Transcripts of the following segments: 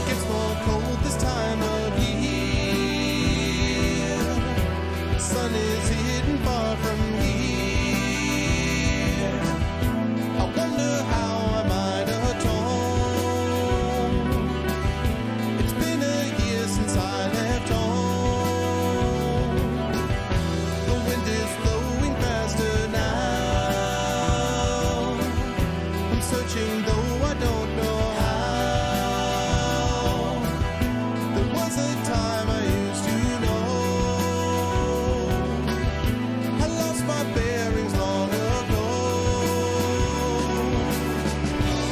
Gets more cold this time of year. Sun is hidden far from here. I wonder how I might atone. It's been a year since I left home. The wind is blowing faster now. I'm searching though I don't know how. There was a time I used to know. I lost my bearings long ago.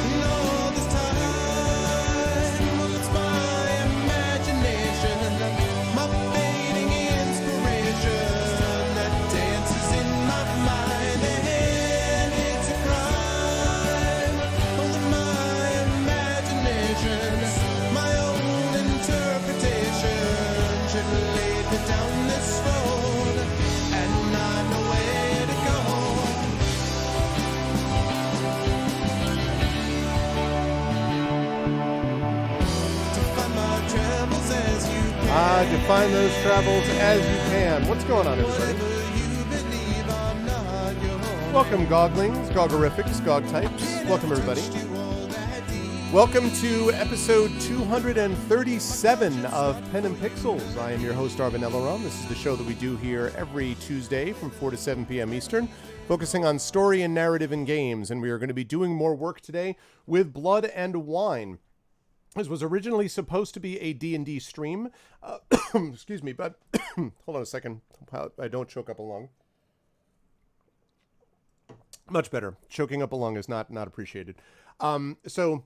And all this time, well, it's my imagination, my fading inspiration that dances in my mind, and it's a crime. Only my imagination, my own interpretation should lead me down this road, and I know where to go. To find my travels as you can. Define those travels as you can. What's going on, everybody? Whatever you believe, I'm not your own. Welcome, Goglings, Gogorifics, Gog types. Welcome, everybody. You all that deep. Welcome to episode 237 of Pen and Pixels. I am your host, Arvin Eleron. This is the show that we do here every Tuesday from 4 to 7 p.m. Eastern, focusing on story and narrative in games. And we are going to be doing more work today with Blood and Wine. This was originally supposed to be a D&D stream. Excuse me, but hold on a second. I don't choke up a lung. Much better. Choking up a lung is not appreciated. So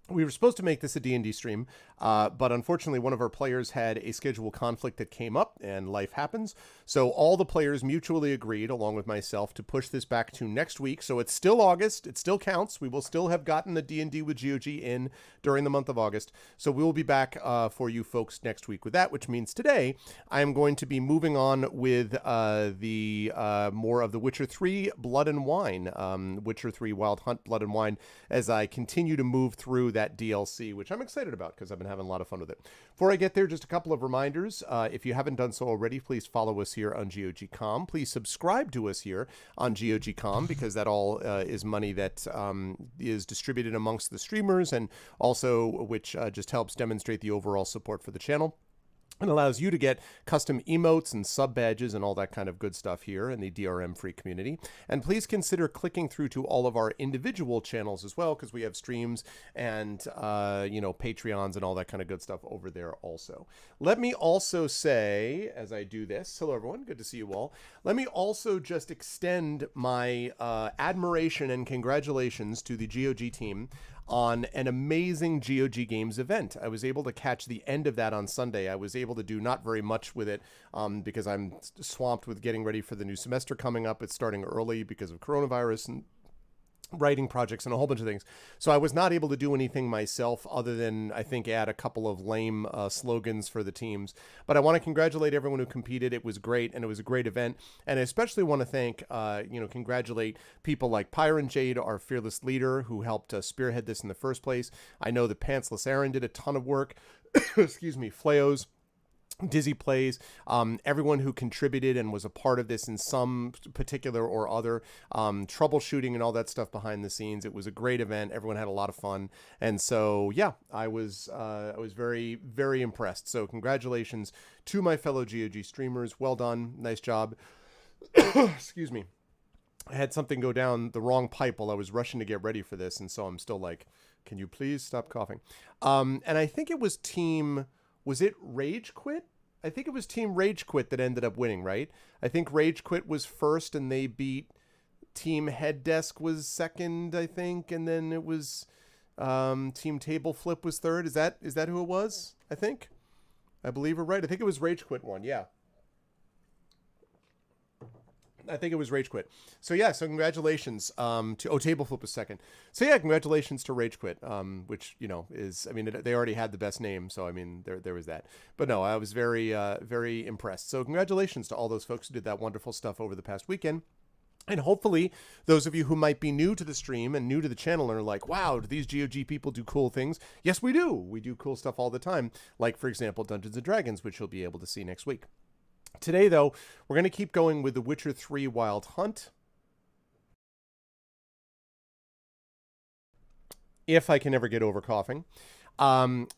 we were supposed to make this a D&D stream, but unfortunately one of our players had a schedule conflict that came up, and life happens. So all the players mutually agreed, along with myself, to push this back to next week. So it's still August. It still counts. We will still have gotten the D&D with GOG in during the month of August. So we will be back for you folks next week with that, which means today I am going to be moving on with the more of the Witcher 3 Blood and Wine, Witcher 3 Wild Hunt Blood and Wine, as I continue to move through that DLC, which I'm excited about because I've been having a lot of fun with it. Before I get there, just a couple of reminders. If you haven't done so already, please follow us here on GOG.com. Please subscribe to us here on GOG.com, because that all is money that is distributed amongst the streamers, and also which just helps demonstrate the overall support for the channel. and allows you to get custom emotes and sub badges and all that kind of good stuff here in the DRM free community. And please consider clicking through to all of our individual channels as well, because we have streams and Patreons and all that kind of good stuff over there also. Let me also say, as I do this, hello everyone, good to see you all. Let me also just extend my admiration and congratulations to the GOG team on an amazing GOG Games event. I was able to catch the end of that on Sunday. I was able to do not very much with it because I'm swamped with getting ready for the new semester coming up. It's starting early because of coronavirus and writing projects and a whole bunch of things. So I was not able to do anything myself other than, I think, add a couple of lame slogans for the teams. But I want to congratulate everyone who competed. It was great, and it was a great event. And I especially want to thank, congratulate people like Pyron Jade, our fearless leader, who helped spearhead this in the first place. I know that Pantsless Aaron did a ton of work. Excuse me, Fleos, Dizzy Plays, everyone who contributed and was a part of this in some particular or other, troubleshooting and all that stuff behind the scenes. It was a great event. Everyone had a lot of fun. And so, yeah, I was very, very impressed. So congratulations to my fellow GOG streamers. Well done. Nice job. Excuse me. I had something go down the wrong pipe while I was rushing to get ready for this. And so I'm still like, can you please stop coughing? And I think it was was it Rage Quit? I think it was Team Rage Quit that ended up winning, right? I think Rage Quit was first and they beat Team Head Desk was second, I think. And then it was Team Table Flip was third. Is that who it was? I believe we're right. I think it was Rage Quit won. Yeah. I think it was Rage Quit. So yeah, so congratulations to Table Flip was second. So yeah, congratulations to Rage Quit, which is, I mean, they already had the best name, so I mean there was that. But no, I was very very impressed. So congratulations to all those folks who did that wonderful stuff over the past weekend. And hopefully, those of you who might be new to the stream and new to the channel are like, wow, do these GOG people do cool things? Yes, we do. We do cool stuff all the time. Like, for example, Dungeons & Dragons, which you'll be able to see next week. Today, though, we're going to keep going with The Witcher 3 Wild Hunt. If I can ever get over coughing.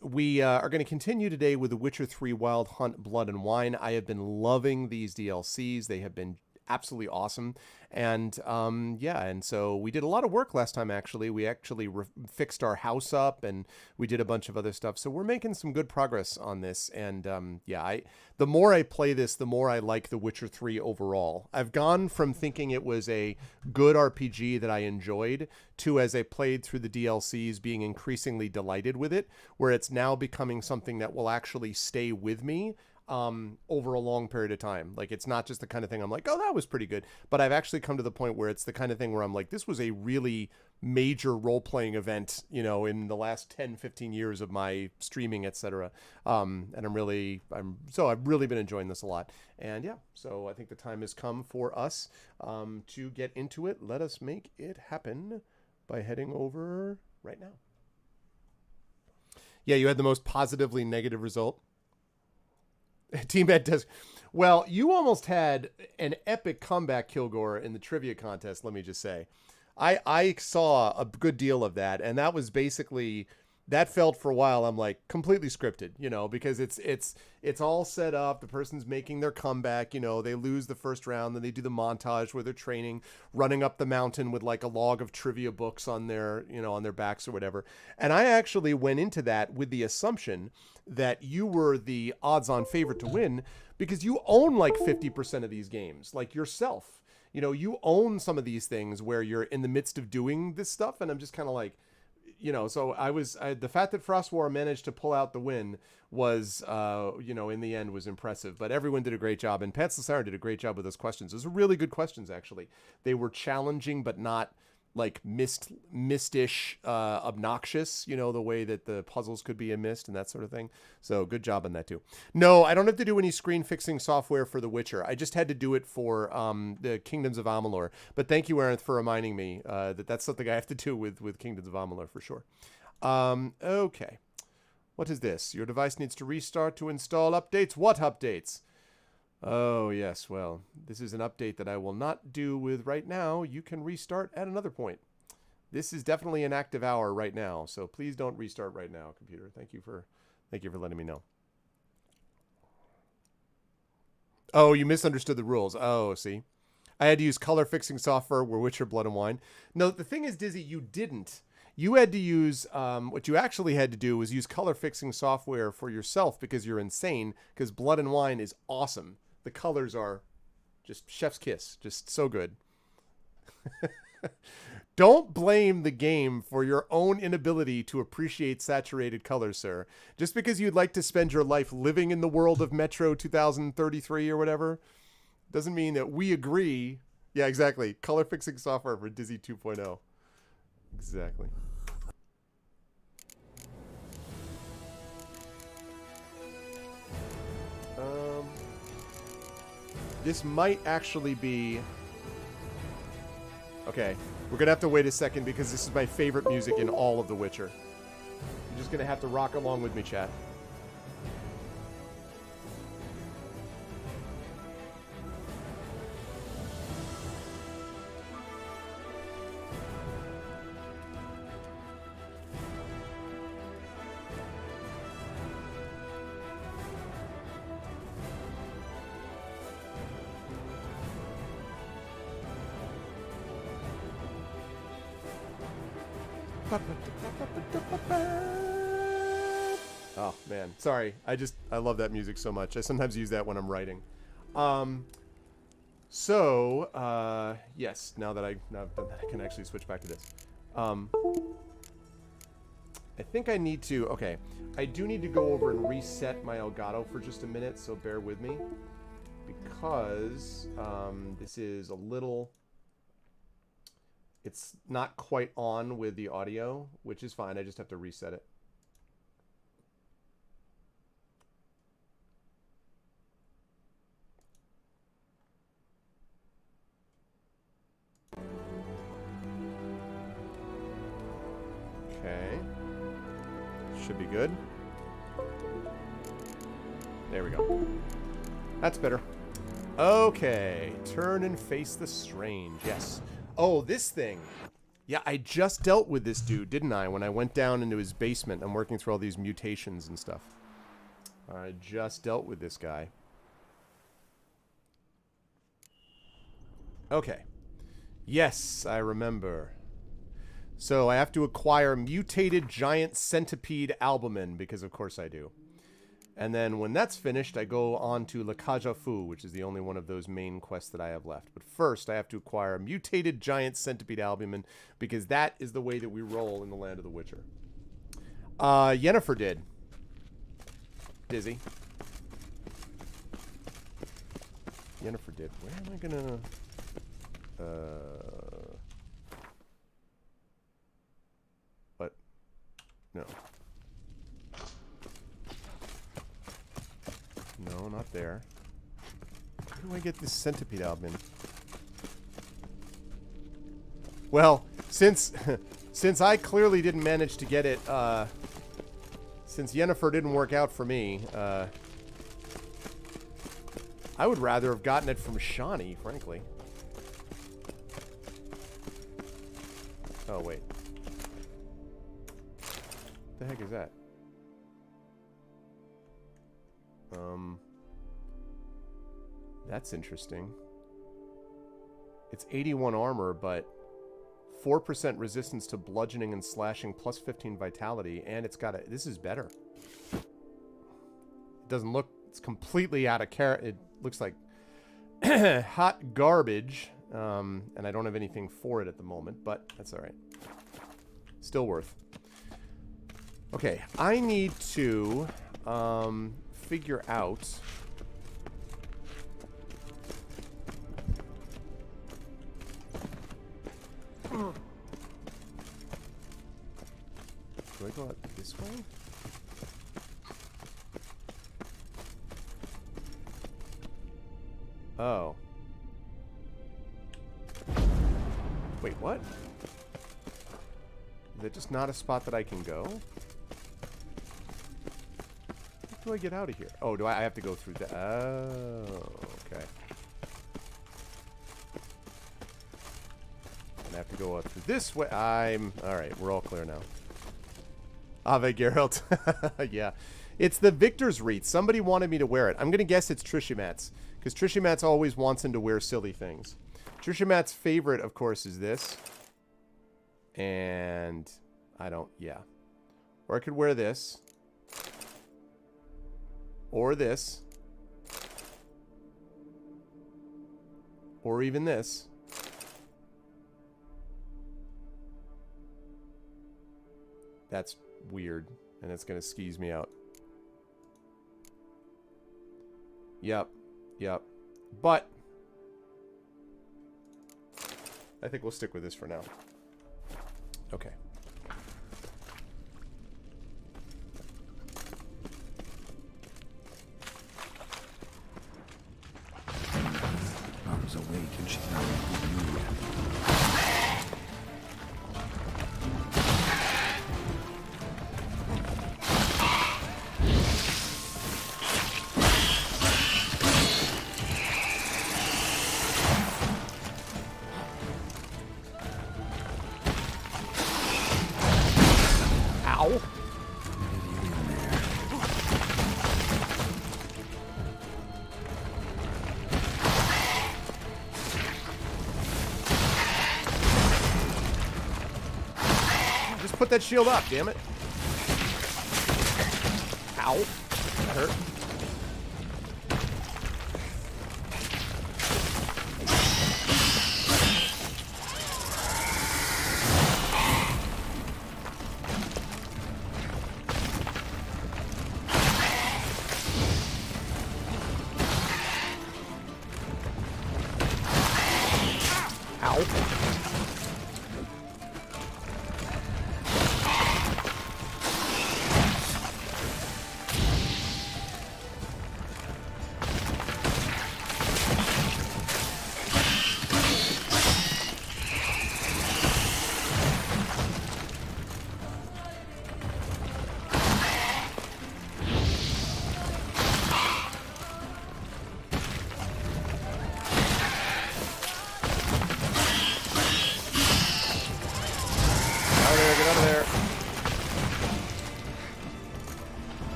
We are going to continue today with The Witcher 3 Wild Hunt Blood and Wine. I have been loving these DLCs. They have been absolutely awesome. And yeah, and so we did a lot of work last time, actually. We actually fixed our house up, and we did a bunch of other stuff. So we're making some good progress on this. And yeah, the more I play this, the more I like The Witcher 3 overall. I've gone from thinking it was a good RPG that I enjoyed to, as I played through the DLCs, being increasingly delighted with it, where it's now becoming something that will actually stay with me over a long period of time. Like, it's not just the kind of thing I'm like, oh, that was pretty good, but I've actually come to the point where it's the kind of thing where I'm like, this was a really major role-playing event, you know, in the last 10-15 years of my streaming, etc. And I've really been enjoying this a lot. And yeah, so I think the time has come for us to get into it. Let us make it happen by heading over right now. Yeah, you had the most positively negative result. Team Ed does. Well, you almost had an epic comeback, Kilgore, in the trivia contest, let me just say. I saw a good deal of that, and that was basically, that felt for a while, I'm like, completely scripted, you know, because it's all set up. The person's making their comeback, you know, they lose the first round, then they do the montage where they're training, running up the mountain with like a log of trivia books on their, you know, on their backs or whatever. And I actually went into that with the assumption that you were the odds-on favorite to win because you own like 50% of these games, like yourself. You know, you own some of these things where you're in the midst of doing this stuff, and I'm just kind of like, you know, so the fact that Frostwar managed to pull out the win was, you know, in the end was impressive, but everyone did a great job, and Pants Siren did a great job with those questions. Those were really good questions, actually. They were challenging, but not like mistish, obnoxious, you know, the way that the puzzles could be a mist and that sort of thing. So good job on that too. No, I don't have to do any screen fixing software for The Witcher. I just had to do it for the Kingdoms of Amalur. But thank you, Aaron, for reminding me that that's something I have to do with Kingdoms of Amalur for sure. Okay. What is this? Your device needs to restart to install updates. What updates? Oh, yes. Well, this is an update that I will not do with right now. You can restart at another point. This is definitely an active hour right now, so please don't restart right now, computer. Thank you for letting me know. Oh, you misunderstood the rules. Oh, see. I had to use color fixing software with Witcher Blood and Wine. No, the thing is, Dizzy, you didn't. You had to use, what you actually had to do was use color fixing software for yourself because you're insane, because Blood and Wine is awesome. The colors are just chef's kiss, just so good. Don't blame the game for your own inability to appreciate saturated colors, sir. Just because you'd like to spend your life living in the world of Metro 2033 or whatever, doesn't mean that we agree. Yeah, exactly. Color fixing software for Dizzy 2.0. Exactly. This might actually be... Okay, we're going to have to wait a second because this is my favorite music in all of The Witcher. You're just going to have to rock along with me, chat. Oh man, sorry. I love that music so much. I sometimes use that when I'm writing. Yes, now that I can actually switch back to this. I think I need to, okay. I do need to go over and reset my Elgato for just a minute, so bear with me. Because this is a little... It's not quite on with the audio, which is fine. I just have to reset it. Should be good. There we go. That's better. Okay. Turn and face the strange. Yes. Oh, this thing. Yeah, I just dealt with this dude, didn't I? When I went down into his basement. I'm working through all these mutations and stuff. I just dealt with this guy. Okay. Yes, I remember. So I have to acquire mutated giant centipede albumin, because of course I do. And then when that's finished, I go on to La Caja Fu, which is the only one of those main quests that I have left. But first, I have to acquire mutated giant centipede albumin, because that is the way that we roll in the Land of the Witcher. Yennefer did. Dizzy. Yennefer did. Where am I gonna... What? No. No, not there. Where do I get this centipede albumin? Well, since I clearly didn't manage to get it, since Yennefer didn't work out for me, I would rather have gotten it from Shani, frankly. Oh, wait. What the heck is that? That's interesting. It's 81 armor, but 4% resistance to bludgeoning and slashing, plus 15 vitality, and it's got a... This is better. It doesn't look... It's completely out of character. It looks like hot garbage, and I don't have anything for it at the moment, but that's alright. Still worth. Okay, I need to figure out... Do I go out this way? Oh. Wait, what? Is it just not a spot that I can go? How do I get out of here? Oh, do I have to go through that? Oh, okay. I have to go up through this way. Alright, we're all clear now. Ave Geralt. Yeah. It's the Victor's Wreath. Somebody wanted me to wear it. I'm going to guess it's Trishimat's. Because Trishimat's always wants him to wear silly things. Trishimat's favorite, of course, is this. And I don't... Yeah. Or I could wear this. Or this. Or even this. That's weird, and it's gonna skeeze me out. Yep. Yep. But I think we'll stick with this for now. Okay. Mom's awake and she's not with you yet. Put that shield up, damn it. Ow. That hurt.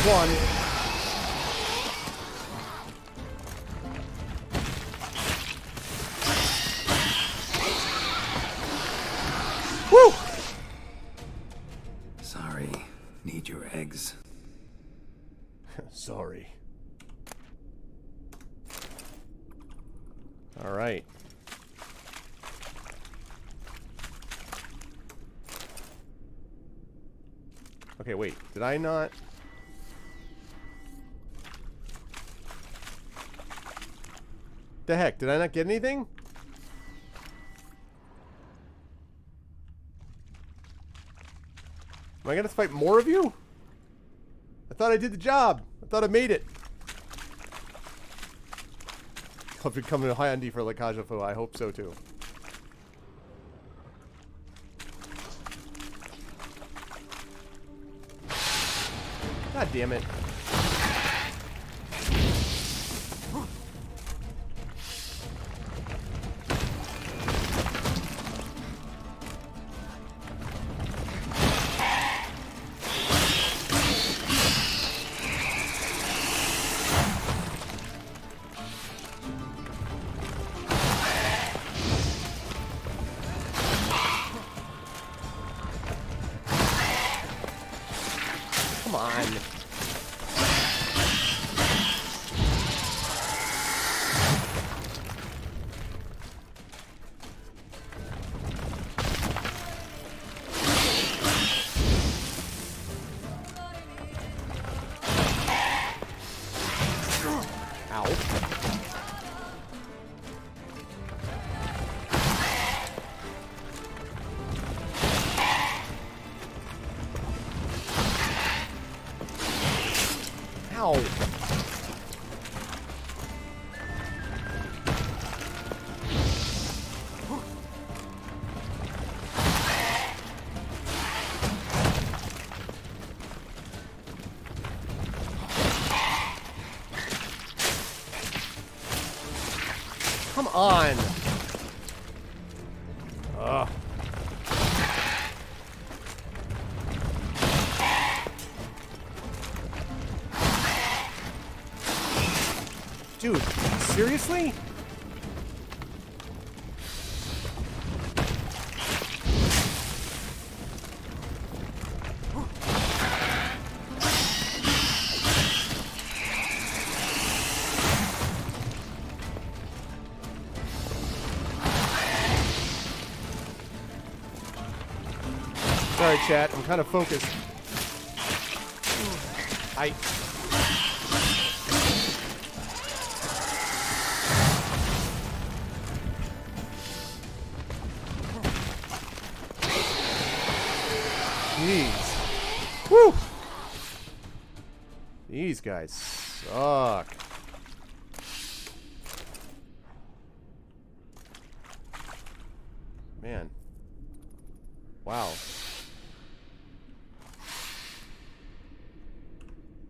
one. Woo! Sorry. Need your eggs. Sorry. All right. Okay, wait. Did I not? The heck? Did I not get anything? Am I gonna fight more of you? I thought I did the job. I thought I made it. I'll be coming to high on D for La Cage aux Folles. I hope so too. God damn it. Come on. Ow. Ow. Come on. Ugh. Dude, seriously? Sorry, chat. I'm kind of focused. Jeez. Woo! These guys suck. Man. Wow.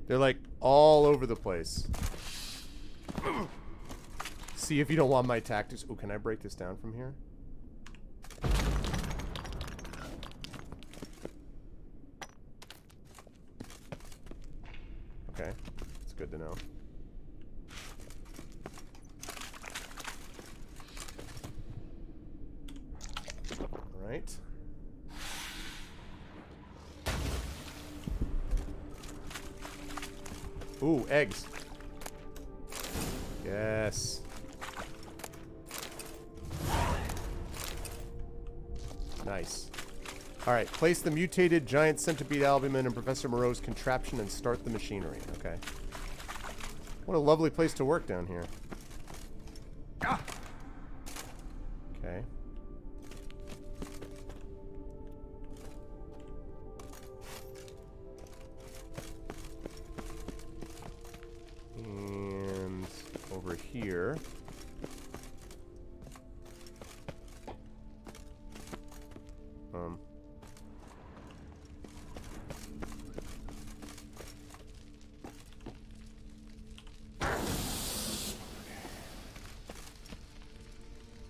They're like all over the place. See if you don't want my tactics. Oh, can I break this down from here? Okay, it's good to know. All right. Ooh, eggs. Yes. Nice. Alright, place the mutated giant centipede albumin in Professor Moreau's contraption and start the machinery. Okay. What a lovely place to work down here. Okay. And over here.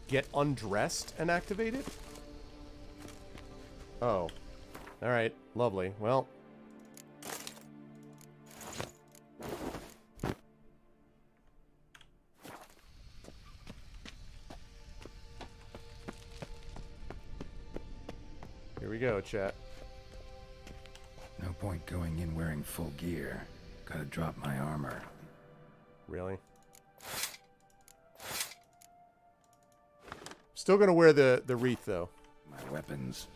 Get undressed and activate it? Oh. Alright, lovely. Well. chat. No point going in wearing full gear. Gotta drop my armor. Really? Still gonna wear the wreath though. My weapons.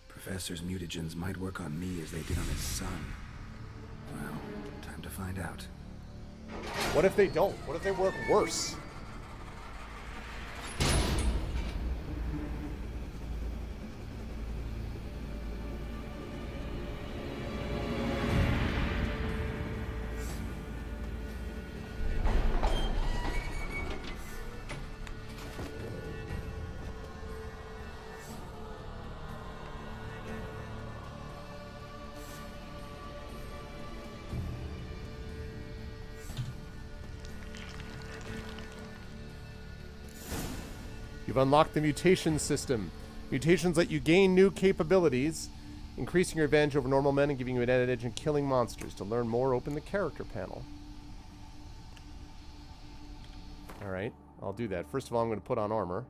Professor's mutagens might work on me as they did on his son. Well, time to find out. What if they don't? What if they work worse? You've unlocked the mutation system. Mutations let you gain new capabilities, increasing your advantage over normal men and giving you an added edge in killing monsters. To learn more, open the character panel. Alright, I'll do that. First of all, I'm going to put on armor.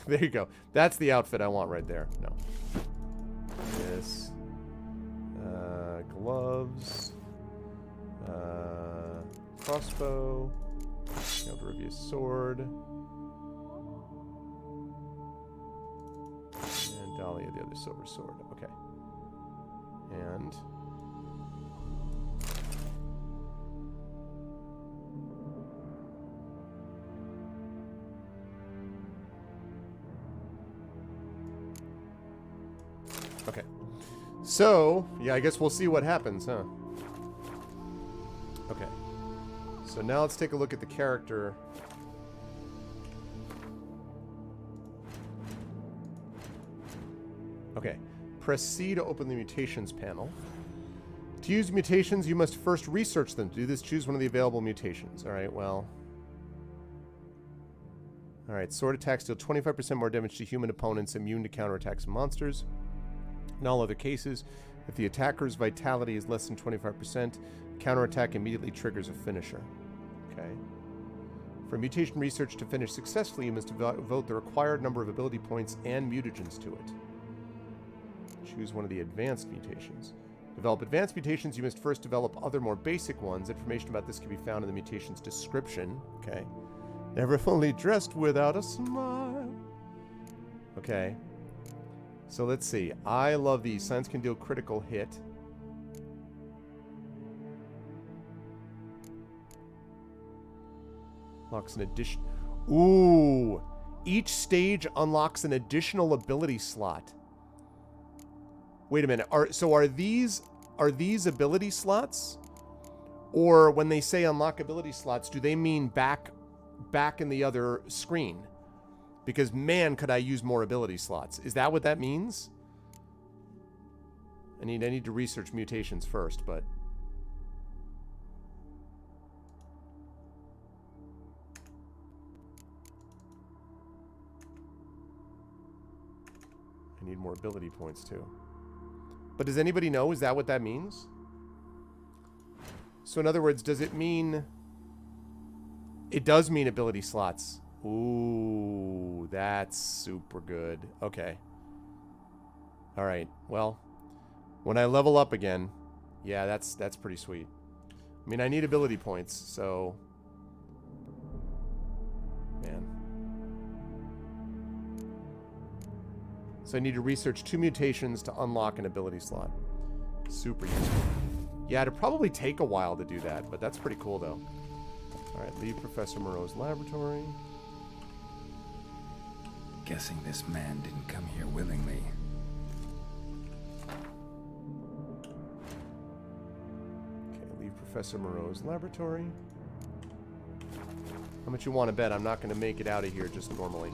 There you go. That's the outfit I want right there. No. This. Gloves. Crossbow. Eldrivia's sword. And Dahlia, the other silver sword. Okay. And... okay. So, yeah, I guess we'll see what happens, huh? Okay. So now let's take a look at the character. Okay. Press C to open the mutations panel. To use mutations, you must first research them. To do this, choose one of the available mutations. Alright, well... Alright, sword attacks deal 25% more damage to human opponents, immune to counterattacks and monsters. In all other cases, if the attacker's vitality is less than 25%, counterattack immediately triggers a finisher. Okay. For mutation research to finish successfully, you must devote the required number of ability points and mutagens to it. Choose one of the advanced mutations. Develop advanced mutations, you must first develop other more basic ones. Information about this can be found in the mutation's description. Okay. Never fully dressed without a smile. Okay. So let's see. I love these. Science can deal critical hit. Unlocks an addition. Ooh. Each stage unlocks an additional ability slot. Wait a minute. Are these ability slots? Or when they say unlock ability slots, do they mean back in the other screen? Because, man, could I use more ability slots. Is that what that means? I need to research mutations first, but... I need more ability points, too. But does anybody know? Is that what that means? So, in other words, does it mean... It does mean ability slots. Ooh, that's super good. Okay. Alright, well, when I level up again, yeah, that's pretty sweet. I mean, I need ability points, so... Man. So I need to research 2 mutations to unlock an ability slot. Super useful. Yeah, it'd probably take a while to do that, but that's pretty cool, though. Alright, leave Professor Moreau's laboratory. Guessing this man didn't come here willingly. Okay, leave Professor Moreau's laboratory. How much you want to bet I'm not going to make it out of here just normally?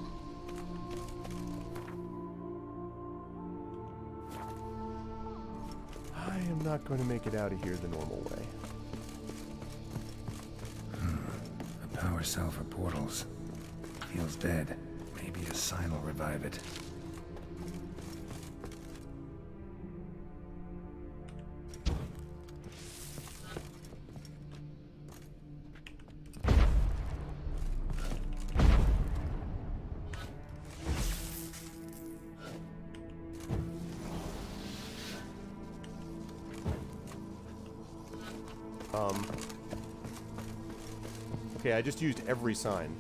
I am not going to make it out of here the normal way. A power cell for portals. Feels dead. Maybe a sign will revive it. Okay, I just used every sign.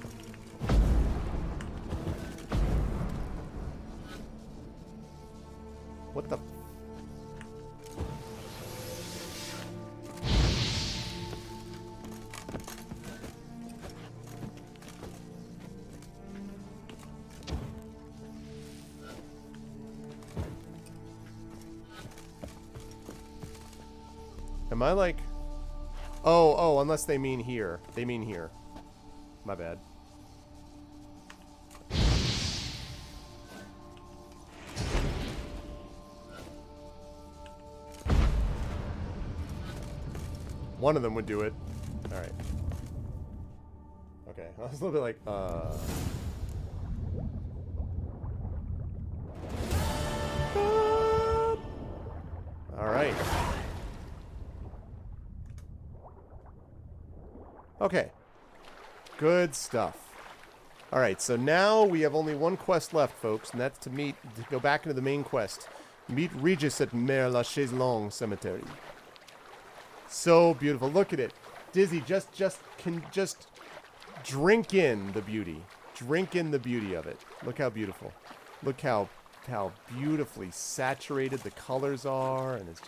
What the... Am I like... Oh, unless they mean here. They mean here. My bad. One of them would do it. Alright. Okay, I was a little bit like, Alright. Okay. Good stuff. Alright, so now we have only one quest left, folks, and that's to go back into the main quest. Meet Regis at Mère la Chaise-Longue Cemetery. So beautiful. Look at it. Dizzy, just drink in the beauty. Drink in the beauty of it. Look how beautiful. Look how beautifully saturated the colors are, and it's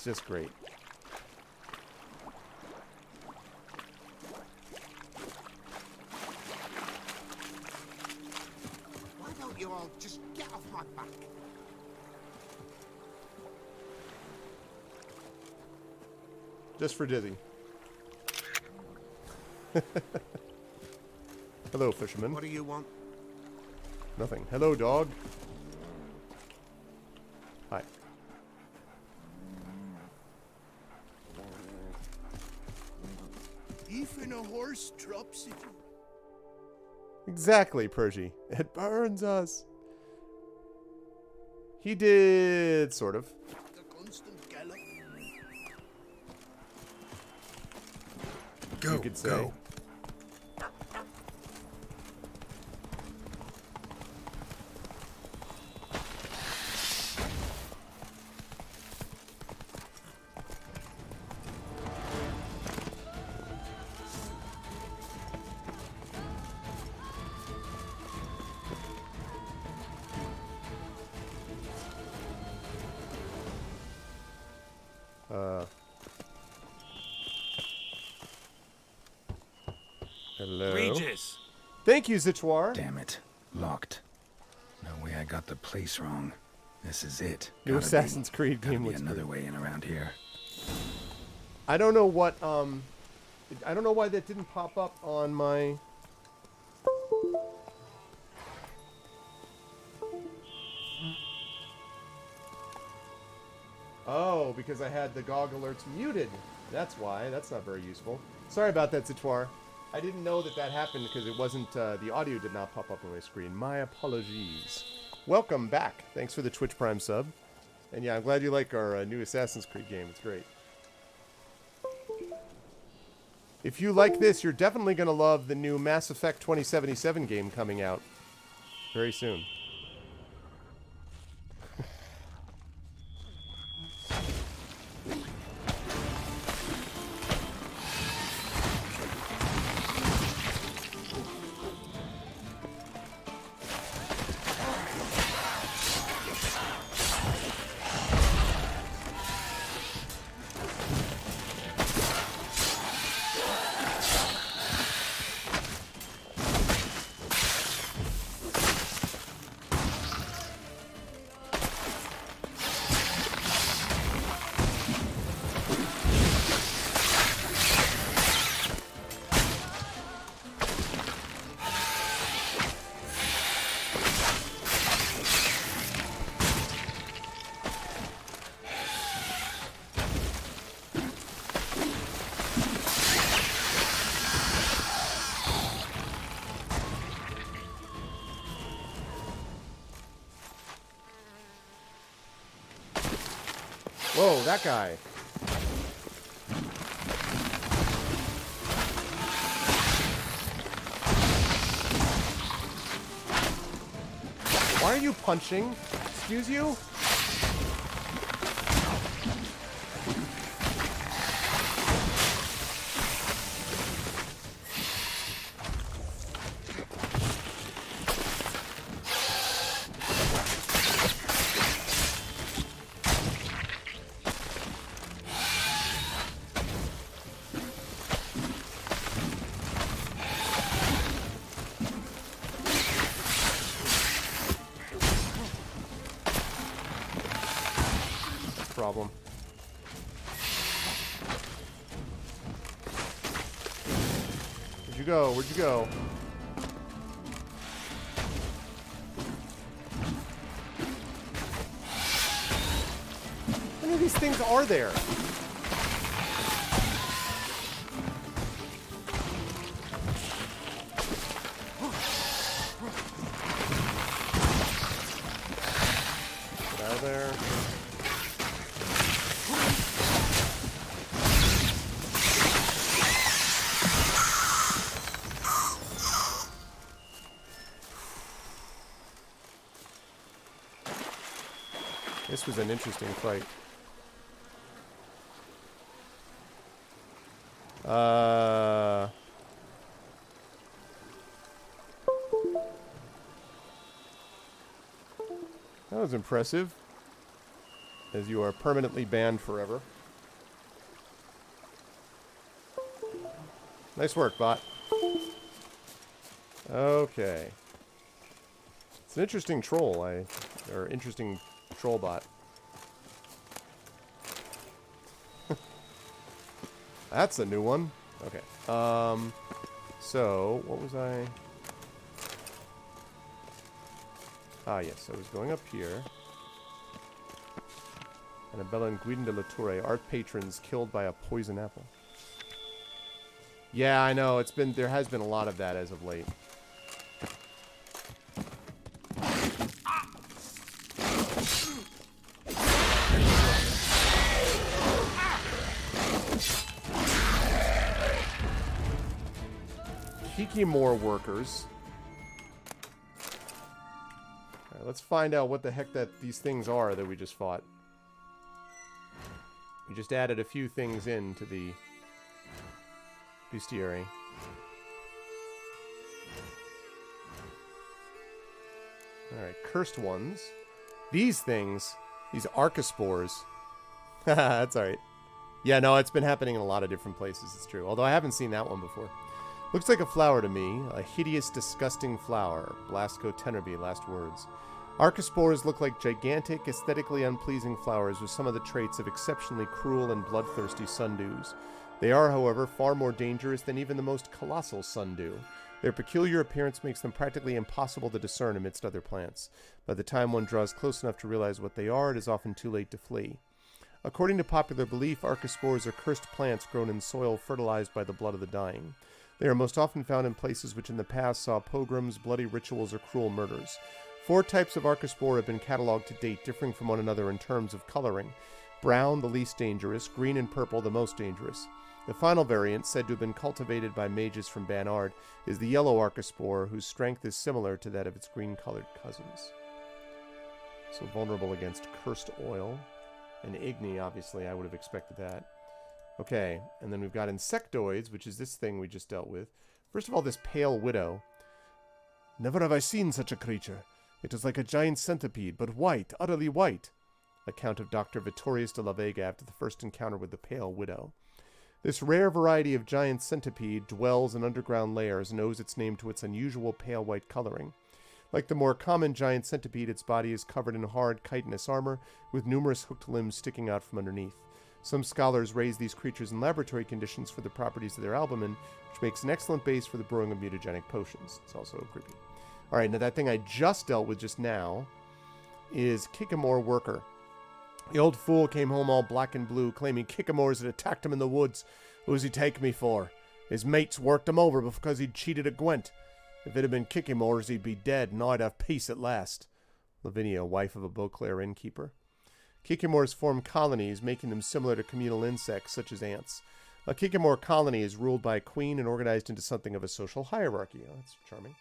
just great. Why don't you all just get off my back? Just for Dizzy. Hello, fisherman. What do you want? Nothing. Hello, dog. Hi. Even a horse drops it. Exactly, Pergy. It burns us. He did, sort of. The constant gallop. Go, You could say. go. Hello. Regis! Thank you, Zichwar. Damn it. Locked. No way I got the place wrong. This is it. New Gotta Assassin's be. Creed Gotta game be looks another great. way in around here. I don't know what, I don't know why that didn't pop up on my... Oh, because I had the GOG alerts muted. That's why. That's not very useful. Sorry about that, Zitoir. I didn't know that happened because it wasn't, the audio did not pop up on my screen. My apologies. Welcome back. Thanks for the Twitch Prime sub. And yeah, I'm glad you like our new Assassin's Creed game. It's great. If you like this, you're definitely going to love the new Mass Effect 2077 game coming out very soon. Whoa, that guy. Why are you punching? Excuse you? problem. Where'd you go? Where'd you go? How many of these things are there? Get out of there. This was an interesting fight. That was impressive. As you are permanently banned forever. Nice work, bot. Okay. It's an interesting troll, or interesting troll bot. That's a new one. Okay. So, what was I... Ah, yes. I was going up here. Annabella and Guidon de la Tour, art patrons killed by a poison apple. Yeah, I know. There has been a lot of that as of late. Kikimor workers. Alright, let's find out what the heck these things are that we just fought. We just added a few things into the bestiary. Alright, cursed ones. These things, these archospores. That's alright. Yeah, no, it's been happening in a lot of different places, it's true. Although I haven't seen that one before. Looks like a flower to me. A hideous, disgusting flower. Blasco Tenerby, last words. Archospores look like gigantic, aesthetically unpleasing flowers with some of the traits of exceptionally cruel and bloodthirsty sundews. They are, however, far more dangerous than even the most colossal sundew. Their peculiar appearance makes them practically impossible to discern amidst other plants. By the time one draws close enough to realize what they are, it is often too late to flee. According to popular belief, archospores are cursed plants grown in soil fertilized by the blood of the dying. They are most often found in places which in the past saw pogroms, bloody rituals, or cruel murders. 4 types of archospore have been catalogued to date, differing from one another in terms of coloring. Brown, the least dangerous, green and purple, the most dangerous. The final variant, said to have been cultivated by mages from Banard, is the yellow archospore, whose strength is similar to that of its green-colored cousins. So vulnerable against cursed oil. And Igni, obviously, I would have expected that. Okay, and then we've got insectoids, which is this thing we just dealt with. First of all, this pale widow. Never have I seen such a creature. It is like a giant centipede, but white, utterly white. Account of Dr. Vittorius de la Vega after the first encounter with the pale widow. This rare variety of giant centipede dwells in underground layers and owes its name to its unusual pale white coloring. Like the more common giant centipede, its body is covered in hard chitinous armor, with numerous hooked limbs sticking out from underneath. Some scholars raise these creatures in laboratory conditions for the properties of their albumin, which makes an excellent base for the brewing of mutagenic potions. It's also creepy. Alright, now that thing I just dealt with just now is Kikimor Worker. The old fool came home all black and blue, claiming Kikimors had attacked him in the woods. Who's he take me for? His mates worked him over because he'd cheated a Gwent. If it had been Kikimors, he'd be dead, and I'd have peace at last. Lavinia, wife of a Beauclair innkeeper. Kikimors form colonies, making them similar to communal insects, such as ants. A Kikimor colony is ruled by a queen and organized into something of a social hierarchy. Oh, that's charming.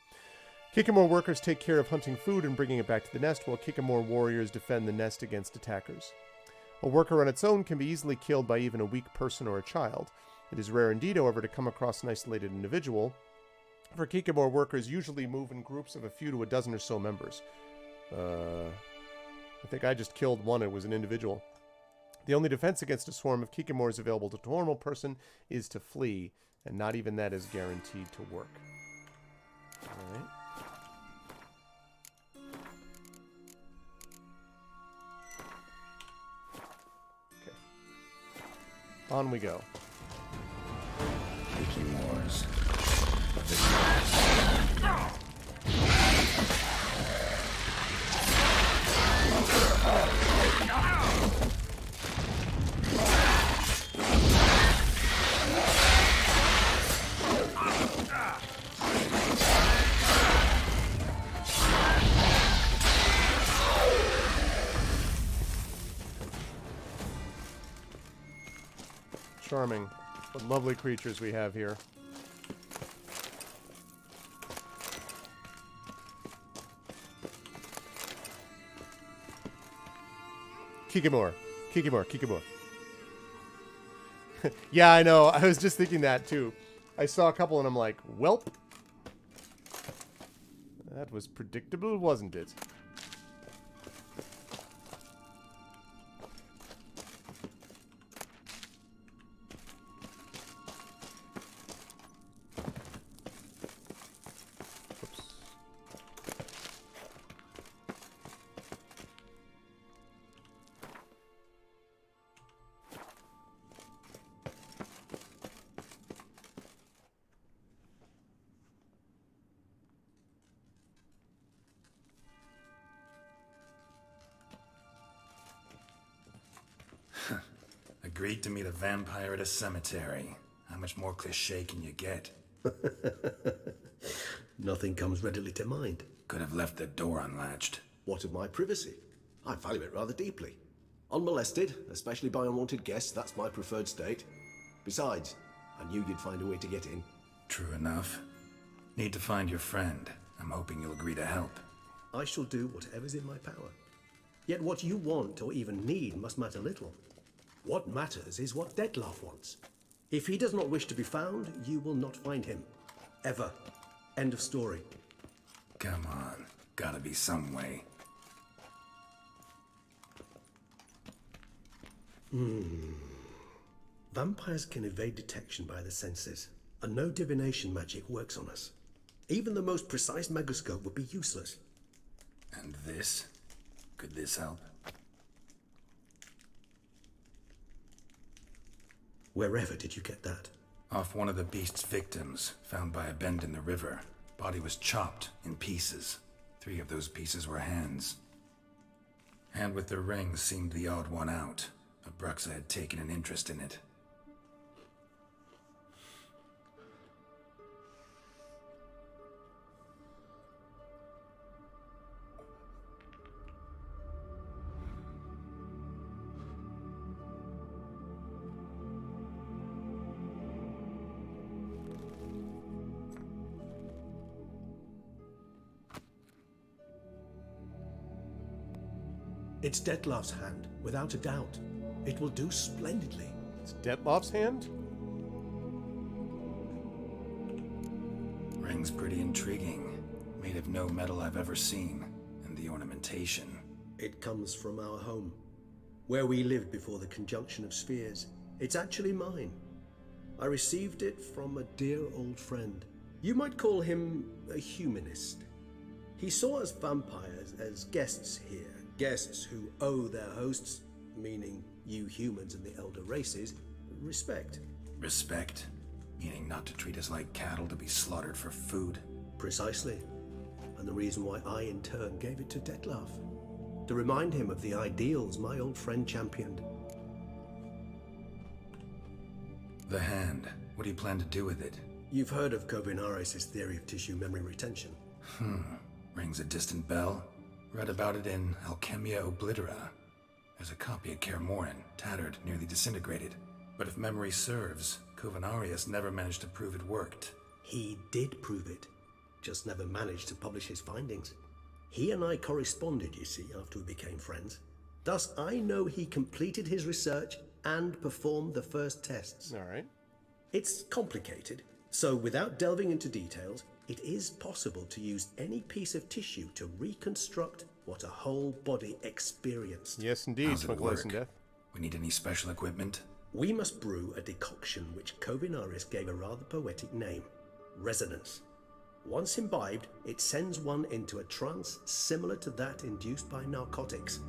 Kikimor workers take care of hunting food and bringing it back to the nest, while Kikimor warriors defend the nest against attackers. A worker on its own can be easily killed by even a weak person or a child. It is rare indeed, however, to come across an isolated individual, for Kikimor workers usually move in groups of a few to a dozen or so members. I think I just killed one. It was an individual. The only defense against a swarm of Kikimors available to a normal person is to flee, and not even that is guaranteed to work. Alright. On we go. Viking Wars. Charming. What lovely creatures we have here. Kikimor. Kikimor. Kikimor. Yeah, I know. I was just thinking that too. I saw a couple and I'm like, welp. That was predictable, wasn't it? Agreed to meet a vampire at a cemetery. How much more cliché can you get? Nothing comes readily to mind. Could have left the door unlatched. What of my privacy? I value it rather deeply. Unmolested, especially by unwanted guests, that's my preferred state. Besides, I knew you'd find a way to get in. True enough. Need to find your friend. I'm hoping you'll agree to help. I shall do whatever's in my power. Yet what you want or even need must matter little. What matters is what Dettlaff wants. If he does not wish to be found, you will not find him. Ever. End of story. Come on. Gotta be some way. Vampires can evade detection by the senses, and no divination magic works on us. Even the most precise megascope would be useless. And this? Could this help? Wherever did you get that? Off one of the beast's victims, found by a bend in the river. Body was chopped in pieces. 3 of those pieces were hands. Hand with the ring seemed the odd one out, but Bruxa had taken an interest in it. It's Dettlaff's hand, without a doubt. It will do splendidly. It's Dettlaff's hand? Ring's pretty intriguing. Made of no metal I've ever seen. And the ornamentation. It comes from our home, where we lived before the conjunction of spheres. It's actually mine. I received it from a dear old friend. You might call him a humanist. He saw us vampires as guests here. Guests who owe their hosts, meaning you humans and the elder races, respect. Respect? Meaning not to treat us like cattle to be slaughtered for food? Precisely. And the reason why I, in turn, gave it to Dettlaff. To remind him of the ideals my old friend championed. The hand. What do you plan to do with it? You've heard of Kovinaris' theory of tissue memory retention. Rings a distant bell. Read about it in Alchemia Oblitera. There's a copy of Kaer Morhen, tattered, nearly disintegrated. But if memory serves, Kovinaris never managed to prove it worked. He did prove it, just never managed to publish his findings. He and I corresponded, you see, after we became friends. Thus, I know he completed his research and performed the first tests. All right. It's complicated, so without delving into details, it is possible to use any piece of tissue to reconstruct what a whole body experienced. Yes, indeed, How's it Smoke work? Lice and Death. We need any special equipment? We must brew a decoction which Kovinaris gave a rather poetic name, resonance. Once imbibed, it sends one into a trance similar to that induced by narcotics.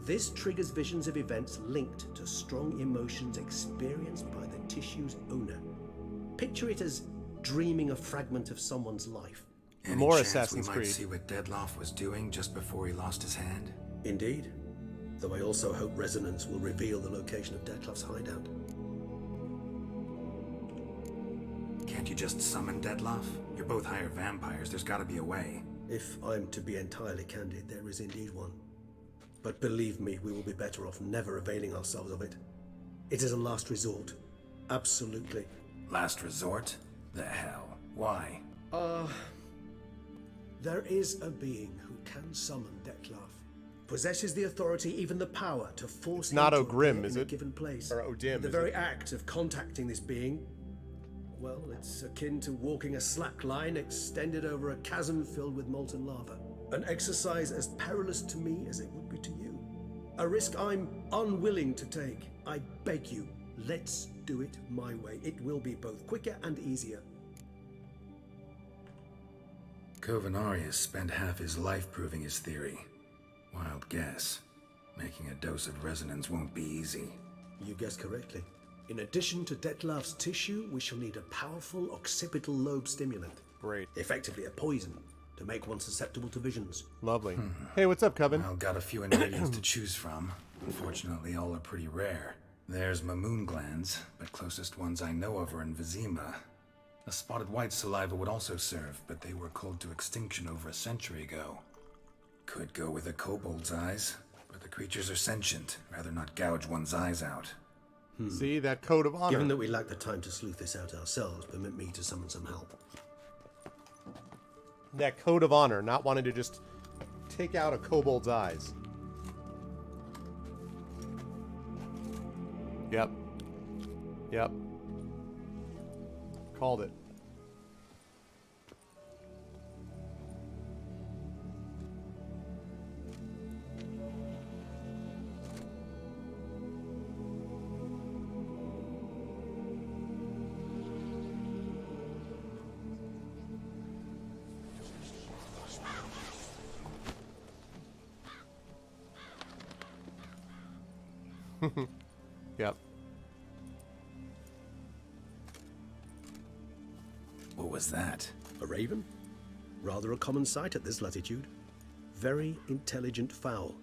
This triggers visions of events linked to strong emotions experienced by the tissue's owner. Picture it as dreaming a fragment of someone's life. Any More chance Assassin's we Creed. might see what Deadloff was doing just before he lost his hand? Indeed. Though I also hope resonance will reveal the location of Dettloff's hideout. Can't you just summon Deadloff? You're both hired vampires. There's gotta be a way. If I'm to be entirely candid, there is indeed one. But believe me, we will be better off never availing ourselves of it. It is a last resort. Absolutely. Last resort? The hell? Why? There is a being who can summon Dettloff. Possesses the authority, even the power, to force him not to O'Grim, appear is in a it? given place. Or O'Dim, The is very it? act of contacting this being, well, it's akin to walking a slack line extended over a chasm filled with molten lava. An exercise as perilous to me as it would be to you. A risk I'm unwilling to take. I beg you, let's do it my way. It will be both quicker and easier. Covenarius spent half his life proving his theory. Wild guess. Making a dose of resonance won't be easy. You guessed correctly. In addition to Dettloff's tissue, we shall need a powerful occipital lobe stimulant. Great. Effectively a poison, to make one susceptible to visions. Lovely. Hey, what's up, Coven? I've got a few ingredients to choose from. Unfortunately, all are pretty rare. There's Mamoon glands, but closest ones I know of are in Vizima. A spotted white saliva would also serve, but they were cold to extinction over a century ago. Could go with a kobold's eyes, but the creatures are sentient. Rather not gouge one's eyes out. See, that code of honor. Given that we lack the time to sleuth this out ourselves, permit me to summon some help. That code of honor, not wanting to just take out a kobold's eyes. Yep. Yep. Called it. Yep. What was that? A raven? Rather a common sight at this latitude. Very intelligent fowl.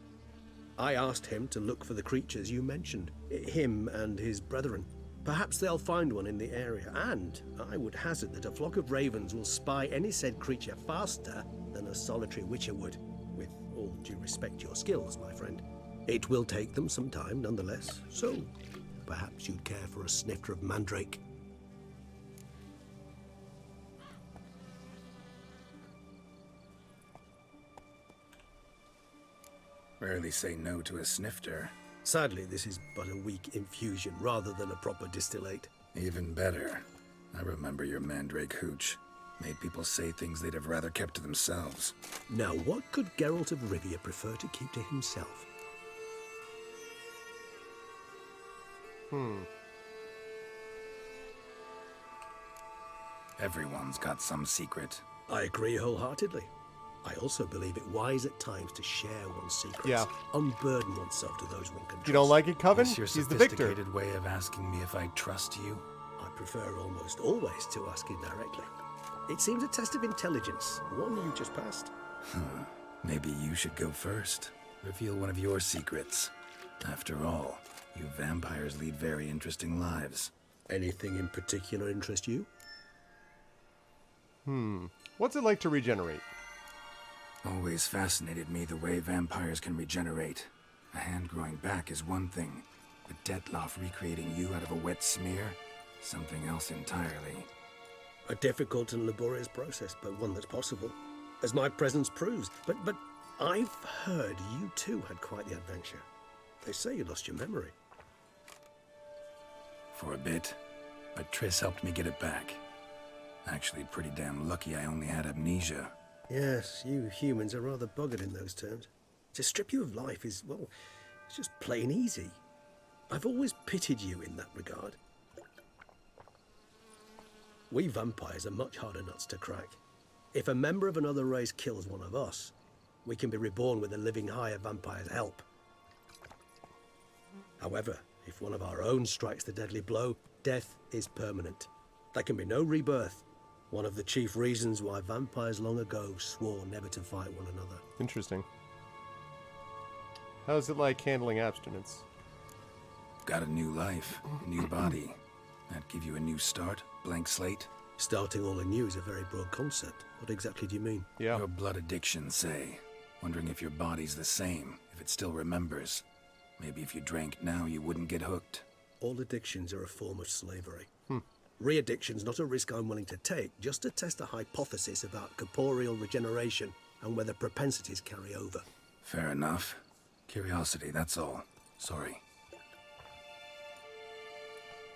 I asked him to look for the creatures you mentioned, him and his brethren. Perhaps they'll find one in the area, and I would hazard that a flock of ravens will spy any said creature faster than a solitary witcher would. With all due respect to your skills, my friend. It will take them some time, nonetheless, so perhaps you'd care for a snifter of mandrake. Rarely say no to a snifter. Sadly, this is but a weak infusion rather than a proper distillate. Even better. I remember your mandrake hooch. Made people say things they'd have rather kept to themselves. Now, what could Geralt of Rivia prefer to keep to himself? Everyone's got some secret. I agree wholeheartedly. I also believe it wise at times to share one's secrets. Yeah. Unburden oneself to those one can trust. You don't like it, Coven? Is your He's the victor. sophisticated way of asking me if I trust you? I prefer almost always to ask you directly. It seems a test of intelligence, one you just passed. Maybe you should go first. Reveal one of your secrets. After all, you vampires lead very interesting lives. Anything in particular interest you? What's it like to regenerate? Always fascinated me the way vampires can regenerate. A hand growing back is one thing, but Dettloff recreating you out of a wet smear? Something else entirely. A difficult and laborious process, but one that's possible, as my presence proves. But I've heard you too had quite the adventure. They say you lost your memory. For a bit, but Triss helped me get it back. Actually, pretty damn lucky I only had amnesia. Yes, you humans are rather buggered in those terms. To strip you of life is, well, it's just plain easy. I've always pitied you in that regard. We vampires are much harder nuts to crack. If a member of another race kills one of us, we can be reborn with a living higher vampire's help. However, if one of our own strikes the deadly blow, death is permanent. There can be no rebirth. One of the chief reasons why vampires long ago swore never to fight one another. Interesting. How's it like handling abstinence? Got a new life, a new body. That give you a new start? Blank slate? Starting all anew is a very broad concept. What exactly do you mean? Yeah. Your blood addiction, say. Wondering if your body's the same, if it still remembers. Maybe if you drank now, you wouldn't get hooked. All addictions are a form of slavery. Re-addiction's not a risk I'm willing to take, just to test a hypothesis about corporeal regeneration and whether propensities carry over. Fair enough. Curiosity, that's all. Sorry.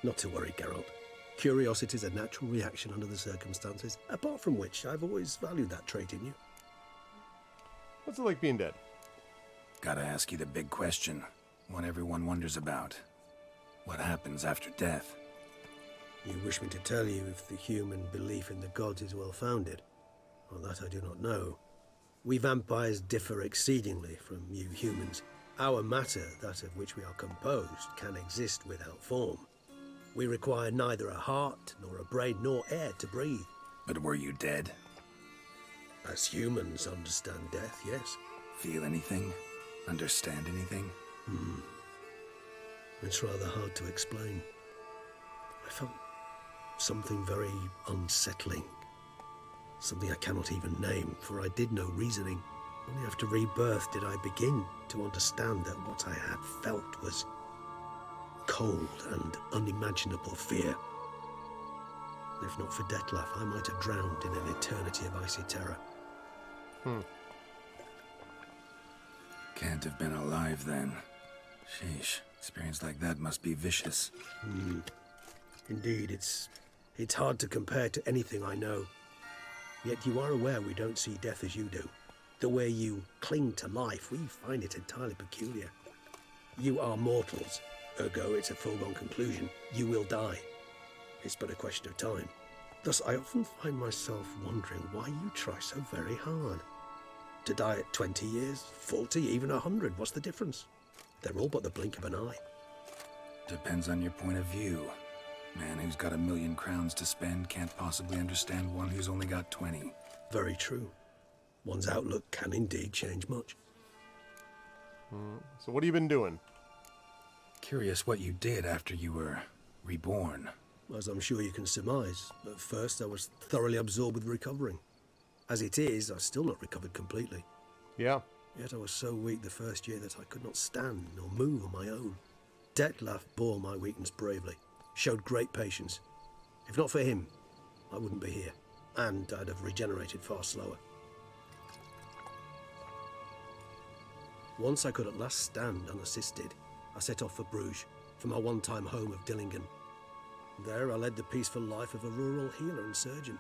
Not to worry, Geralt. Curiosity is a natural reaction under the circumstances, apart from which I've always valued that trait in you. What's it like being dead? Gotta ask you the big question. One everyone wonders about. What happens after death? You wish me to tell you if the human belief in the gods is well founded? Well, that I do not know. We vampires differ exceedingly from you humans. Our matter, that of which we are composed, can exist without form. We require neither a heart, nor a brain, nor air to breathe. But were you dead? As humans understand death, yes. Feel anything? Understand anything? It's rather hard to explain. I felt something very unsettling. Something I cannot even name, for I did no reasoning. Only after rebirth did I begin to understand that what I had felt was cold and unimaginable fear. If not for Dettlaff, I might have drowned in an eternity of icy terror. Can't have been alive then. Sheesh, experience like that must be vicious. Indeed, it's hard to compare to anything I know. Yet you are aware we don't see death as you do. The way you cling to life, we find it entirely peculiar. You are mortals, ergo it's a foregone conclusion. You will die. It's but a question of time. Thus, I often find myself wondering why you try so very hard. To die at 20 years, 40, even 100, what's the difference? They're all but the blink of an eye. Depends on your point of view. Man who's got 1,000,000 crowns to spend can't possibly understand one who's only got 20. Very true. One's outlook can indeed change much. So what have you been doing? Curious what you did after you were reborn. As I'm sure you can surmise, at first I was thoroughly absorbed with recovering. As it is, I've still not recovered completely. Yeah. Yet I was so weak the first year that I could not stand nor move on my own. Dettlaff bore my weakness bravely, showed great patience. If not for him, I wouldn't be here, and I'd have regenerated far slower. Once I could at last stand unassisted, I set off for Bruges, for my one-time home of Dillingen. There I led the peaceful life of a rural healer and surgeon,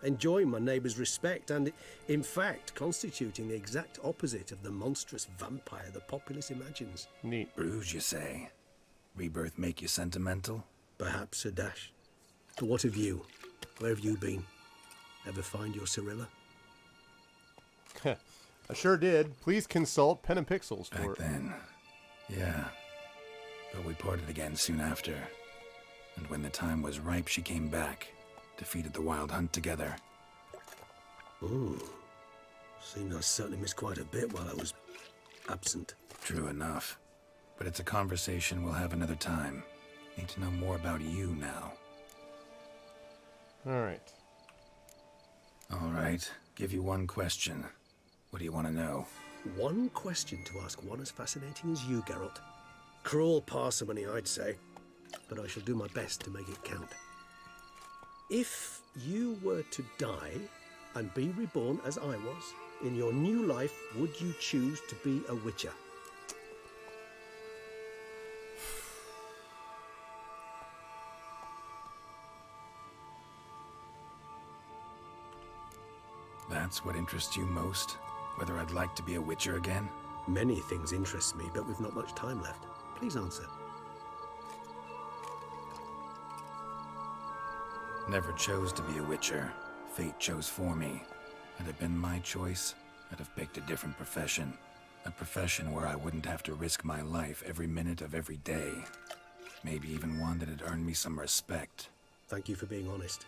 enjoying my neighbours' respect and, in fact, constituting the exact opposite of the monstrous vampire the populace imagines. Neat. Bruges, you say? Rebirth make you sentimental? Perhaps a dash. But what of you? Where have you been? Ever find your Cyrilla? I sure did. Please consult Pen and Pixels for Back then. Yeah. But we parted again soon after. And when the time was ripe, she came back. Defeated the Wild Hunt together. Ooh. Seems I certainly missed quite a bit while I was absent. True enough. But it's a conversation we'll have another time. Need to know more about you now. All right. All right. Give you one question. What do you want to know? One question to ask one as fascinating as you, Geralt. Cruel parsimony, I'd say. But I shall do my best to make it count. If you were to die and be reborn as I was, in your new life, would you choose to be a Witcher? That's what interests you most? Whether I'd like to be a Witcher again? Many things interest me, but we've not much time left. Please answer. Never chose to be a Witcher. Fate chose for me. Had it been my choice, I'd have picked a different profession. A profession where I wouldn't have to risk my life every minute of every day. Maybe even one that had earned me some respect. Thank you for being honest.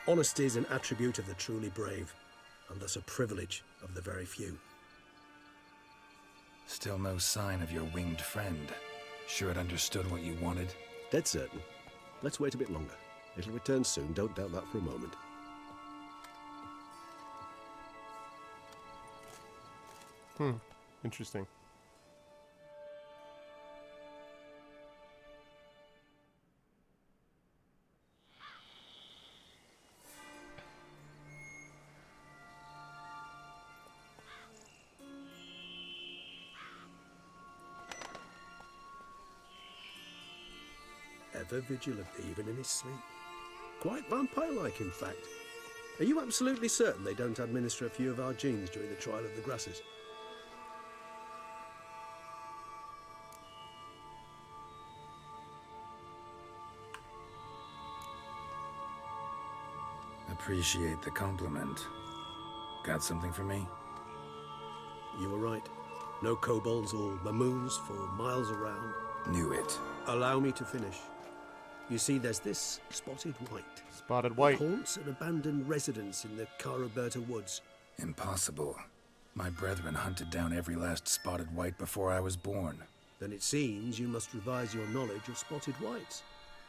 Honesty is an attribute of the truly brave, and thus a privilege of the very few. Still no sign of your winged friend. Sure it understood what you wanted? Dead certain. Let's wait a bit longer. It'll return soon, don't doubt that for a moment. Interesting. Ever vigilant, even in his sleep. Quite vampire-like, in fact. Are you absolutely certain they don't administer a few of our genes during the trial of the grasses? Appreciate the compliment. Got something for me? You were right. No kobolds or mamoons for miles around. Knew it. Allow me to finish. You see, there's this spotted white. Spotted white. Haunts an abandoned residence in the Caraberta woods. Impossible. My brethren hunted down every last spotted white before I was born. Then it seems you must revise your knowledge of spotted whites.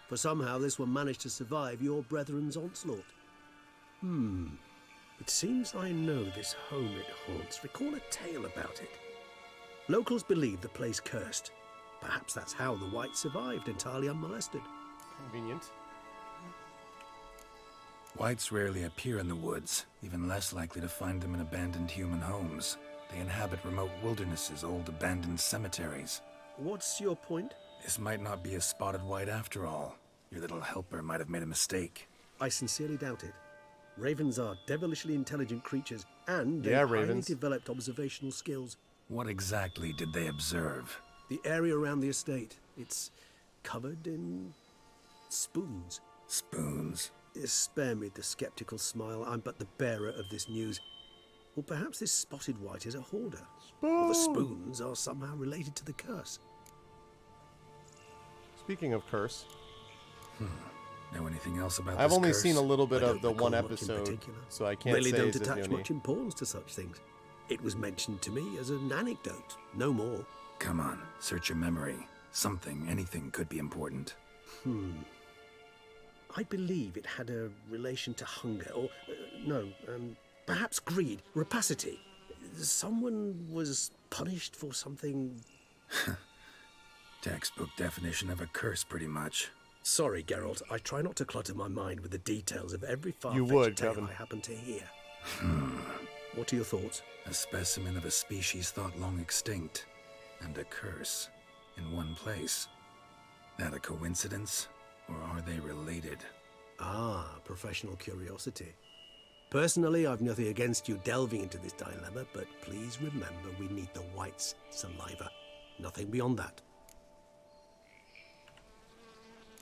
For somehow this one managed to survive your brethren's onslaught. It seems I know this home it haunts. Recall a tale about it. Locals believe the place cursed. Perhaps that's how the white survived entirely unmolested. Convenient. Whites rarely appear in the woods, even less likely to find them in abandoned human homes. They inhabit remote wildernesses, old abandoned cemeteries. What's your point? This might not be a spotted white after all. Your little helper might have made a mistake. I sincerely doubt it. Ravens are devilishly intelligent creatures, and they Yeah, have highly ravens. developed observational skills. What exactly did they observe? The area around the estate, it's covered in spoons. Spoons? Spare me the skeptical smile. I'm but the bearer of this news. Or perhaps this spotted white is a hoarder. Or the spoons are somehow related to the curse. Speaking of curse, Know anything else about I've this only curse? seen a little bit I of the don't recall one much in episode, particular. so I can't Really say don't is it the attach only... much importance to such things. It was mentioned to me as an anecdote, no more. Come on, search your memory. Something, anything could be important. I believe it had a relation to hunger, or perhaps greed, rapacity. Someone was punished for something. Textbook definition of a curse, pretty much. Sorry, Geralt. I try not to clutter my mind with the details of every You far-fetched would, tale Kevin. I happen to hear. What are your thoughts? A specimen of a species thought long extinct. And a curse. In one place. That a coincidence? Or are they related? Ah, professional curiosity. Personally, I've nothing against you delving into this dilemma, but please remember we need the white's saliva. Nothing beyond that.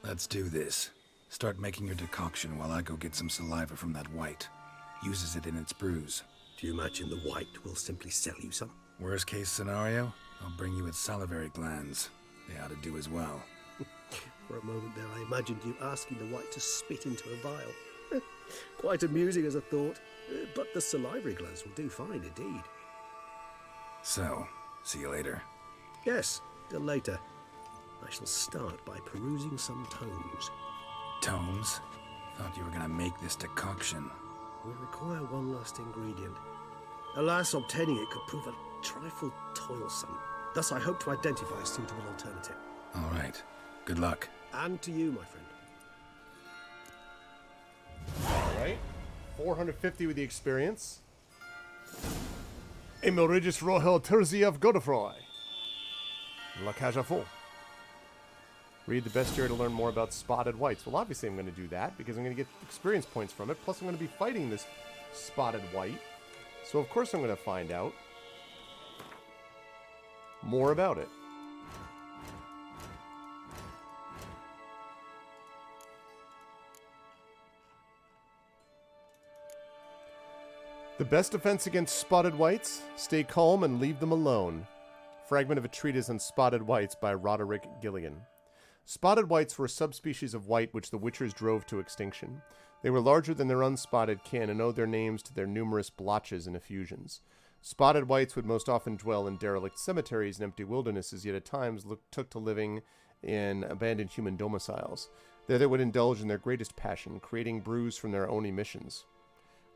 Let's do this. Start making your decoction while I go get some saliva from that white. Uses it in its brews. Do you imagine the white will simply sell you some? Worst case scenario, I'll bring you its salivary glands. They ought to do as well. For a moment there, I imagined you asking the white to spit into a vial. Quite amusing as a thought, but the salivary glands will do fine indeed. So, see you later. Yes, till later. I shall start by perusing some tomes. Tomes? Thought you were gonna make this decoction. We require one last ingredient. Alas, obtaining it could prove a trifle toilsome. Thus, I hope to identify a suitable alternative. All right. Good luck. And to you, my friend. All right. 450 with the experience. Emil Regis Rohel Terzi of Godefroy. La Cage à Faux. Read the bestiary to learn more about spotted whites. Well, obviously I'm going to do that because I'm going to get experience points from it. Plus I'm going to be fighting this spotted white. So of course I'm going to find out more about it. The best defense against spotted whites? Stay calm and leave them alone. fragment of a treatise on spotted whites by Roderick Gilligan. Spotted whites were a subspecies of white which the Witchers drove to extinction. They were larger than their unspotted kin and owed their names to their numerous blotches and effusions. Spotted whites would most often dwell in derelict cemeteries and empty wildernesses, yet at times took to living in abandoned human domiciles. There they would indulge in their greatest passion, creating brews from their own emissions.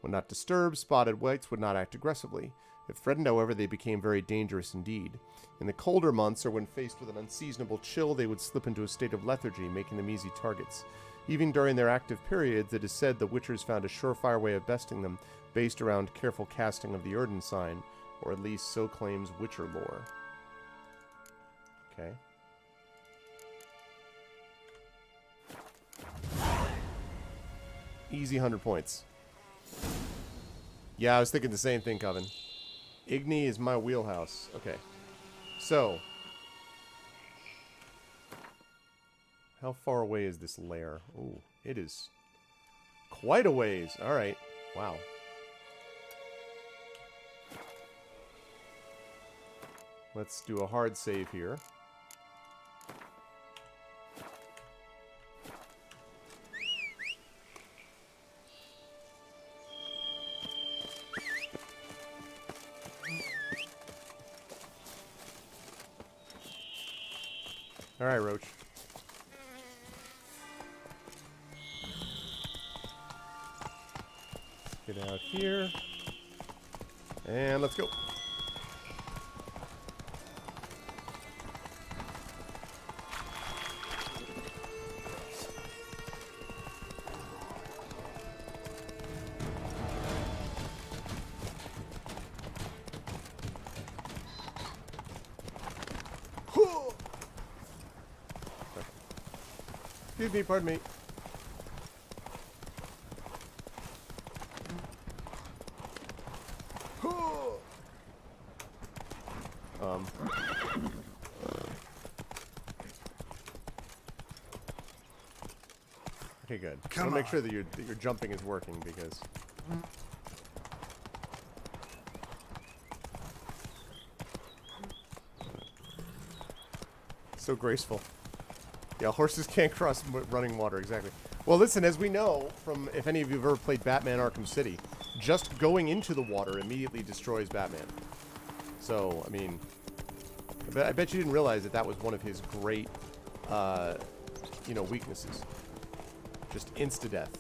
When not disturbed, spotted whites would not act aggressively. If threatened, however, they became very dangerous indeed. In the colder months, or when faced with an unseasonable chill, they would slip into a state of lethargy, making them easy targets. Even during their active periods, it is said the Witchers found a surefire way of besting them, based around careful casting of the Erden sign, or at least so claims Witcher lore. Okay. Easy 100 points. Yeah, I was thinking the same thing, Coven. Igni is my wheelhouse. Okay. So. How far away is this lair? Ooh, it is quite a ways. Alright. Wow. Let's do a hard save here. Alright, Roach. Get out here. And let's go. Excuse me, pardon me. Okay, good. I want to make sure that your jumping is working because. So graceful. Yeah, horses can't cross running water, exactly. Well, listen, as we know from, if any of you have ever played Batman Arkham City, just going into the water immediately destroys Batman. So, I mean, I bet you didn't realize that that was one of his great, you know, weaknesses. Just insta-death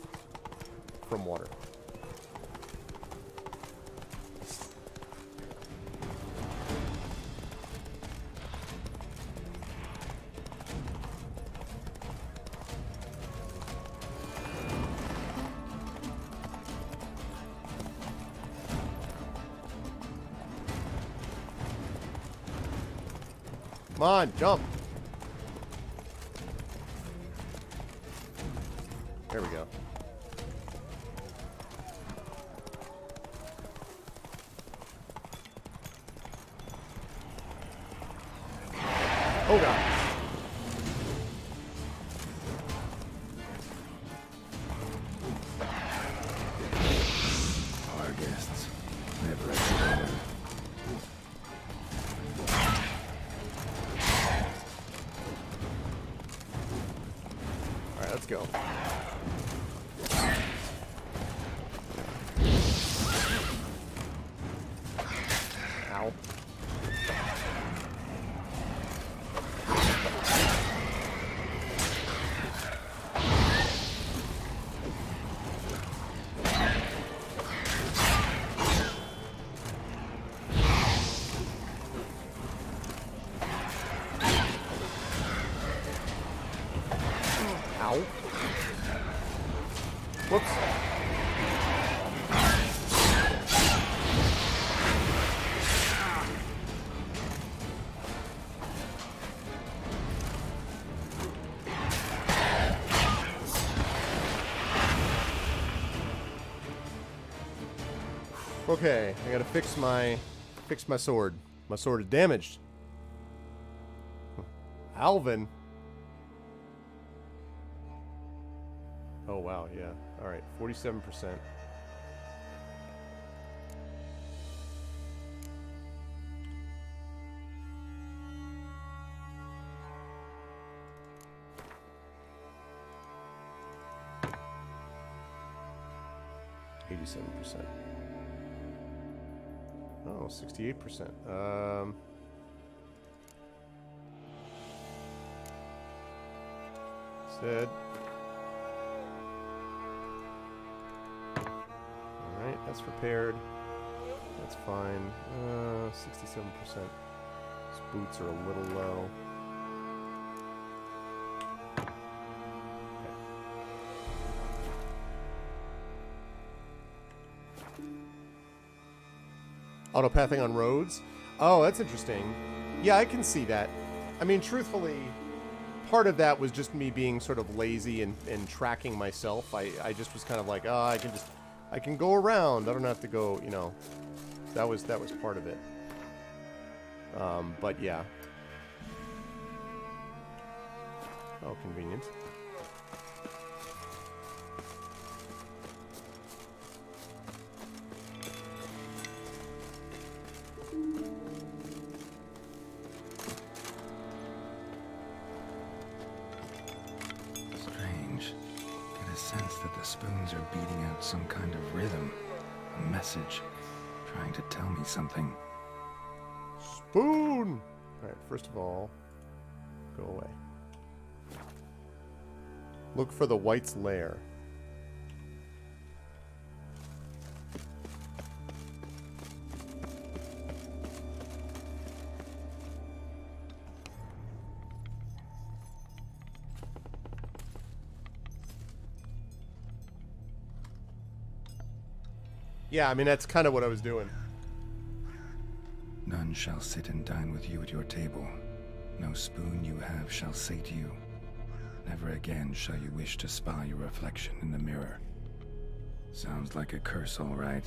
from water. Come on, jump. There we go. Oh god. Our guests never exit. Alright, let's go. Ow. Ow. Whoops. Okay, I gotta fix my sword. My sword is damaged. Alvin. Oh wow, yeah. All right, 47%. 87%. Oh, 68%. Said. Alright, that's repaired. That's fine. 67%. These boots are a little low. Autopathing on roads? Oh, that's interesting. Yeah, I can see that. I mean, truthfully, part of that was just me being sort of lazy and tracking myself. I just was kind of like, oh, I can go around. I don't have to go, you know. That was part of it. But yeah. Oh, convenient. Strange. Get a sense that the spoons are beating out some kind of rhythm, a message, trying to tell me something. Spoon! Alright, first of all, go away. Look for the White's lair. Yeah, I mean, that's kind of what I was doing. None shall sit and dine with you at your table. No spoon you have shall say to you, never again shall you wish to spy your reflection in the mirror. Sounds like a curse, all right.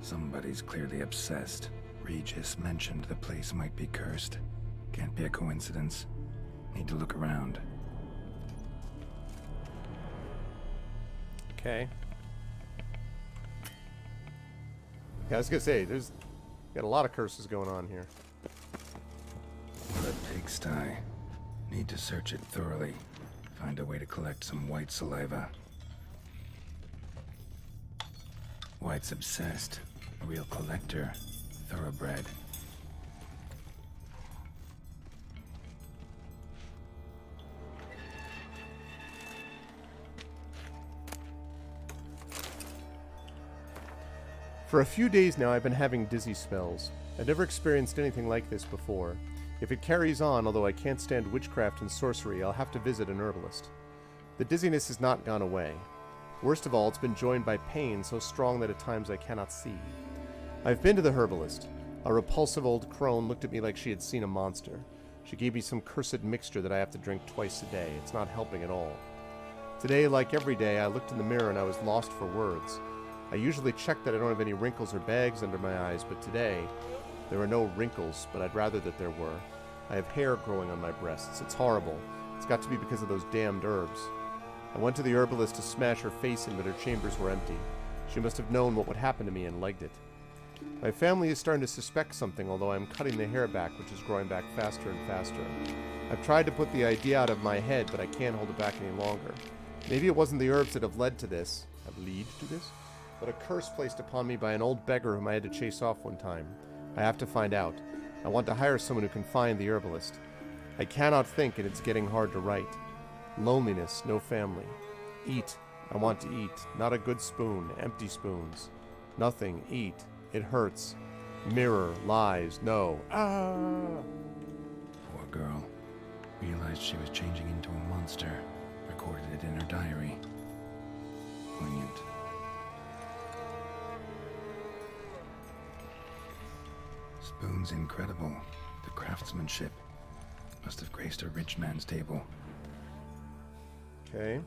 Somebody's clearly obsessed. Regis mentioned the place might be cursed. Can't be a coincidence. Need to look around. Okay. Yeah, I was gonna say, there's got a lot of curses going on here. The pigsty. Need to search it thoroughly. Find a way to collect some White saliva. White's obsessed. A real collector. Thoroughbred. For a few days now, I've been having dizzy spells. I've never experienced anything like this before. If it carries on, although I can't stand witchcraft and sorcery, I'll have to visit an herbalist. The dizziness has not gone away. Worst of all, it's been joined by pain so strong that at times I cannot see. I've been to the herbalist. A repulsive old crone looked at me like she had seen a monster. She gave me some cursed mixture that I have to drink twice a day. It's not helping at all. Today, like every day, I looked in the mirror and I was lost for words. I usually check that I don't have any wrinkles or bags under my eyes, but today, there are no wrinkles, but I'd rather that there were. I have hair growing on my breasts. It's horrible. It's got to be because of those damned herbs. I went to the herbalist to smash her face in, but her chambers were empty. She must have known what would happen to me and legged it. My family is starting to suspect something, although I'm cutting the hair back, which is growing back faster and faster. I've tried to put the idea out of my head, but I can't hold it back any longer. Maybe it wasn't the herbs that have led to this, but a curse placed upon me by an old beggar whom I had to chase off one time. I have to find out. I want to hire someone who can find the herbalist. I cannot think, and it's getting hard to write. Loneliness, no family. Eat. I want to eat. Not a good spoon, empty spoons. Nothing. Eat. It hurts. Mirror. Lies. No. Ah! Poor girl. Realized she was changing into a monster. Recorded it in her diary. Poignant. Spoon's incredible. The craftsmanship. Must have graced a rich man's table. Okay.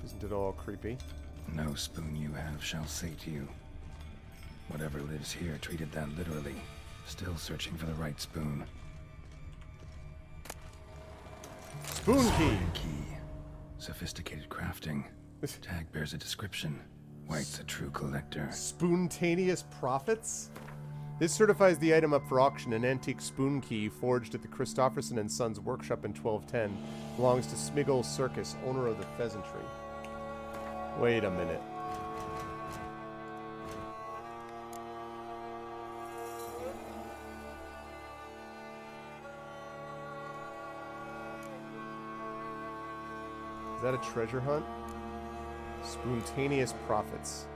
Isn't it all creepy? No spoon you have shall say to you. Whatever lives here treated that literally. Still searching for the right spoon. Spoon key! Key. Sophisticated crafting. Tag bears a description. White's a true collector. Spoontaneous profits? This certifies the item up for auction. An antique spoon key forged at the Christofferson and Sons workshop in 1210. Belongs to Smiggle Circus, owner of the Pheasantry. Wait a minute. Is that a treasure hunt? Spontaneous profits.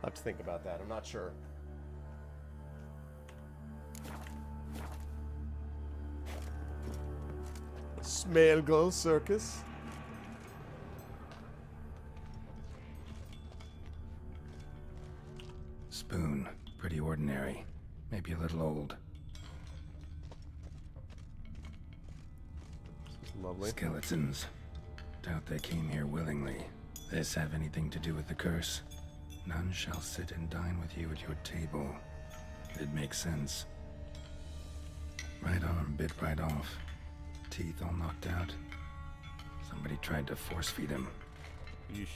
I'll have to think about that. I'm not sure. Smailgull Circus. Spoon. Pretty ordinary. Maybe a little old. Lovely. Skeletons. Doubt they came here willingly. This have anything to do with the curse? None shall sit and dine with you at your table. It makes sense. Right arm bit right off. Teeth all knocked out. Somebody tried to force feed him. Yeesh.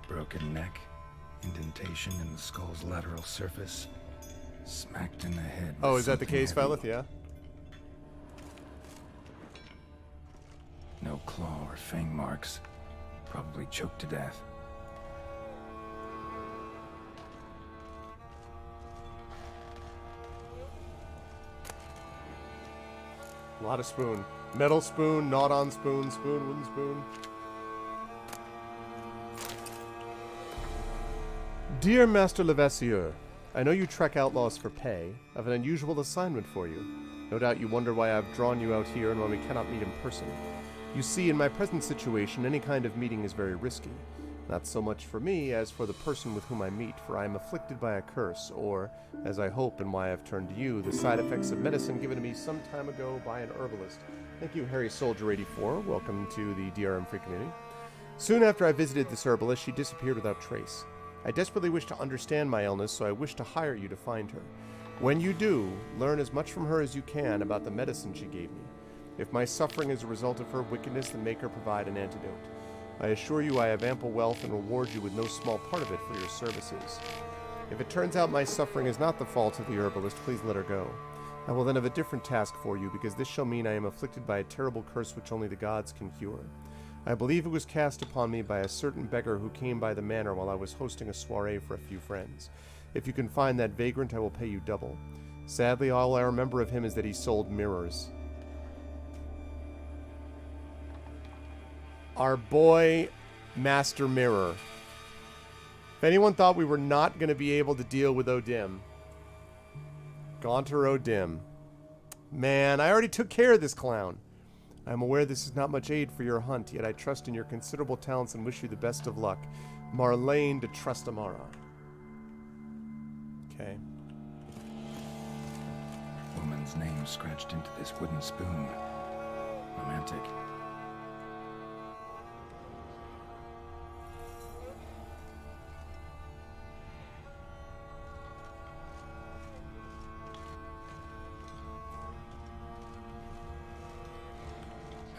Broken neck. Indentation in the skull's lateral surface. Smacked in the head. Oh, with is that the something case, heavy. Phyllis? Yeah. No claw or fang marks. Probably choked to death. A lot of spoon. Metal spoon, not on spoon, spoon, wooden spoon. Dear Master Levasseur, I know you trek outlaws for pay. I have an unusual assignment for you. No doubt you wonder why I've drawn you out here and why we cannot meet in person. You see, in my present situation, any kind of meeting is very risky. Not so much for me as for the person with whom I meet, for I am afflicted by a curse, or, as I hope and why I've turned to you, the side effects of medicine given to me some time ago by an herbalist. Thank you, Harry Soldier 84. Welcome to the DRM Free Community. Soon after I visited this herbalist, she disappeared without trace. I desperately wish to understand my illness, so I wish to hire you to find her. When you do, learn as much from her as you can about the medicine she gave me. If my suffering is a result of her wickedness, then make her provide an antidote. I assure you I have ample wealth and reward you with no small part of it for your services. If it turns out my suffering is not the fault of the herbalist, please let her go. I will then have a different task for you, because this shall mean I am afflicted by a terrible curse which only the gods can cure. I believe it was cast upon me by a certain beggar who came by the manor while I was hosting a soiree for a few friends. If you can find that vagrant, I will pay you double. Sadly, all I remember of him is that he sold mirrors. Our boy, Master Mirror. If anyone thought we were not going to be able to deal with O'Dim, Gaunter O'Dim. Man, I already took care of this clown. I am aware this is not much aid for your hunt, yet I trust in your considerable talents and wish you the best of luck. Marlene de Trustamara. Okay. Woman's name scratched into this wooden spoon. Romantic.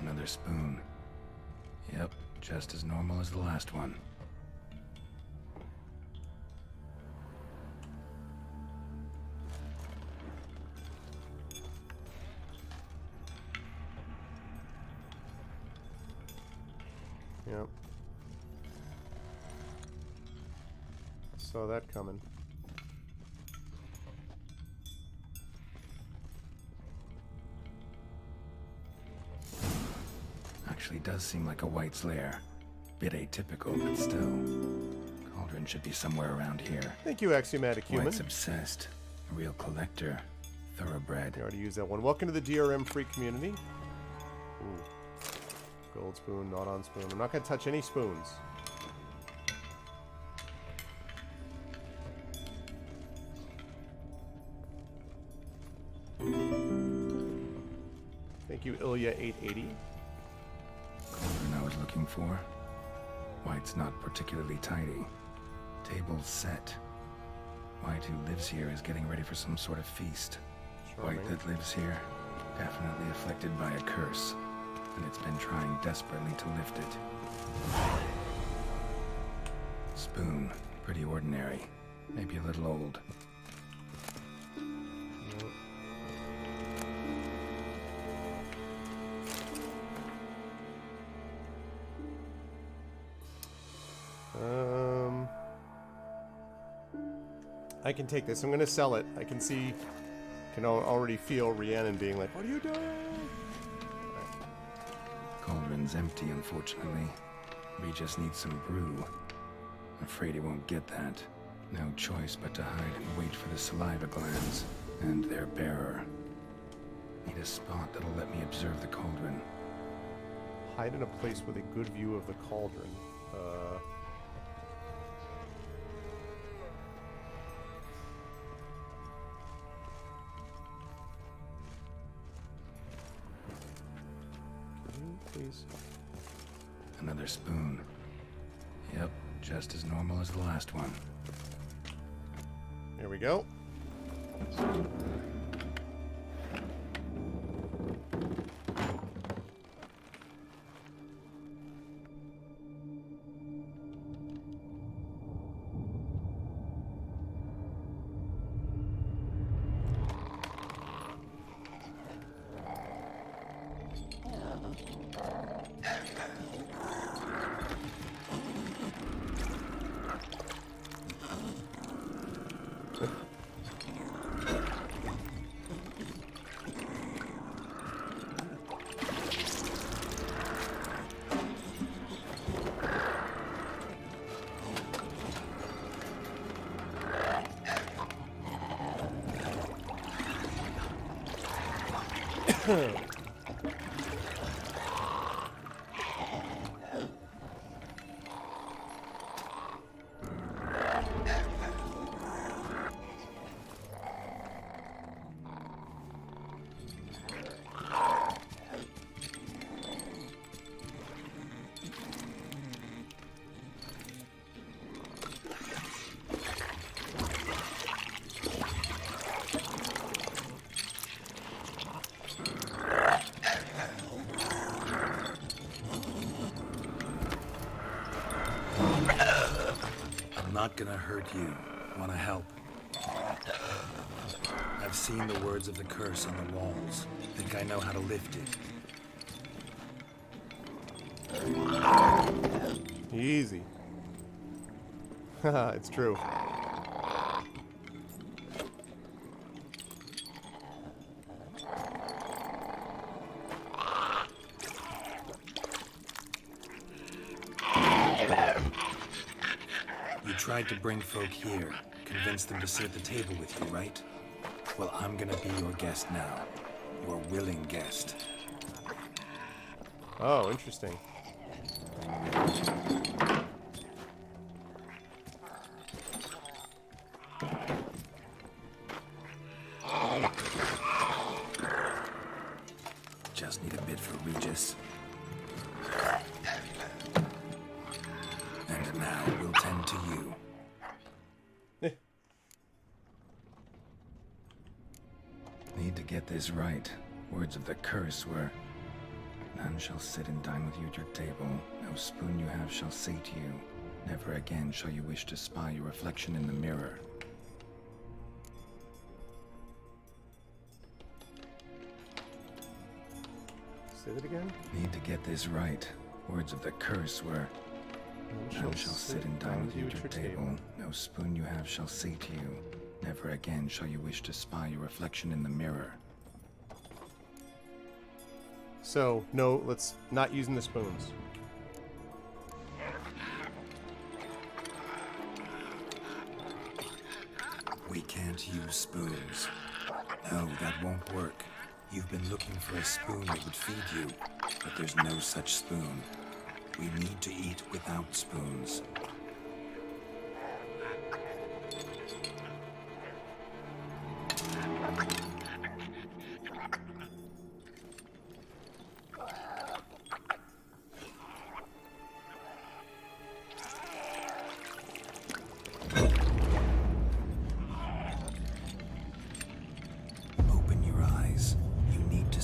Another spoon. Yep, just as normal as the last one. Yep. Saw that coming. Actually does seem like a White's lair. Bit atypical, but still. Cauldron should be somewhere around here. Thank you, Axiomatic Human. White's obsessed. A real collector. Thoroughbred. I already used that one. Welcome to the DRM Free Community. Ooh. Gold spoon, not on spoon. I'm not going to touch any spoons. Thank you, Ilya880. Cauldron I was looking for. White's not particularly tidy. Table's set. White, who lives here, is getting ready for some sort of feast. Charming. White that lives here Definitely afflicted by a curse, and it's been trying desperately to lift it. Spoon, pretty ordinary. Maybe a little old. I can take this. I'm going to sell it. I can see, can already feel Rhiannon being like, what are you doing? Cauldron's empty, unfortunately. We just need some brew. Afraid he won't get that. No choice but to hide and wait for the saliva glands and their bearer. Need a spot that'll let me observe the cauldron. Hide in a place with a good view of the cauldron. Please. Another spoon. Yep, just as normal as the last one. There we go. Not gonna hurt you. Wanna help? I've seen the words of the curse on the walls. Think I know how to lift it. Easy. Haha, it's true. Tried to bring folk here, convince them to sit at the table with you, right? Well, I'm gonna be your guest now. Your willing guest. Oh, interesting. Just need a bit for Regis. And now we'll tend to you. Need to get this right. Words of the curse were, none shall sit and dine with you at your table. No spoon you have shall sate you. Never again shall you wish to spy your reflection in the mirror. Say that again? Need to get this right. Words of the curse were, none shall sit and dine with you at your table. No spoon you have shall sate you. Never again shall you wish to spy your reflection in the mirror. So, no, let's not using the spoons. We can't use spoons. No, that won't work. You've been looking for a spoon that would feed you, but there's no such spoon. We need to eat without spoons. Open your eyes. You need to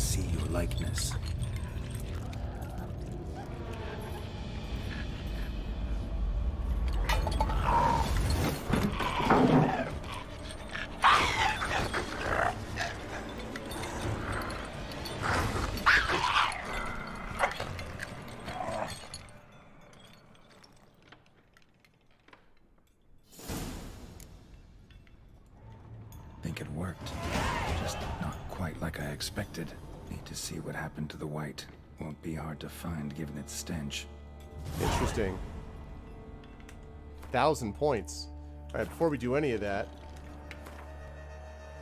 think it worked. Just not quite like I expected. Need to see what happened to the white. Won't be hard to find given its stench. Interesting. 1,000 points. All right, before we do any of that,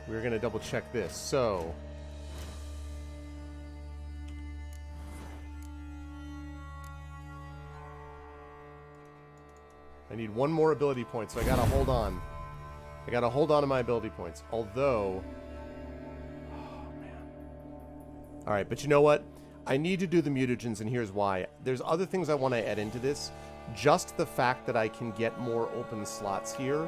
we're going to double check this. So, I need one more ability point, so I got to hold on. I got to hold on to my ability points. Although, oh man. All right, but you know what? I need to do the mutagens, and here's why. There's other things I want to add into this. Just the fact that I can get more open slots here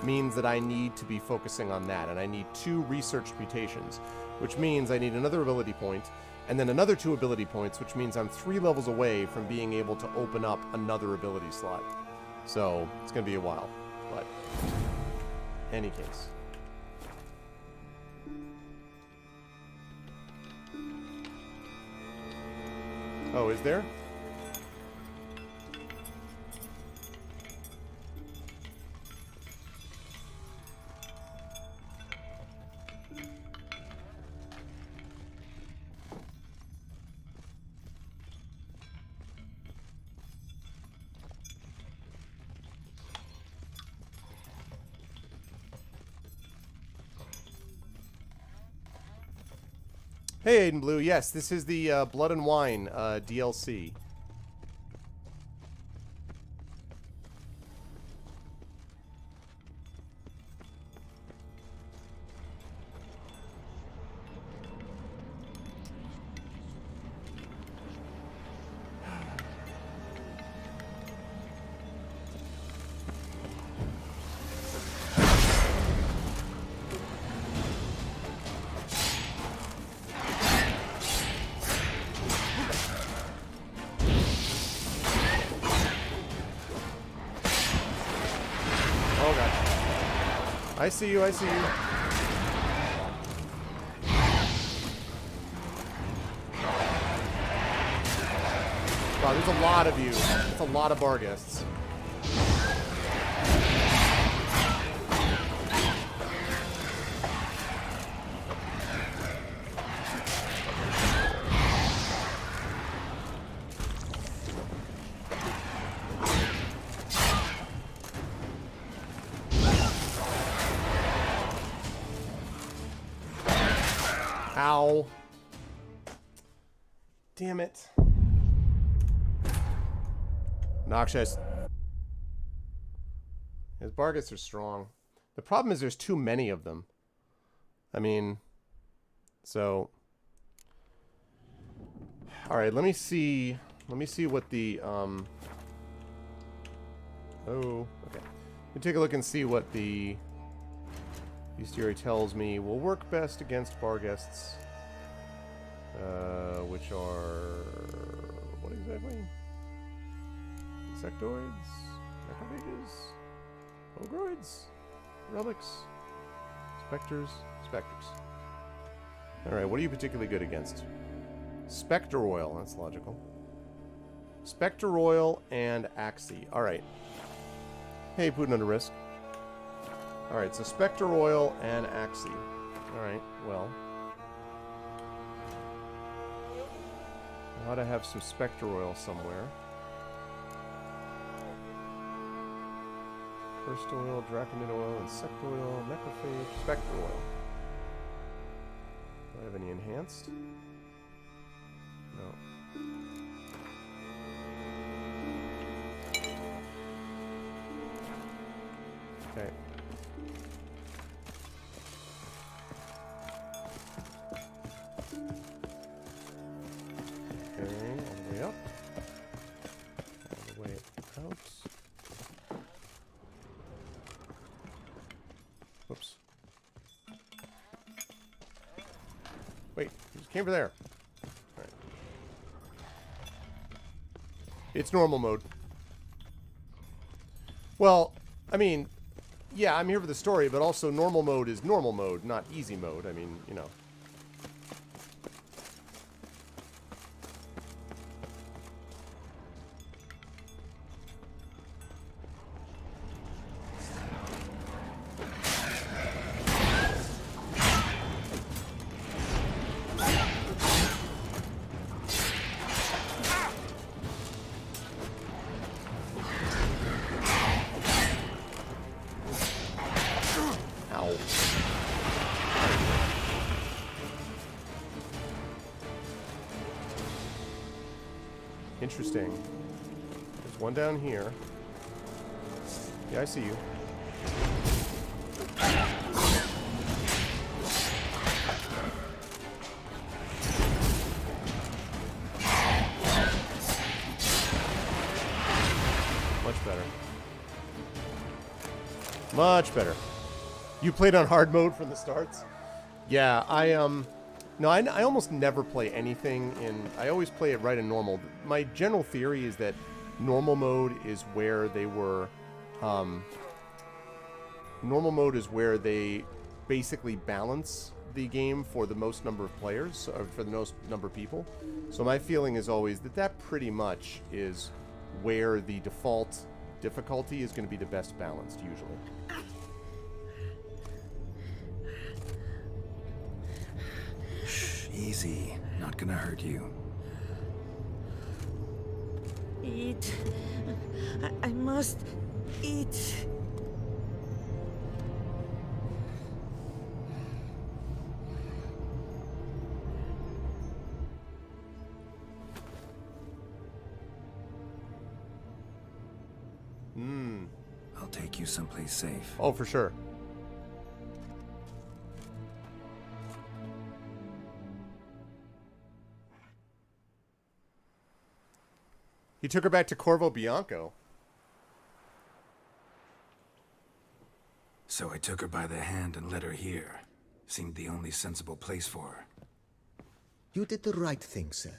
means that I need to be focusing on that, and I need 2 researched mutations, which means I need another ability point, and then another 2 ability points, which means I'm 3 levels away from being able to open up another ability slot. So, it's going to be a while, but any case. Oh, is there? Hey, Aiden Blue. Yes, this is the Blood and Wine DLC. I see you, I see you. Wow, there's a lot of you. That's a lot of Barghests. Ow. Damn it. Noxious. His Barghests are strong. The problem is there's too many of them. I mean, so. Alright, let me see what the, oh, okay. Let me take a look and see what the bestiary tells me will work best against Barghests, which are, what exactly? Insectoids, Necrophages, Ogroids, Relics, Spectres. Alright, what are you particularly good against? Spectre Oil, that's logical. Spectre Oil and Axii. Alright. Hey, Putin under risk. Alright, so Spectre Oil and Axii. Alright, well. I ought to have some Spectre Oil somewhere. First Oil, Draconid Oil, Insect Oil, Necrophage, Spectre Oil. Do I have any enhanced? No. Okay. Okay, all the way up. All the way out. Whoops. Wait, he just came over there. Alright. It's normal mode. Well, I mean, yeah, I'm here for the story, but also normal mode is normal mode, not easy mode. I mean, you know. Interesting. There's one down here. Yeah, I see you. Much better. Much better. You played on hard mode from the starts? Yeah, no, I almost never play anything in... I always play it right in normal. My general theory is that normal mode is where they were... normal mode is where they basically balance the game for the most number of players, or for the most number of people. So my feeling is always that that pretty much is where the default difficulty is going to be the best balanced, usually. Easy. Not gonna hurt you. Eat. I must eat. I'll take you someplace safe. Oh, for sure. He took her back to Corvo Bianco. So I took her by the hand and led her here. Seemed the only sensible place for her. You did the right thing, sir.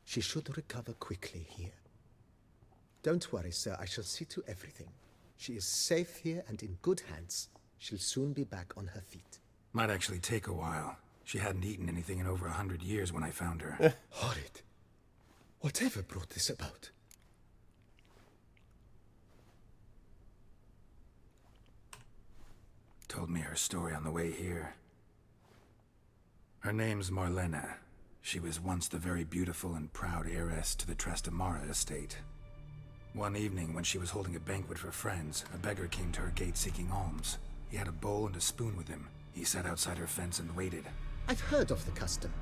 She should recover quickly here. Don't worry, sir. I shall see to everything. She is safe here and in good hands. She'll soon be back on her feet. Might actually take a while. She hadn't eaten anything in over 100 years when I found her. Horrid. Whatever brought this about? Told me her story on the way here. Her name's Marlena. She was once the very beautiful and proud heiress to the Trastamara estate. One evening, when she was holding a banquet for friends, a beggar came to her gate seeking alms. He had a bowl and a spoon with him. He sat outside her fence and waited. I've heard of the custom.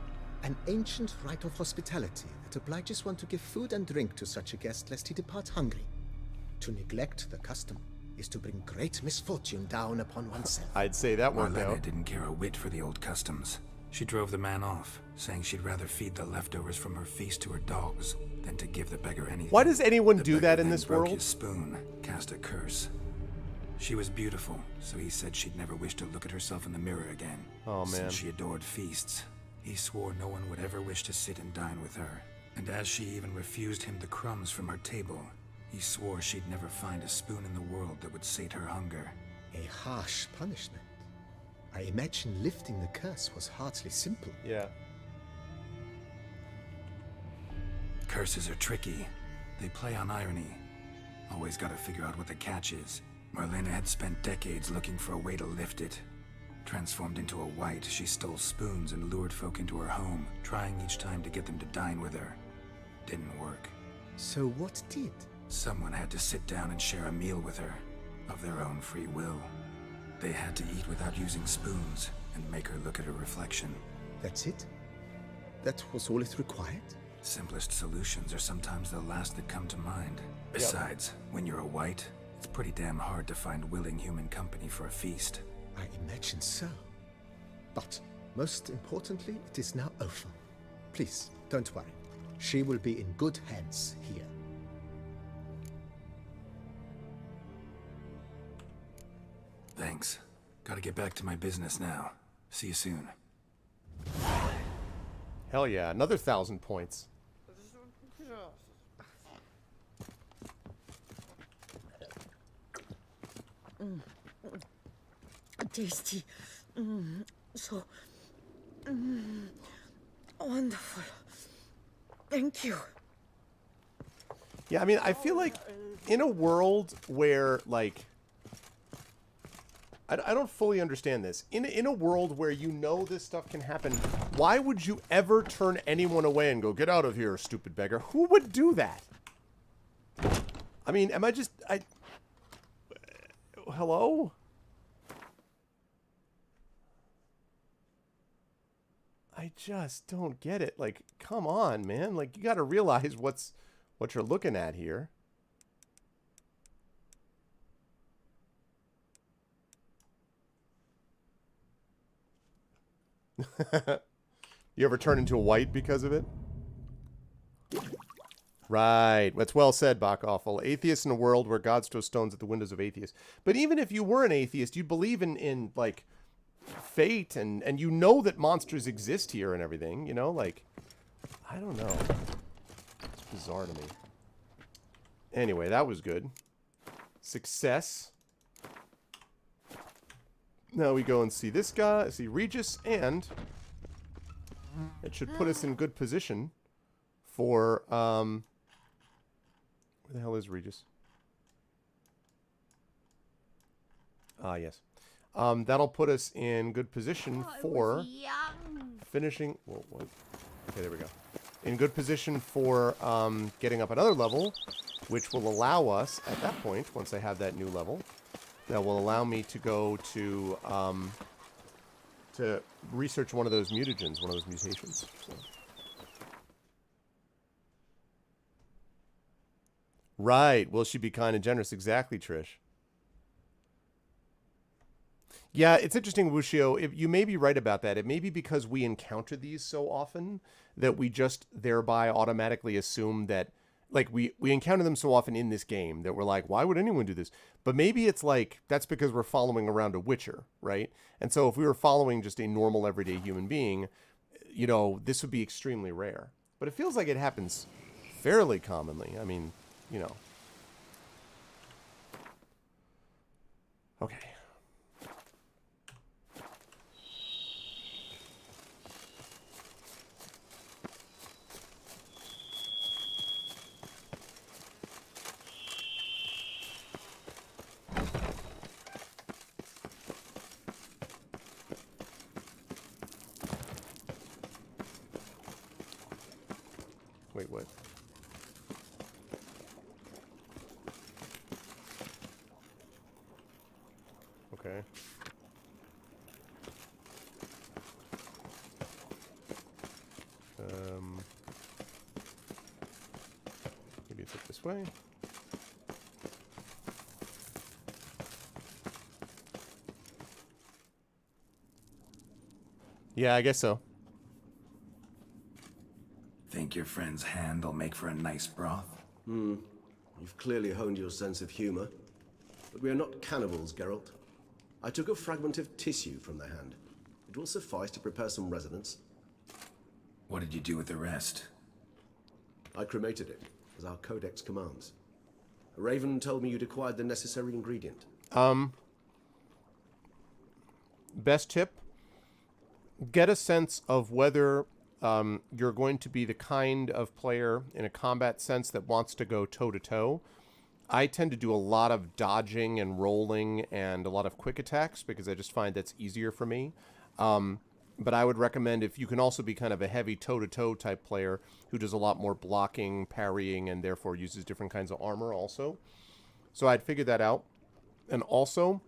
An ancient rite of hospitality that obliges one to give food and drink to such a guest lest he depart hungry. To neglect the custom is to bring great misfortune down upon oneself. I'd say that worked Marlena out. didn't care a whit for the old customs. She drove the man off, saying she'd rather feed the leftovers from her feast to her dogs than to give the beggar anything. Why does anyone The do beggar that in then this broke world? his spoon, cast a curse. She was beautiful, so he said she'd never wish to look at herself in the mirror again. Oh, man. Since she adored feasts, he swore no one would ever wish to sit and dine with her. And as she even refused him the crumbs from her table, he swore she'd never find a spoon in the world that would sate her hunger. A harsh punishment. I imagine lifting the curse was hardly simple. Yeah. Curses are tricky. They play on irony. Always gotta figure out what the catch is. Marlena had spent decades looking for a way to lift it. Transformed into a wight, she stole spoons and lured folk into her home, trying each time to get them to dine with her. Didn't work. So what did? Someone had to sit down and share a meal with her, of their own free will. They had to eat without using spoons, and make her look at her reflection. That's it? That was all it required? Simplest solutions are sometimes the last that come to mind. Besides, when you're a wight, it's pretty damn hard to find willing human company for a feast. I imagine so. But most importantly, it is now over. Please, don't worry. She will be in good hands here. Thanks. Gotta get back to my business now. See you soon. Hell yeah. Another 1,000 points. Tasty. So wonderful. Thank you. Yeah, I mean, I feel like in a world where, like... I don't fully understand this. In a world where you know this stuff can happen, why would you ever turn anyone away and go, get out of here, stupid beggar? Who would do that? I mean, am I just... Hello? I just don't get it. Like, come on, man. Like, you gotta realize what's what you're looking at here. You ever turn into a white because of it? Right. That's well said, Bachhoffel. Atheists in a world where gods throw stones at the windows of atheists. But even if you were an atheist, you believe in like fate and you know that monsters exist here and everything, you know, like I don't know. It's bizarre to me. Anyway, that was good. Success. Now we go and see this guy, see Regis, and it should put us in good position for, where the hell is Regis? Ah, yes. That'll put us in good position for finishing, whoa, what? Okay, there we go. In good position for getting up another level, which will allow us, at that point, once I have that new level, that will allow me to go to research one of those mutagens, one of those mutations. So. Right. Will she be kind and generous? Exactly, Trish. Yeah, it's interesting, Wushio. If you may be right about that. It may be because we encounter these so often that we just thereby automatically assume that, like, we encounter them so often in this game that we're like, why would anyone do this? But maybe it's like, that's because we're following around a Witcher, right? And so if we were following just a normal everyday human being, you know, this would be extremely rare. But it feels like it happens fairly commonly. I mean, you know. Okay. Wait, what? Okay. Maybe it's up this way. Yeah, I guess so. Think your friend's hand will make for a nice broth? You've clearly honed your sense of humor. But we are not cannibals, Geralt. I took a fragment of tissue from the hand. It will suffice to prepare some resonance. What did you do with the rest? I cremated it, as our codex commands. Raven told me you'd acquired the necessary ingredient. Best tip, get a sense of whether you're going to be the kind of player in a combat sense that wants to go toe-to-toe. I tend to do a lot of dodging and rolling and a lot of quick attacks because I just find that's easier for me. But I would recommend if you can also be kind of a heavy toe-to-toe type player who does a lot more blocking, parrying, and therefore uses different kinds of armor also. So I'd figure that out. And also,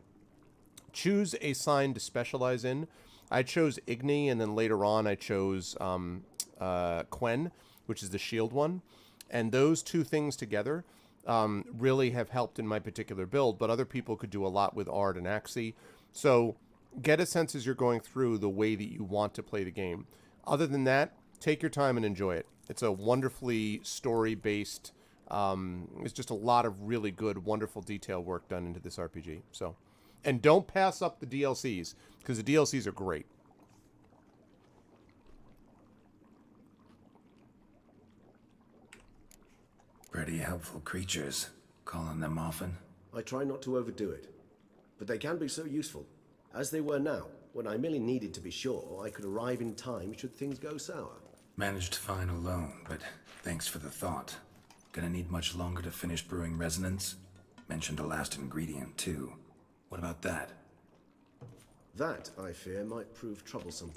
choose a sign to specialize in. I chose Igni, and then later on I chose Quen, which is the shield one. And those two things together really have helped in my particular build, but other people could do a lot with Ard and Axii. So get a sense as you're going through the way that you want to play the game. Other than that, take your time and enjoy it. It's a wonderfully story-based, it's just a lot of really good, wonderful detail work done into this RPG. So, and don't pass up the DLCs, because the DLCs are great. Pretty helpful creatures. Call on them often? I try not to overdo it. But they can be so useful. As they were now, when I merely needed to be sure I could arrive in time should things go sour. Managed fine alone, but thanks for the thought. Gonna need much longer to finish brewing resonance? Mentioned a last ingredient, too. What about that? That, I fear, might prove troublesome.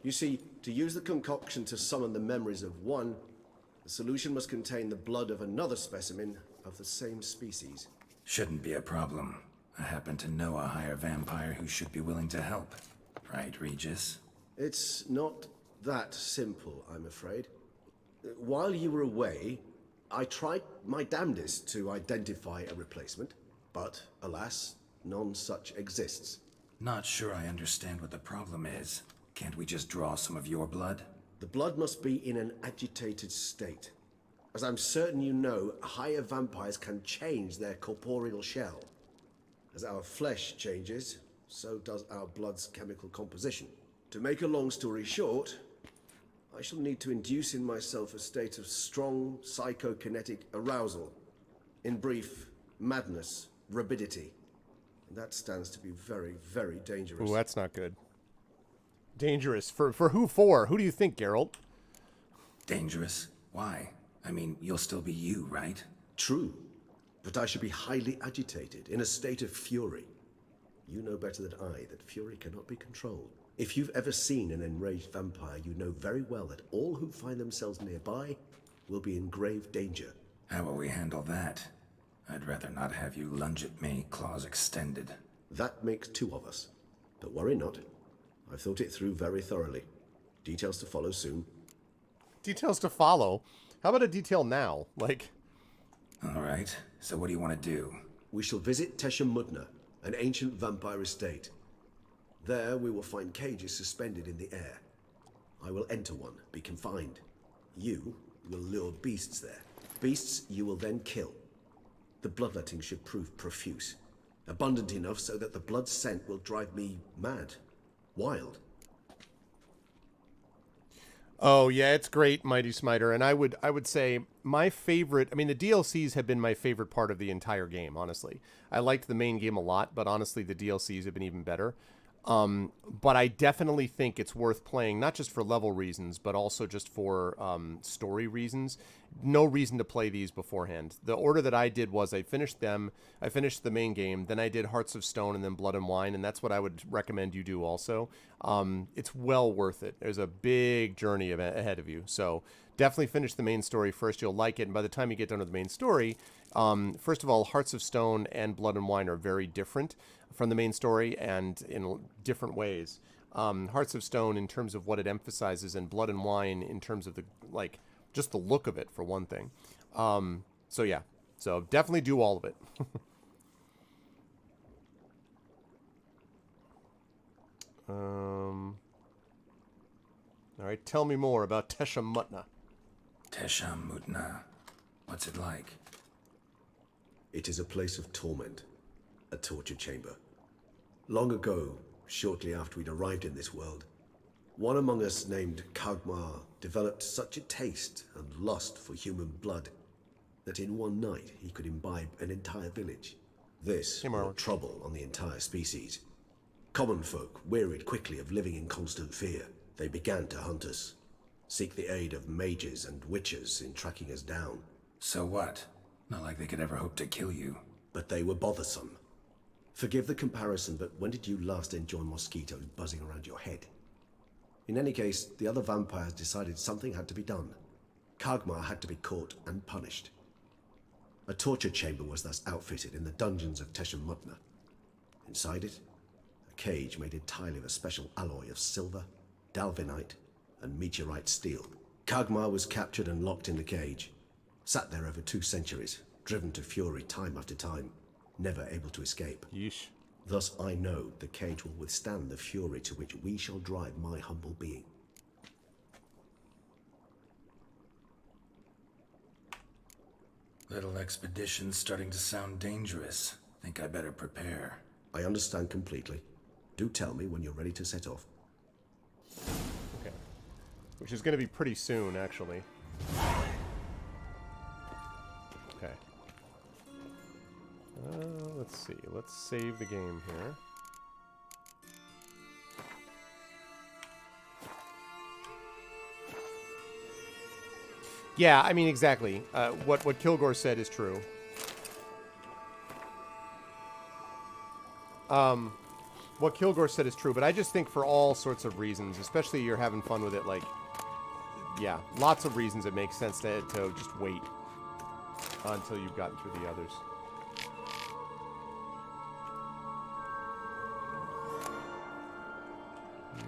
You see, to use the concoction to summon the memories of one, the solution must contain the blood of another specimen of the same species. Shouldn't be a problem. I happen to know a higher vampire who should be willing to help. Right, Regis? It's not that simple, I'm afraid. While you were away, I tried my damnedest to identify a replacement, but alas, none such exists. Not sure I understand what the problem is. Can't we just draw some of your blood? The blood must be in an agitated state. As I'm certain you know, higher vampires can change their corporeal shell. As our flesh changes, so does our blood's chemical composition. To make a long story short, I shall need to induce in myself a state of strong psychokinetic arousal. In brief, madness, rabidity. And that stands to be very, very dangerous. Ooh, that's not good. Dangerous. For who for? Who do you think, Geralt? Dangerous? Why? I mean, you'll still be you, right? True, but I should be highly agitated, in a state of fury. You know better than I that fury cannot be controlled. If you've ever seen an enraged vampire, you know very well that all who find themselves nearby will be in grave danger. How will we handle that? I'd rather not have you lunge at me, claws extended. That makes two of us. But worry not. I've thought it through very thoroughly. Details to follow soon. Details to follow? How about a detail now? Like... All right, so what do you want to do? We shall visit Tesha Mudna, an ancient vampire estate. There we will find cages suspended in the air. I will enter one, be confined. You will lure beasts there. Beasts you will then kill. The bloodletting should prove profuse. Abundant enough so that the blood scent will drive me mad. Wild. Oh yeah, it's great, Mighty Smiter, and I would say my favorite. I mean, the DLCs have been my favorite part of the entire game. Honestly, I liked the main game a lot, but honestly, the DLCs have been even better. But I definitely think it's worth playing, not just for level reasons, but also just for story reasons. No reason to play these beforehand. The order that I did was I finished the main game, then I did Hearts of Stone, and then Blood and Wine, and that's what I would recommend you do also. It's well worth it. There's a big journey ahead of you, so definitely finish the main story first. You'll like it, and by the time you get done with the main story, first of all, Hearts of Stone and Blood and Wine are very different from the main story and in different ways. Hearts of Stone in terms of what it emphasizes, and Blood and Wine in terms of the just the look of it, for one thing. So yeah, so definitely do all of it. All right, tell me more about Tesha Mutna. Tesha Mutna. What's it like? It is a place of torment. A torture chamber. Long ago, shortly after we'd arrived in this world, one among us named Kagmar developed such a taste and lust for human blood that in one night he could imbibe an entire village. This brought trouble on the entire species. Common folk wearied quickly of living in constant fear. They began to hunt us, seek the aid of mages and witches in tracking us down. So what? Not like they could ever hope to kill you. But they were bothersome. Forgive the comparison, but when did you last enjoy mosquitoes buzzing around your head? In any case, the other vampires decided something had to be done. Kagmar had to be caught and punished. A torture chamber was thus outfitted in the dungeons of Tesha Mutna. Inside it, a cage made entirely of a special alloy of silver, dalvinite, and meteorite steel. Kagmar was captured and locked in the cage. Sat there over 2 centuries, driven to fury time after time, never able to escape. Yeesh. Thus I know the cage will withstand the fury to which we shall drive my humble being. Little expedition's starting to sound dangerous. Think I better prepare. I understand completely. Do tell me when you're ready to set off. Okay. Which is going to be pretty soon, actually. Okay. Let's see. Let's save the game here. Yeah, I mean, exactly. What Kilgore said is true. What Kilgore said is true, but I just think for all sorts of reasons, especially you're having fun with it, like, yeah, lots of reasons it makes sense to just wait until you've gotten through the others.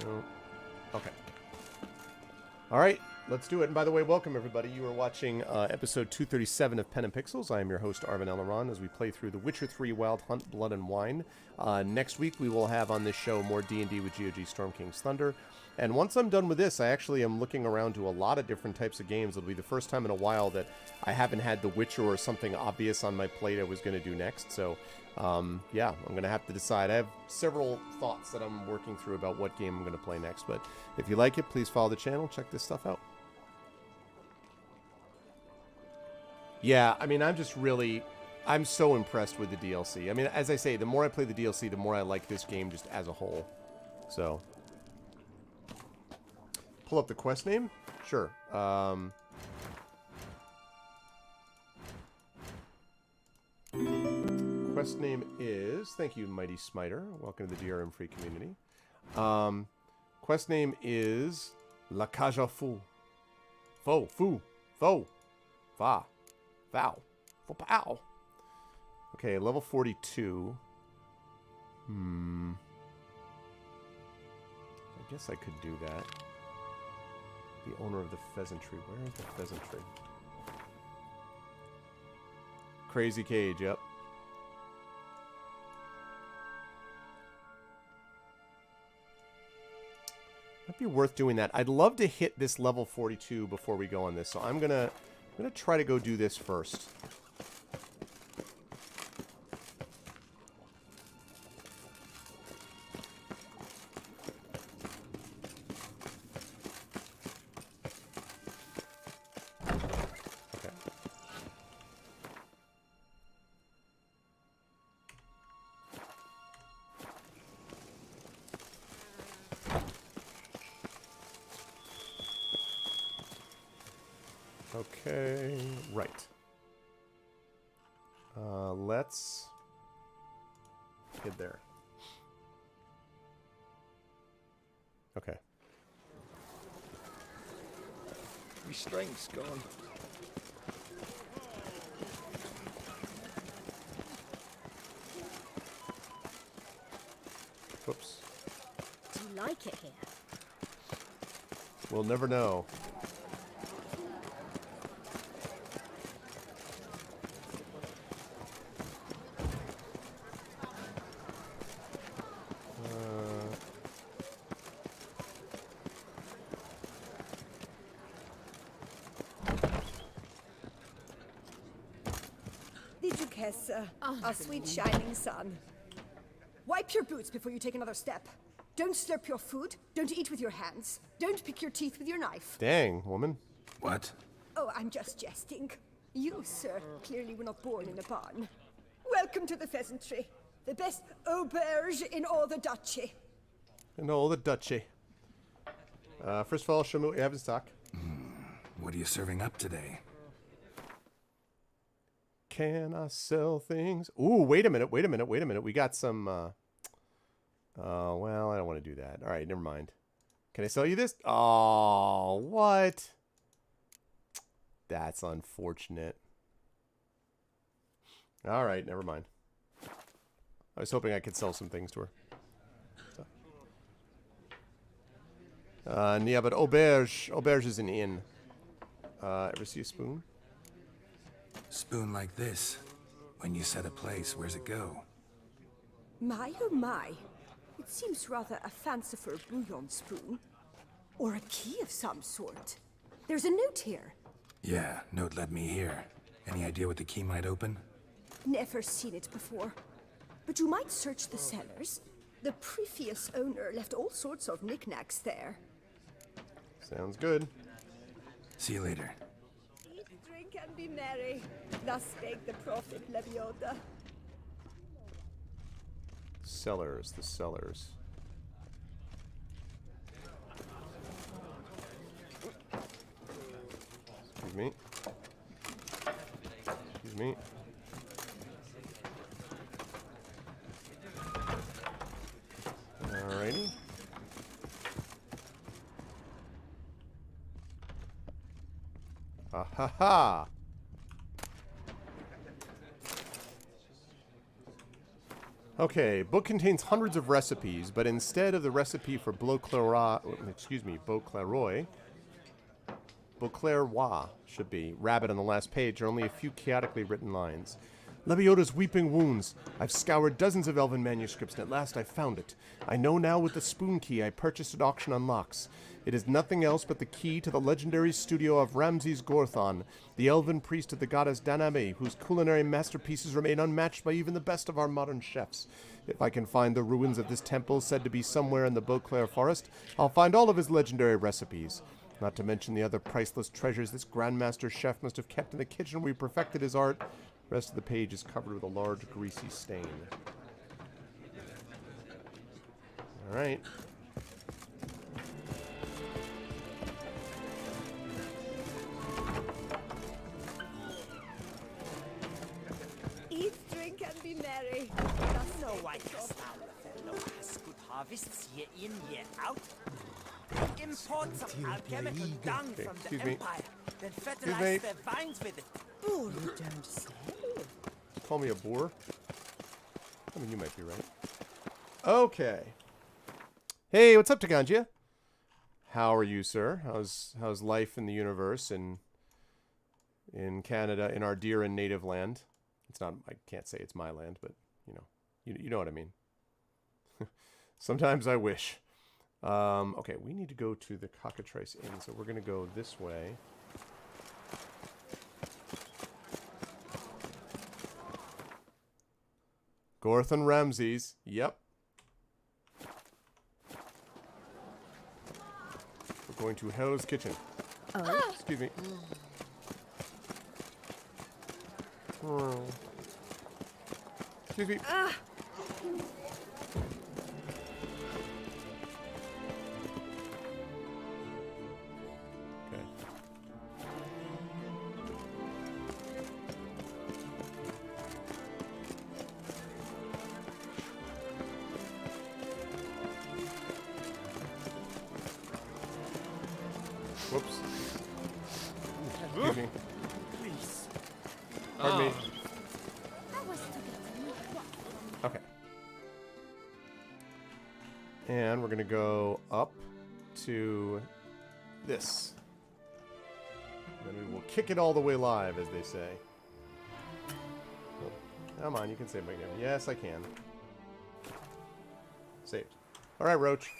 No. Okay. All right. let's do it. And by the way, welcome everybody. You are watching episode 237 of Pen and Pixels. I am your host, Arvin Elleron, as we play through The Witcher 3 Wild Hunt, Blood and Wine. Next week, we will have on this show more D&D with GOG Storm King's Thunder. And once I'm done with this, I actually am looking around to a lot of different types of games. It'll be the first time in a while that I haven't had The Witcher or something obvious on my plate I was going to do next. So, yeah, I'm going to have to decide. I have several thoughts that I'm working through about what game I'm going to play next. But if you like it, please follow the channel. Check this stuff out. Yeah, I mean, I'm so impressed with the DLC. I mean, as I say, the more I play the DLC, the more I like this game just as a whole. So, pull up the quest name? Sure. Quest name is, thank you, Mighty Smiter. Welcome to the DRM free community. Quest name is La Cage aux Fous. Vow. Okay, level 42. I guess I could do that. The owner of the pheasantry. Where is the pheasantry? Crazy Cage, yep. Might be worth doing that. I'd love to hit this level 42 before we go on this, so I'm gonna try to go do this first. Okay, right. Let's get there. Okay. My strength's gone. Whoops. Do you like it here? We'll never know. Did you kiss our sweet shining sun? Wipe your boots before you take another step. Don't slurp your food. Don't eat with your hands. Don't pick your teeth with your knife. Dang, woman. What? Oh, I'm just jesting. You, sir, clearly were not born in a barn. Welcome to the pheasantry. The best auberge in all the duchy. In all the duchy. First of all, show me what you have in stock. What are you serving up today? Can I sell things? Ooh, wait a minute. We got some, well, I don't want to do that. All right, never mind. Can I sell you this? Oh, what? That's unfortunate. All right, never mind. I was hoping I could sell some things to her. Yeah, but auberge is an inn. Ever see a spoon? Spoon like this. When you set a place, where's it go? My, oh my. It seems rather a fanciful bouillon spoon. Or a key of some sort. There's a note here. Yeah, note led me here. Any idea what the key might open? Never seen it before. But you might search the cellars. The previous owner left all sorts of knickknacks there. Sounds good. See you later. Eat, drink, and be merry. Thus spake the prophet Lebioda. Cellars, the cellars. Excuse me. Excuse me. Alrighty. Ah ha ha! Okay, book contains hundreds of recipes, but instead of the recipe for Beaucleroi, Beauclair Wa should be. Rabbit on the last page are only a few chaotically written lines. Lebioda's weeping wounds. I've scoured dozens of elven manuscripts, and at last I've found it. I know now what the spoon key I purchased at auction unlocks. It is nothing else but the key to the legendary studio of Ramses Gorthon, the elven priest of the goddess Daname, whose culinary masterpieces remain unmatched by even the best of our modern chefs. If I can find the ruins of this temple, said to be somewhere in the Beauclair forest, I'll find all of his legendary recipes. Not to mention the other priceless treasures this Grandmaster chef must have kept in the kitchen where he perfected his art. The rest of the page is covered with a large greasy stain. Alright. Eat, drink, and be merry. No white fellow has good harvests year in, year out. Import some alchemical dung from the Empire, then fertilize their vines with it. Oh, you don't say. Call me a boor? I mean, you might be right. Okay. Hey, what's up, Taganjia? How are you, sir? How's life in the universe in Canada, in our dear and native land? It's not. I can't say it's my land, but you know what I mean. Sometimes I wish. Okay, we need to go to the Cockatrice Inn, so we're gonna go this way. Gorthon Ramses. Yep. We're going to Hell's Kitchen. Oh. Excuse me. Oh. Excuse me. Okay. Whoops. Excuse me. Please. Pardon me. Okay. And we're going to go up to this. And then we will kick it all the way live, as they say. Oh, come on, you can save my game. Yes, I can. Saved. All right, Roach.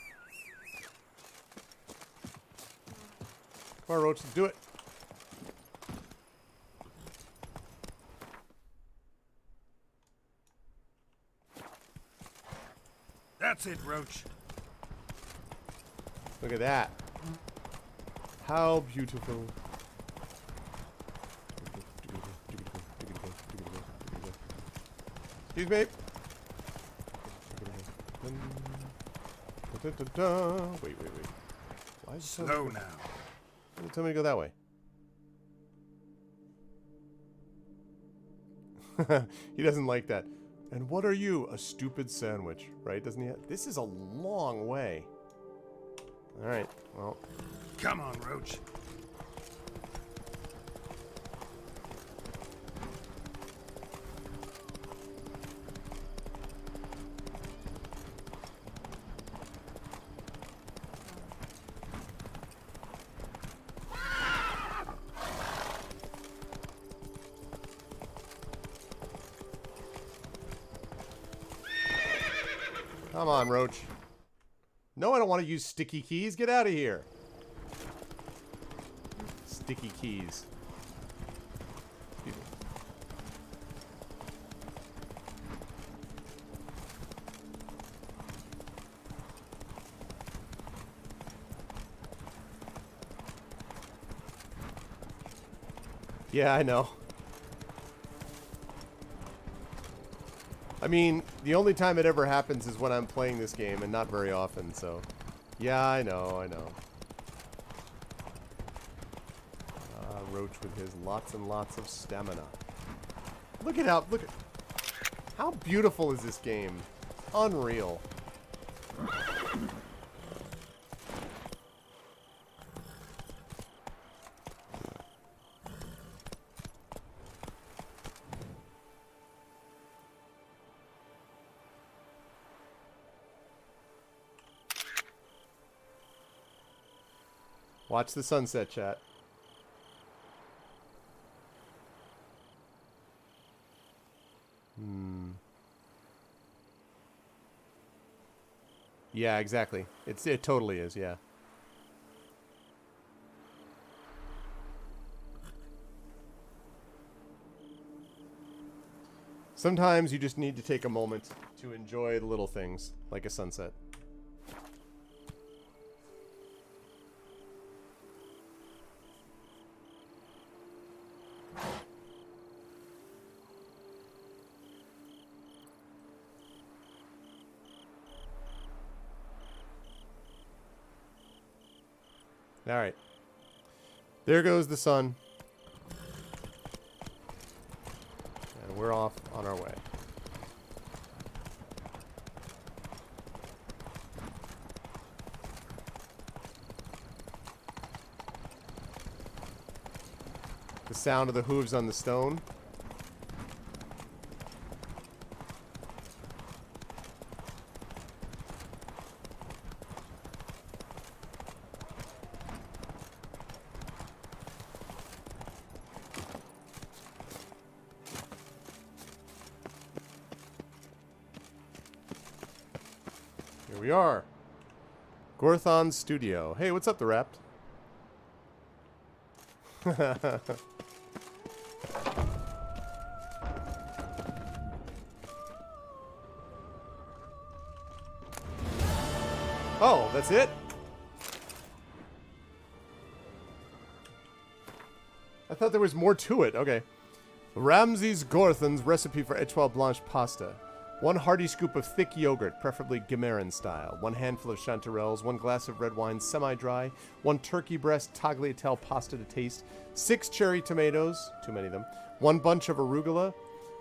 Come on, Roach, let's do it. That's it, Roach. Look at that. How beautiful. Excuse me. Wait. Why is it so Slow now. Tell me to go that way. He doesn't like that. And what are you? A stupid sandwich, right? Doesn't he? This is a long way. All right. Well. Come on, Roach. Come on, Roach. No, I don't want to use sticky keys. Get out of here. Sticky keys. Excuse me. Yeah, I know. I mean, the only time it ever happens is when I'm playing this game, and not very often, so... Yeah, I know. Roach with his lots and lots of stamina. Look at how beautiful is this game? Unreal. Watch the sunset, chat. Yeah, exactly. It totally is, yeah. Sometimes you just need to take a moment to enjoy the little things, like a sunset. All right. There goes the sun. And we're off on our way. The sound of the hooves on the stone. Here we are. Gorthon's studio. Hey, what's up, The Rapt? Oh, that's it? I thought there was more to it. Okay. Ramses Gorthon's recipe for étoile blanche pasta. 1 hearty scoop of thick yogurt, preferably Guimarin style. 1 handful of chanterelles. 1 glass of red wine, semi-dry. 1 turkey breast tagliatelle pasta to taste. 6 cherry tomatoes, too many of them. 1 bunch of arugula.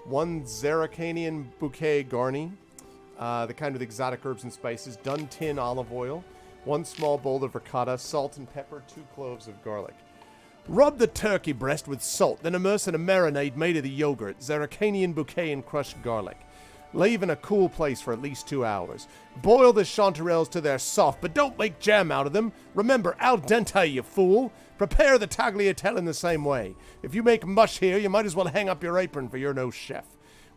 1 Zaracanian bouquet garni, the kind with exotic herbs and spices. Done tin olive oil. 1 small bowl of ricotta. Salt and pepper. 2 cloves of garlic. Rub the turkey breast with salt, then immerse in a marinade made of the yogurt, Zaracanian bouquet, and crushed garlic. Leave in a cool place for at least 2 hours. Boil the chanterelles till they're soft, but don't make jam out of them. Remember, al dente, you fool. Prepare the tagliatelle in the same way. If you make mush here, you might as well hang up your apron, for you're no chef.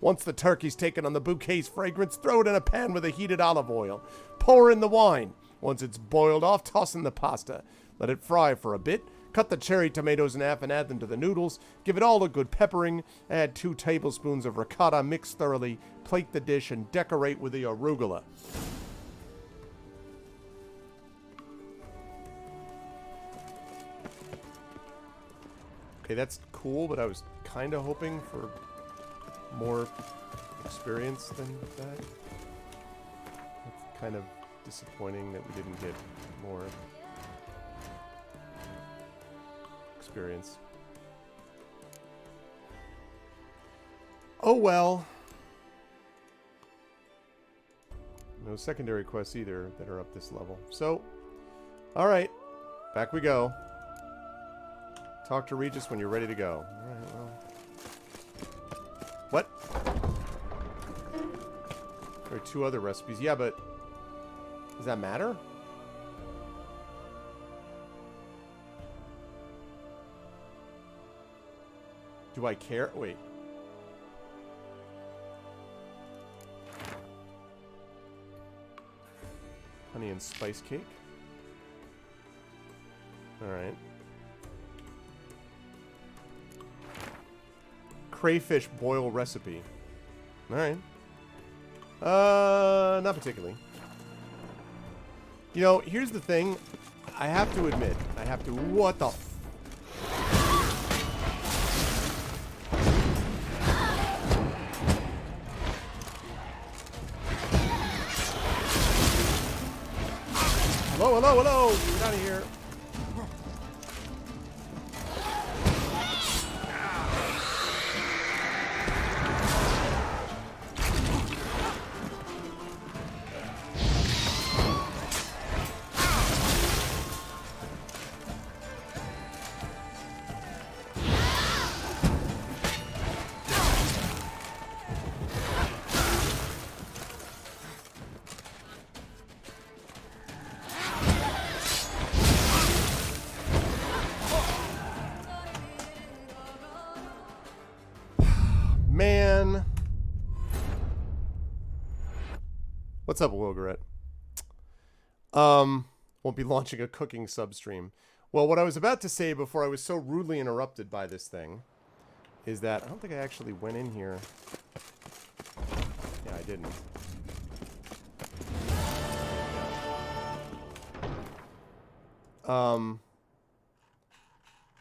Once the turkey's taken on the bouquet's fragrance, throw it in a pan with a heated olive oil. Pour in the wine. Once it's boiled off, toss in the pasta. Let it fry for a bit. Cut the cherry tomatoes in half and add them to the noodles. Give it all a good peppering. Add 2 tablespoons of ricotta. Mix thoroughly. Plate the dish and decorate with the arugula. Okay, that's cool, but I was kind of hoping for more experience than that. It's kind of disappointing that we didn't get more experience. Oh well. No secondary quests either that are up this level. So, alright. Back we go. Talk to Regis when you're ready to go. Alright, well. What? There are 2 other recipes. Yeah, but does that matter? Do I care? Wait. Honey and spice cake. Alright. Crayfish boil recipe. Alright. Not particularly. You know, here's the thing. I have to admit. What the f... Hello, hello, hello! Get out of here. Man. What's up, Wilgaret? Won't be launching a cooking substream. Well, what I was about to say before I was so rudely interrupted by this thing is that I don't think I actually went in here. Yeah, I didn't.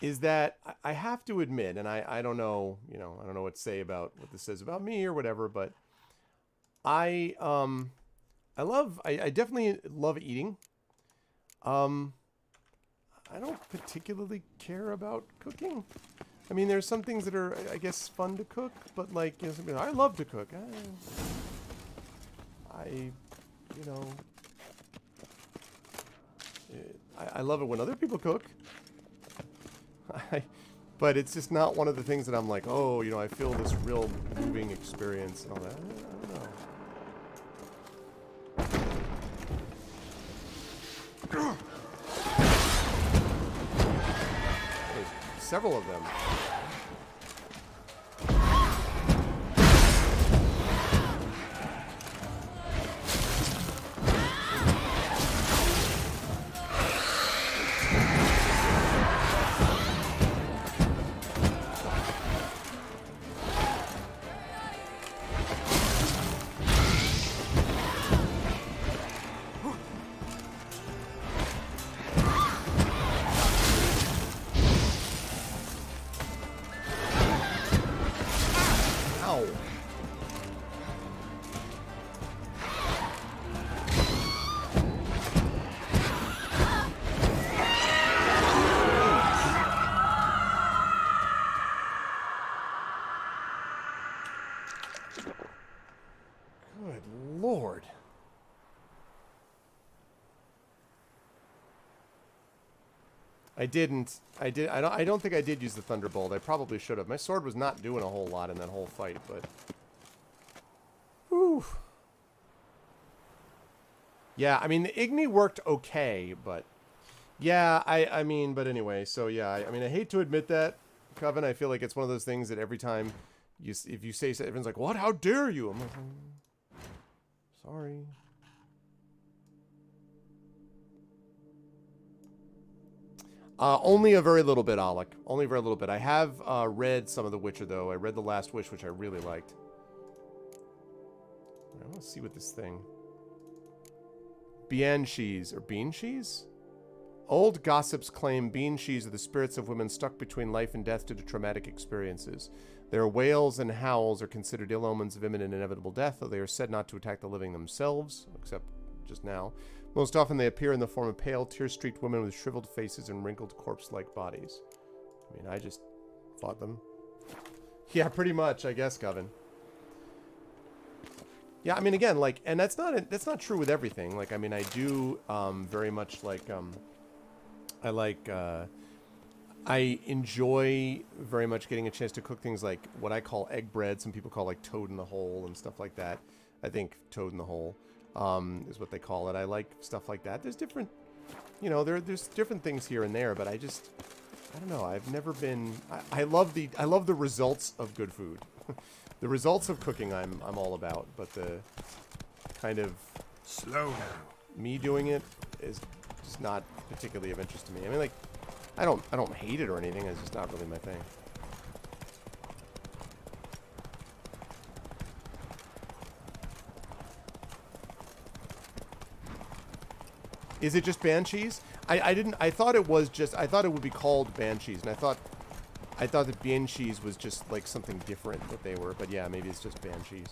Is that I have to admit, and I don't know, you know, I don't know what to say about what this says about me or whatever, but I definitely love eating. I don't particularly care about cooking. I mean, there's some things that are, I guess, fun to cook, but like, you know, I love to cook. You know, I love it when other people cook. But it's just not one of the things that I'm like, oh, you know, I feel this real moving experience and all that. I don't know. There's several of them. I don't think I did use the Thunderbolt. I probably should have. My sword was not doing a whole lot in that whole fight, but... Whew. Yeah, I mean, the Igni worked okay, but... Yeah, I mean, but anyway, so yeah, I mean, I hate to admit that, Coven. I feel like it's one of those things that every time if you say something, everyone's like, what? How dare you? I'm like, sorry. Only a very little bit, Alec. Only a very little bit. I have read some of The Witcher, though. I read The Last Wish, which I really liked. I want to see what this thing... Banshees, or Beanshees? Old gossips claim Banshees are the spirits of women stuck between life and death due to traumatic experiences. Their wails and howls are considered ill omens of imminent and inevitable death, though they are said not to attack the living themselves, except just now. Most often they appear in the form of pale, tear-streaked women with shriveled faces and wrinkled corpse-like bodies. I mean, I just fought them. Yeah, pretty much, I guess, Coven. Yeah, I mean, again, like, and that's not true with everything. Like, I mean, I do very much like, I enjoy very much getting a chance to cook things like what I call egg bread. Some people call like toad in the hole and stuff like that. I think toad in the hole is what they call it. I like stuff like that. There's different, you know, there's different things here and there, but I don't know. I've never been. I love the results of good food. The results of cooking I'm all about, but the kind of slow now. Me doing it is just not particularly of interest to me. I mean, like, I don't hate it or anything. It's just not really my thing. Is it just Banshees? I thought it was just, I thought it would be called Banshees, and I thought that Banshees was just like something different that they were, but yeah, maybe it's just Banshees.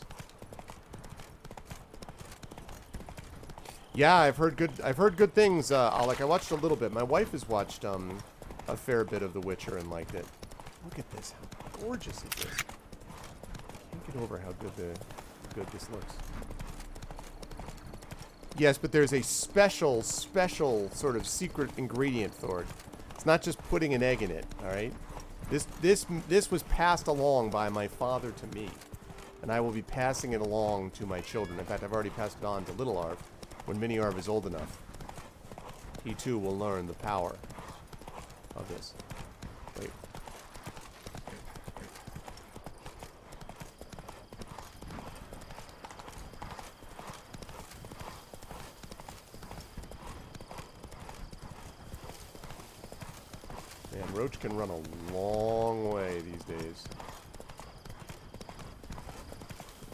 Yeah, I've heard good things. Like, I watched a little bit. My wife has watched a fair bit of The Witcher and liked it. Look at this. How gorgeous is this? Can't get over how good this looks. Yes, but there's a special sort of secret ingredient, Thord. It's not just putting an egg in it, all right? This was passed along by my father to me, and I will be passing it along to my children. In fact, I've already passed it on to Little Arv. When Mini Arv is old enough, he too will learn the power of this. Wait. Roach can run a long way these days.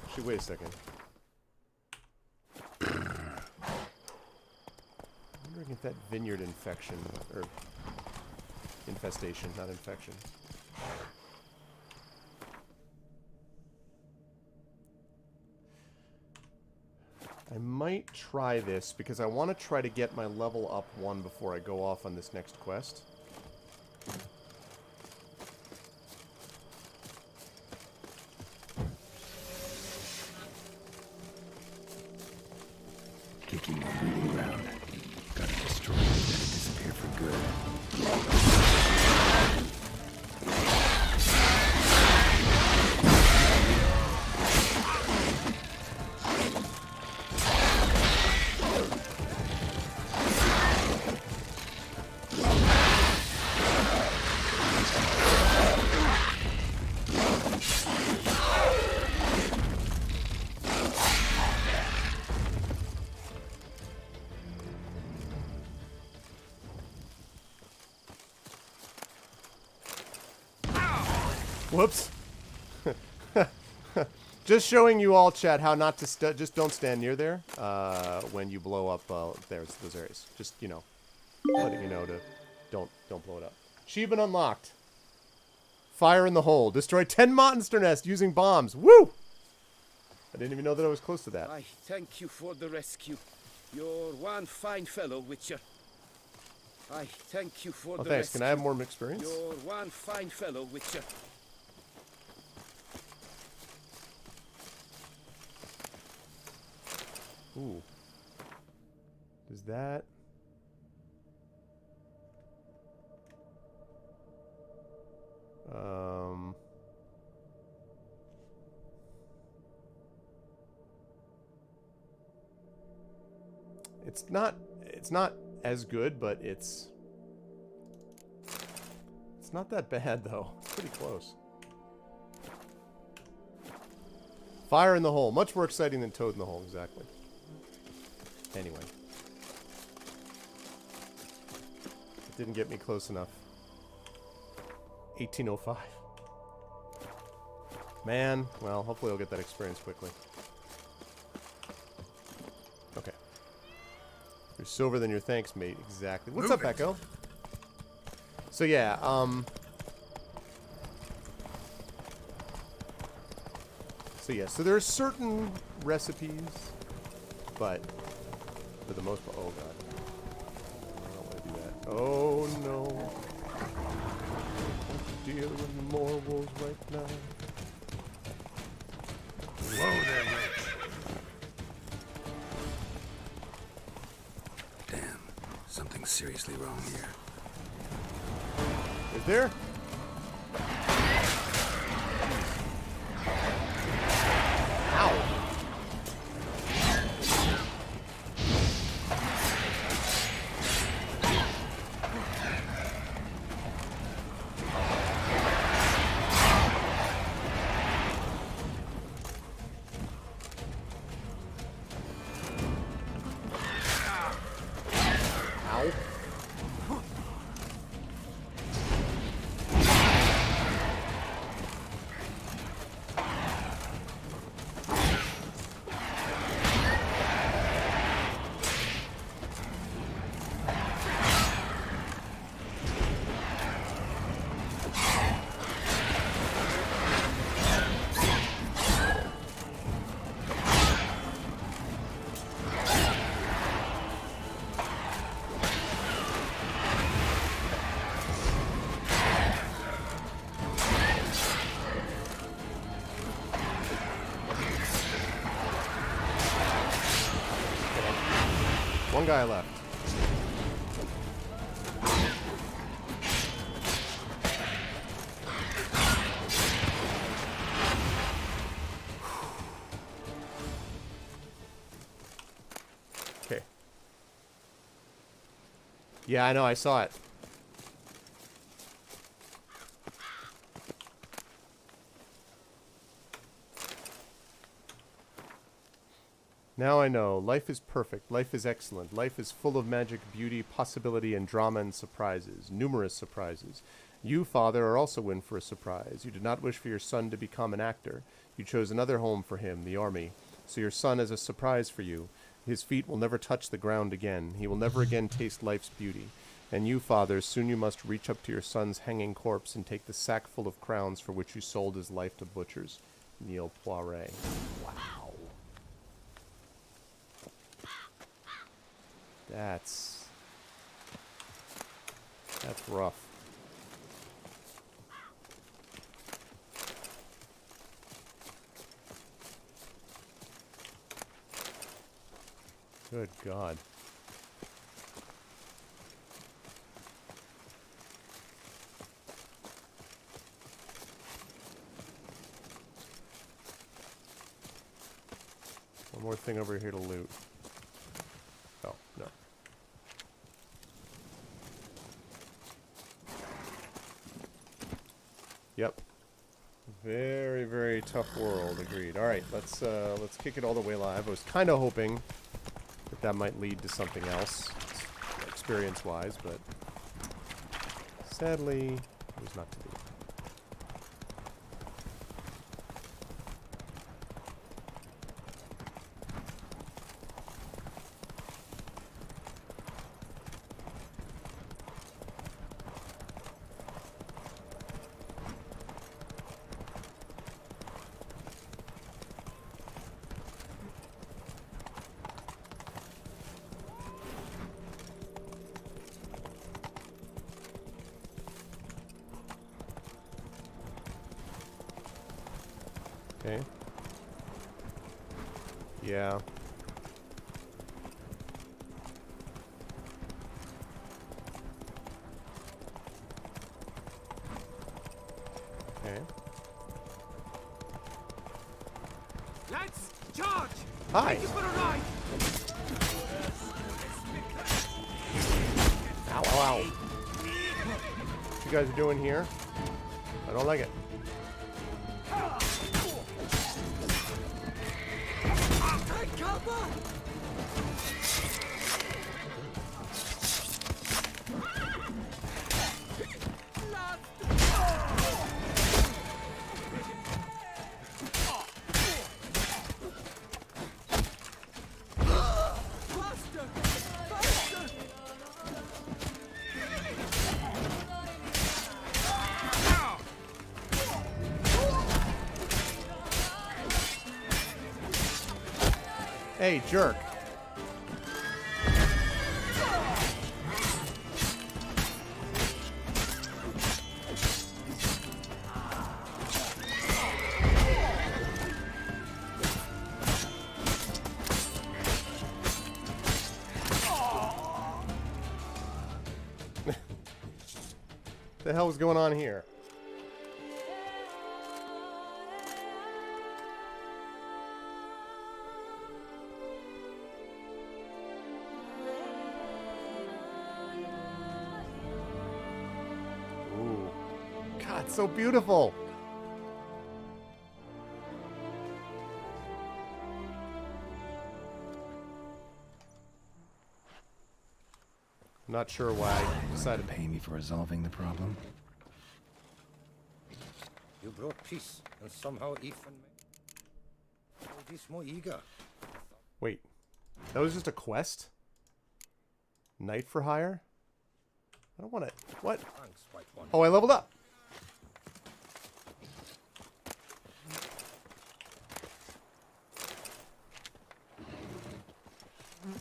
Actually, wait a second. I'm wondering if that vineyard infection, or infestation, not infection. I might try this because I want to try to get my level up 1 before I go off on this next quest. Kicking the breeding ground. Gotta destroy it, then disappear for good. Whoops. Just showing you all, chat, how not to just don't stand near there when you blow up those areas. Just, you know, letting you know to don't blow it up. Achievement unlocked. Fire in the hole. Destroy 10 monster nests using bombs. Woo! I didn't even know that I was close to that. I thank you for the rescue. You're one fine fellow, Witcher. I thank you for the thanks. rescue. Can I have more experience? You're one fine fellow, Witcher. Ooh. Does that... It's not as good, but it's not that bad though. It's pretty close. Fire in the hole. Much more exciting than Toad in the hole, exactly. Anyway. It didn't get me close enough. 1805. Man, well, hopefully I'll get that experience quickly. Okay. You're silver than your thanks, mate. Exactly. What's up, Echo? So yeah, so there are certain recipes, but for the most part, oh god, I don't want to do that. Oh no, I don't deal with more wolves right now. Whoa there, Rich. Damn, something's seriously wrong here. Is there? One guy left. Okay. Yeah, I know, I saw it. Now I know. Life is perfect. Life is excellent. Life is full of magic, beauty, possibility, and drama and surprises. Numerous surprises. You, father, are also in for a surprise. You did not wish for your son to become an actor. You chose another home for him, the army. So your son is a surprise for you. His feet will never touch the ground again. He will never again taste life's beauty. And you, father, soon you must reach up to your son's hanging corpse and take the sack full of crowns for which you sold his life to butchers. Neil Poiret. Wow. That's rough. Good God. One more thing over here to loot. Oh, no. Yep. Very, very tough world. Agreed. All right, let's kick it all the way live. I was kind of hoping that might lead to something else, experience-wise, but sadly, it was not to be. Okay. Yeah. Okay. Lads, charge! Hi. Take you for a ride! Ow, ow, ow. What you guys are doing here? I don't like it. Hey, jerk. The hell is going on here? Ooh. God, it's so beautiful. Not sure why I decided to pay me for resolving the problem. You brought peace, and somehow even made this more eager. Wait, that was just a quest? Knight for hire? I don't want to. What? Thanks, White One. Oh, I leveled up.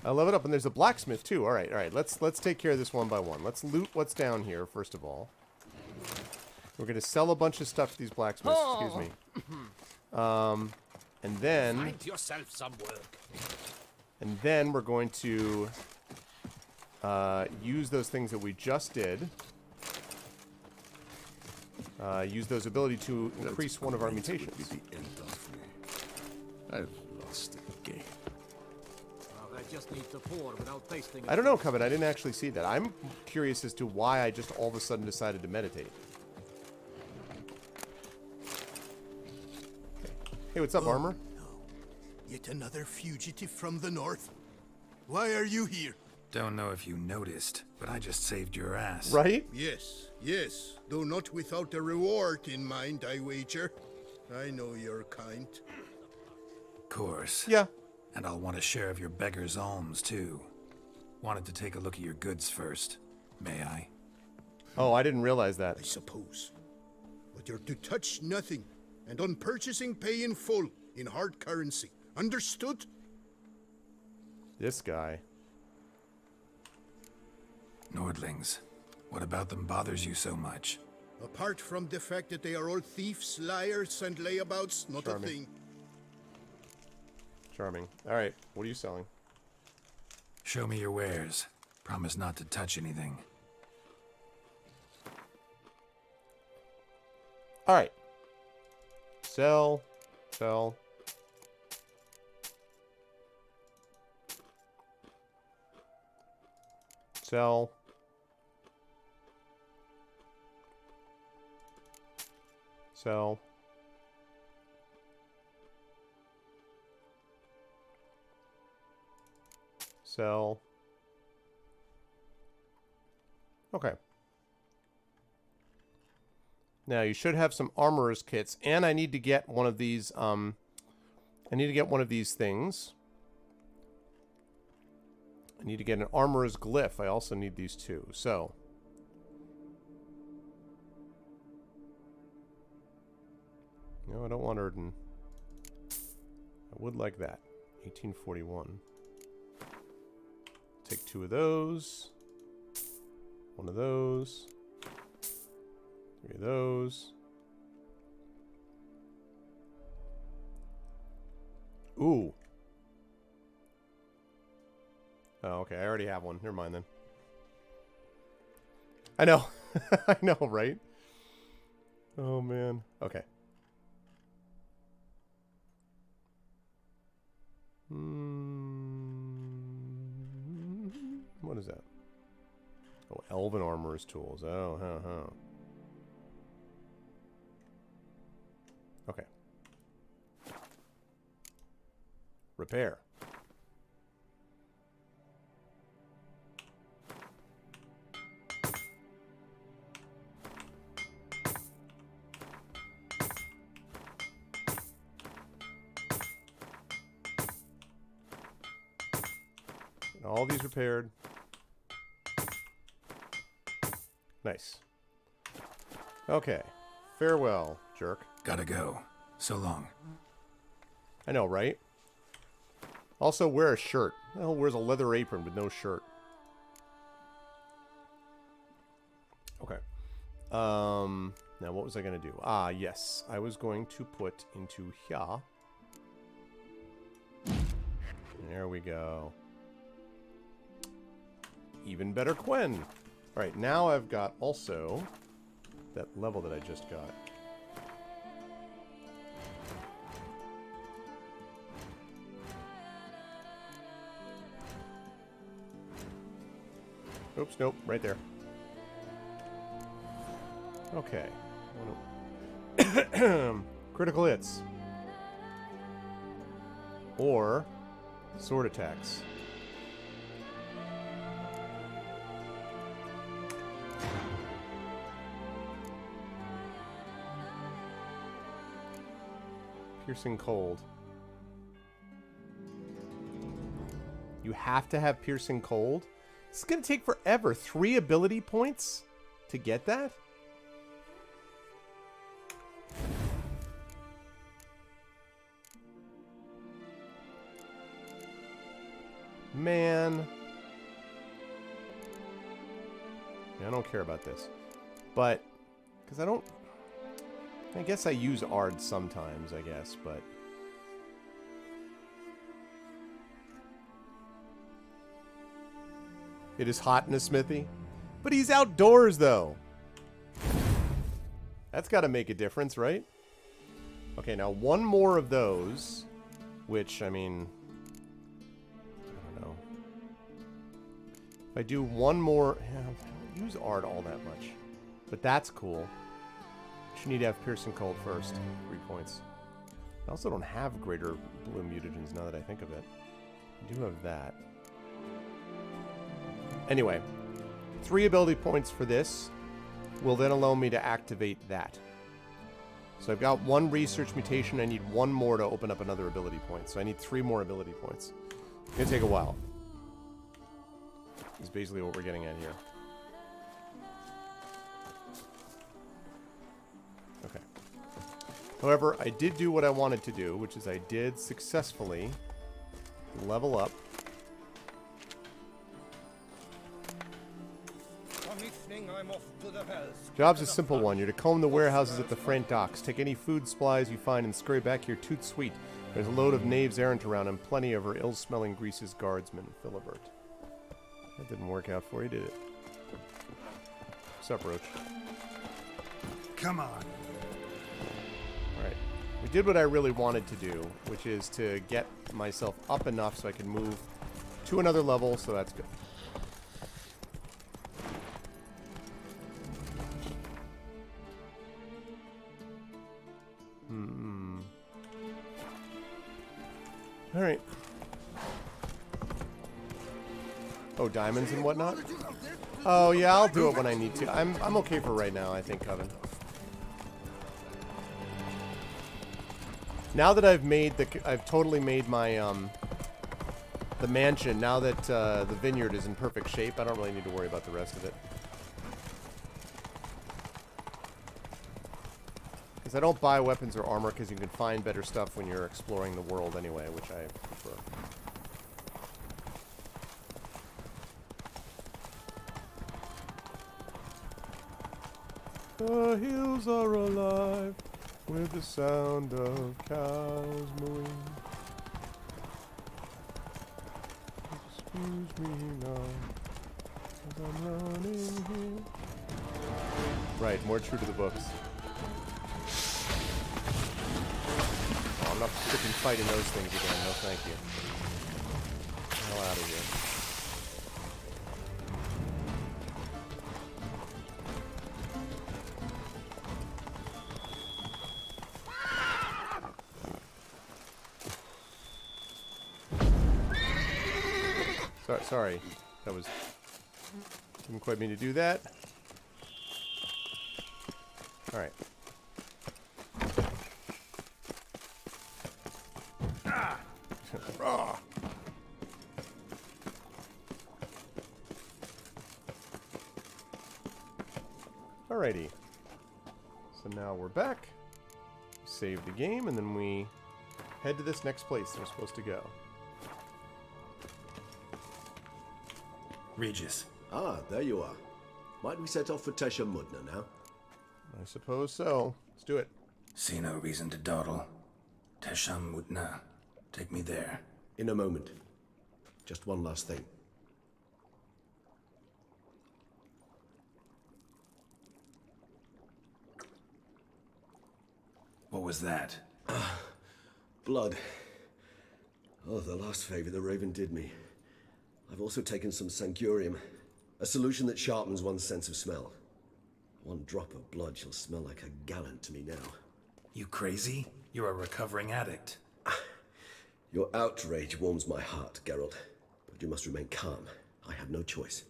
I leveled up, and there's a blacksmith too. All right, all right. Let's take care of this one by one. Let's loot what's down here first of all. We're gonna sell a bunch of stuff to these blacksmiths. Excuse me. And then Find yourself some work. And then we're going to use those things that we just did. Use those ability to increase one of our mutations. I've lost the game. I just need to pour without tasting it. I don't know, Covet. I didn't actually see that. I'm curious as to why I just all of a sudden decided to meditate. Hey, what's up, Armor? No. Yet another fugitive from the north? Why are you here? Don't know if you noticed, but I just saved your ass. Right? Yes, yes. Though not without a reward in mind, I wager. I know your kind. Course. Yeah. And I'll want a share of your beggar's alms, too. Wanted to take a look at your goods first. May I? Oh, I didn't realize that. I suppose. But you're to touch nothing, and on purchasing, pay in full, in hard currency. Understood? This guy. Nordlings. What about them bothers you so much? Apart from the fact that they are all thieves, liars, and layabouts, not Charming. a thing. Charming. Alright, what are you selling? Show me your wares. Promise not to touch anything. Alright. Sell. Sell. Sell. Sell. Sell. Okay. Now you should have some armorer's kits, and I need to get one of these. I need to get one of these things. I need to get an armorer's glyph. I also need these two. So. No, I don't want Erden. I would like that. 1841. Take two of those. One of those. Three of those. Ooh. Oh, okay. I already have one. Never mind then. I know. I know, right? Oh, man. Okay. What is that? Oh, Elven Armorer's Tools. Oh, Okay. Repair. And all these repaired. Nice. Okay. Farewell, jerk. Gotta go. So long. I know, right? Also, wear a shirt. The hell wears a leather apron with no shirt? Okay. Now what was I going to do? Ah, yes. I was going to put into here. There we go. Even better Quen. Alright, now I've got also that level that I just got. Oops, nope, right there. Okay. Critical hits. Or sword attacks. Piercing cold. You have to have piercing cold? It's going to take forever. 3 ability points to get that? Man. Yeah, I don't care about this. But, because I don't... I guess I use Ard sometimes, I guess, but... It is hot in a smithy. But he's outdoors, though. That's got to make a difference, right? Okay, now one more of those. Which, I mean... I don't know. If I do one more... Yeah, I don't use Ard all that much. But that's cool. You need to have Piercing Cold first. 3 points. I also don't have greater blue mutagens now that I think of it. I do have that. Anyway, 3 ability points for this will then allow me to activate that. So I've got 1 research mutation. I need 1 more to open up another ability point. So I need 3 more ability points. It's going to take a while. Is basically what we're getting at here. Okay. However, I did do what I wanted to do, which is I did successfully level up. I'm off to the hells. Job's a simple one. You're to comb the warehouses at the freight docks. Take any food supplies you find and scurry back here toot sweet. There's a load of knaves errant around and plenty of her ill-smelling Grease's guardsmen, Philibert. That didn't work out for you, did it? What's up, Roach? Come on. Alright. We did what I really wanted to do, which is to get myself up enough so I can move to another level, so that's good. Alright. Oh, diamonds and whatnot? Oh, yeah, I'll do it when I need to. I'm okay for right now, I think, Coven. Now that I've totally made my, the mansion, now that, the vineyard is in perfect shape, I don't really need to worry about the rest of it. Because I don't buy weapons or armor because you can find better stuff when you're exploring the world anyway, which I prefer. The hills are alive with the sound of cows mooing. Excuse me now, as I'm running here. Right, more true to the books. Oh, I'm not freaking fighting those things again, no thank you. Get the hell out of here. Sorry, that was... Didn't quite mean to do that. Alright. Alrighty. So now we're back. Save the game, and then we head to this next place that we're supposed to go. Regis. Ah, there you are. Might we set off for Tesha Mudna now? I suppose so. Let's do it. See no reason to dawdle. Tesham Mutna. Take me there. In a moment. Just one last thing. What was that? Blood. Oh, the last favor the Raven did me. I've also taken some Sancurium, a solution that sharpens one's sense of smell. One drop of blood shall smell like a gallon to me now. You crazy? You're a recovering addict. Your outrage warms my heart, Geralt. But you must remain calm. I had no choice.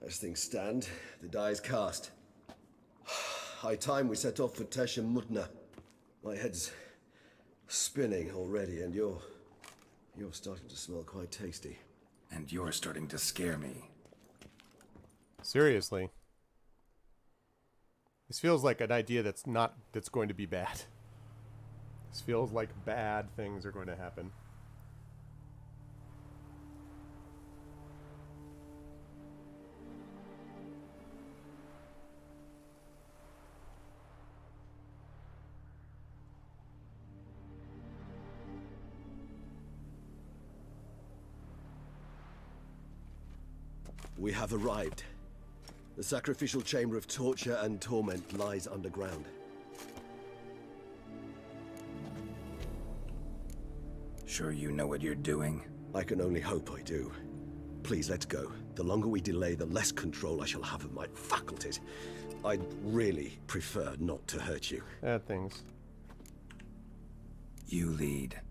As things stand, the die is cast. High time we set off for Tesha Mutna. My head's spinning already, and you're starting to smell quite tasty. And you're starting to scare me. Seriously. This feels like an idea that's going to be bad. This feels like bad things are going to happen. We have arrived. The sacrificial chamber of torture and torment lies underground. Sure you know what you're doing? I can only hope I do. Please, let's go. The longer we delay, the less control I shall have of my faculties. I'd really prefer not to hurt you. Bad things. You lead.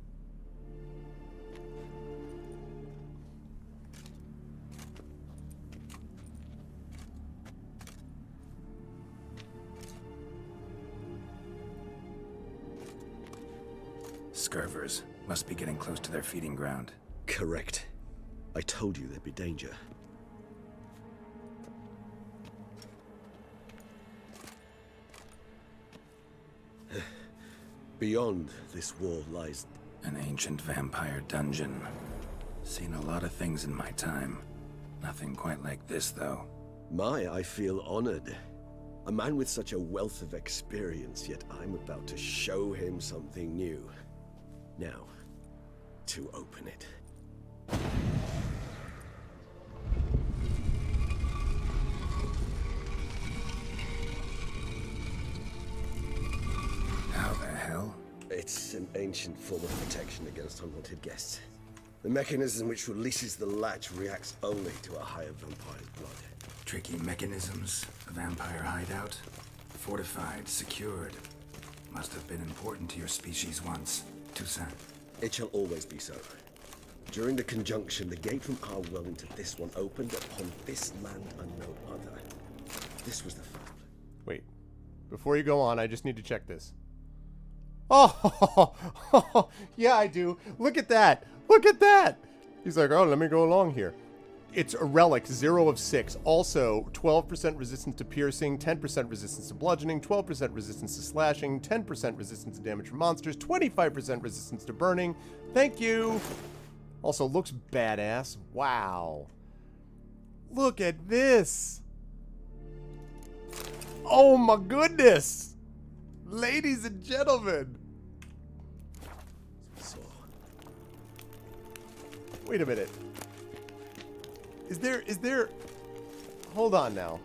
Scurvers. Must be getting close to their feeding ground. Correct. I told you there'd be danger. Beyond this wall lies an ancient vampire dungeon. Seen a lot of things in my time. Nothing quite like this, though. I feel honored. A man with such a wealth of experience, yet I'm about to show him something new. Now, to open it. How the hell? It's an ancient form of protection against unwanted guests. The mechanism which releases the latch reacts only to a higher vampire's blood. Tricky mechanisms, a vampire hideout. Fortified, secured. Must have been important to your species once. Toussaint. It shall always be so. During the conjunction, the gate from our well into this one opened upon this land and no other. This was the first. Wait. Before you go on, I just need to check this. Oh, yeah, I do. Look at that. Look at that. He's like, oh, let me go along here. It's a relic, 0 of 6. Also, 12% resistance to piercing, 10% resistance to bludgeoning, 12% resistance to slashing, 10% resistance to damage from monsters, 25% resistance to burning. Thank you. Also, looks badass. Wow. Look at this. Oh my goodness. Ladies and gentlemen. Wait a minute. Is there... Hold on now.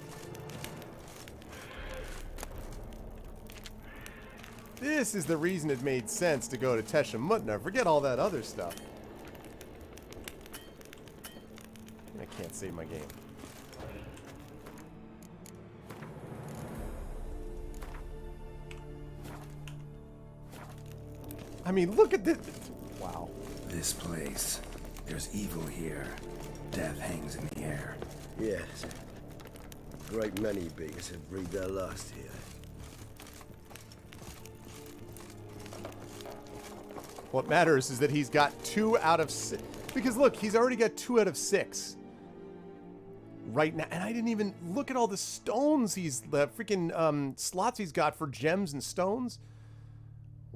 This is the reason it made sense to go to Tesha Mutna. Forget all that other stuff. I can't save my game. I mean, look at this. Wow. This place. There's evil here. Death hangs in the air. Yes. A great many beings have breathed their last here. What matters is that he's got 2 out of 6. Because look, he's already got 2 out of 6. Right now. And I didn't even look at all the stones the freaking slots he's got for gems and stones.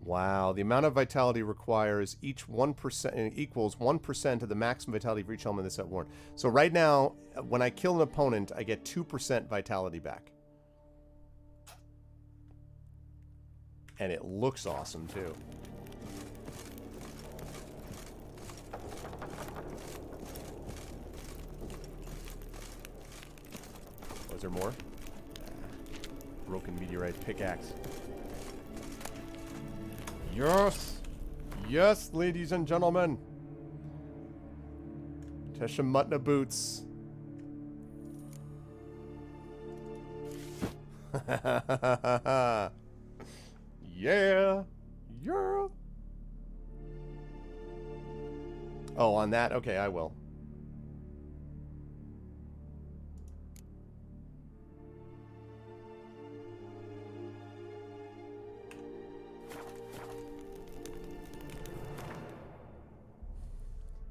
Wow, the amount of vitality requires each 1% equals 1% of the maximum vitality for each element of the set worn. So right now, when I kill an opponent, I get 2% vitality back. And it looks awesome too. Was there more? Broken meteorite pickaxe. Yes! Yes, ladies and gentlemen! Tesha Mutna boots. Yeah! Yeah! Oh, on that? Okay, I will.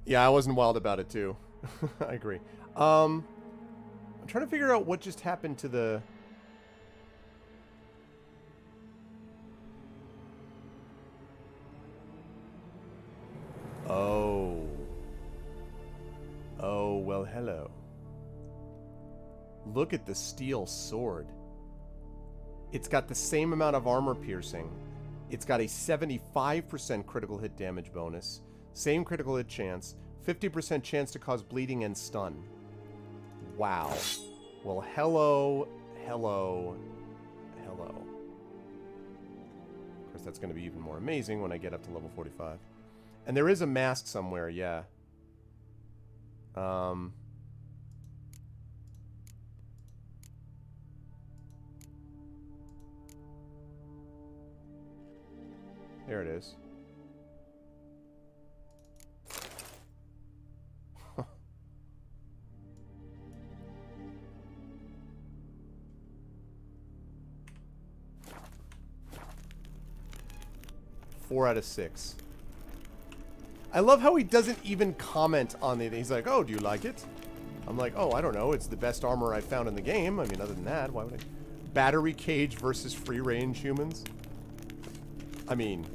Yeah, I wasn't wild about it too. I agree. I'm trying to figure out what just happened to the... Oh. Oh, well, hello. Look at the steel sword. It's got the same amount of armor piercing. It's got a 75% critical hit damage bonus. Same critical hit chance, 50% chance to cause bleeding and stun. Wow. Well, hello, hello, hello. Of course, that's going to be even more amazing when I get up to level 45. And there is a mask somewhere, yeah. There it is. 4 out of 6. I love how he doesn't even comment on anything. He's like, oh, do you like it? I'm like, oh, I don't know. It's the best armor I found in the game. I mean, other than that, why would I? Battery cage versus free-range humans? I mean...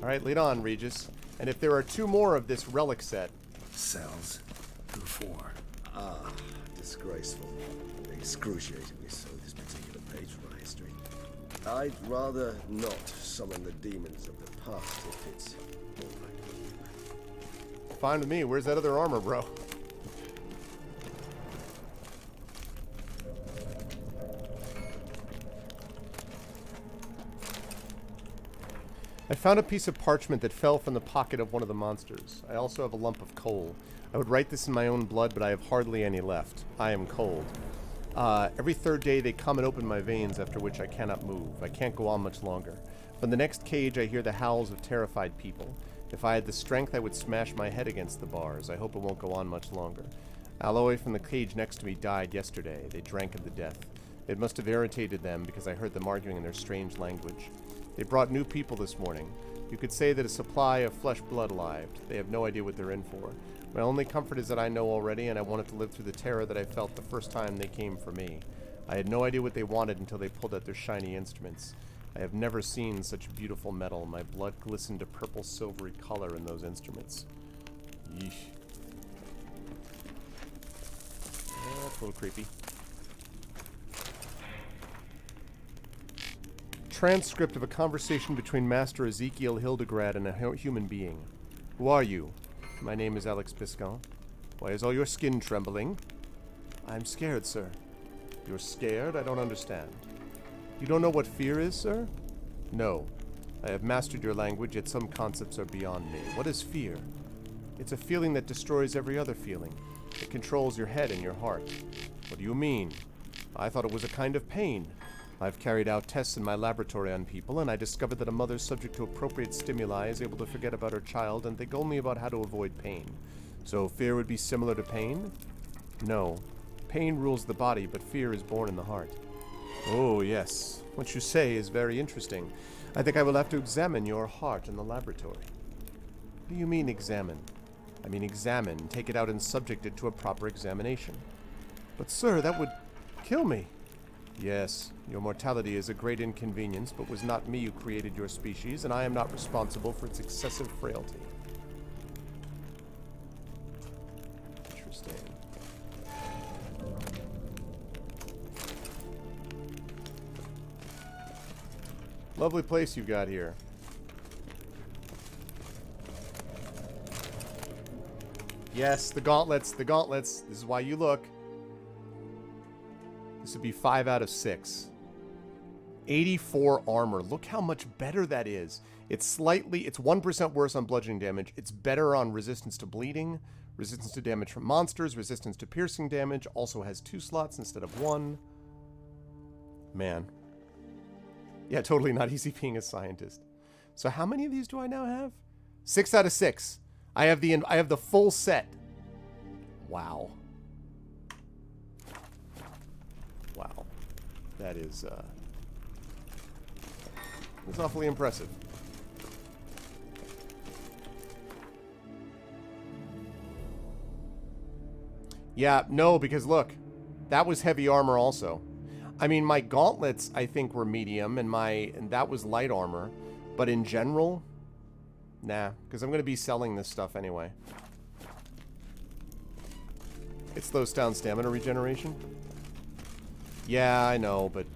Alright, lead on, Regis. And if there are 2 more of this relic set... Cells? Who for? Ah, disgraceful. Excruciatingly so, this particular page from our history. I'd rather not summon the demons of the past if it's all right with you. Fine with me. Where's that other armor, bro? I found a piece of parchment that fell from the pocket of one of the monsters. I also have a lump of coal. I would write this in my own blood, but I have hardly any left. I am cold. Every 3rd day they come and open my veins, after which I cannot move. I can't go on much longer. From the next cage I hear the howls of terrified people. If I had the strength I would smash my head against the bars. I hope it won't go on much longer. Aloe from the cage next to me died yesterday. They drank him to death. It must have irritated them because I heard them arguing in their strange language. They brought new people this morning. You could say that a supply of flesh blood arrived. They have no idea what they're in for. My only comfort is that I know already, and I wanted to live through the terror that I felt the first time they came for me. I had no idea what they wanted until they pulled out their shiny instruments. I have never seen such beautiful metal. My blood glistened a purple silvery color in those instruments. Yeesh. That's a little creepy. Transcript of a conversation between Master Ezekiel Hildegrad and a human being. Who are you? My name is Alex Biscon. Why is all your skin trembling? I'm scared, sir. You're scared? I don't understand. You don't know what fear is, sir? No. I have mastered your language, yet some concepts are beyond me. What is fear? It's a feeling that destroys every other feeling. It controls your head and your heart. What do you mean? I thought it was a kind of pain. I've carried out tests in my laboratory on people, and I discovered that a mother subject to appropriate stimuli is able to forget about her child and think only about how to avoid pain. So fear would be similar to pain? No. Pain rules the body, but fear is born in the heart. Oh, yes. What you say is very interesting. I think I will have to examine your heart in the laboratory. What do you mean, examine? I mean examine, take it out and subject it to a proper examination. But sir, that would kill me. Yes, your mortality is a great inconvenience, but was not me who created your species, and I am not responsible for its excessive frailty. Interesting. Lovely place you got here. Yes, the gauntlets, the gauntlets. This is why you look. This would be 5 out of 6. 84 armor. Look how much better that is. It's 1% worse on bludgeoning damage. It's better on resistance to bleeding, resistance to damage from monsters, resistance to piercing damage. Also has 2 slots instead of 1. Man. Yeah, totally not easy being a scientist. So how many of these do I now have? 6 out of 6. I have the full set. Wow. Wow. That is that's awfully impressive. Yeah, no, because look, that was heavy armor also. I mean, my gauntlets, I think, were medium, and that was light armor. But in general, nah, because I'm going to be selling this stuff anyway. It slows down stamina regeneration. Yeah, I know, but...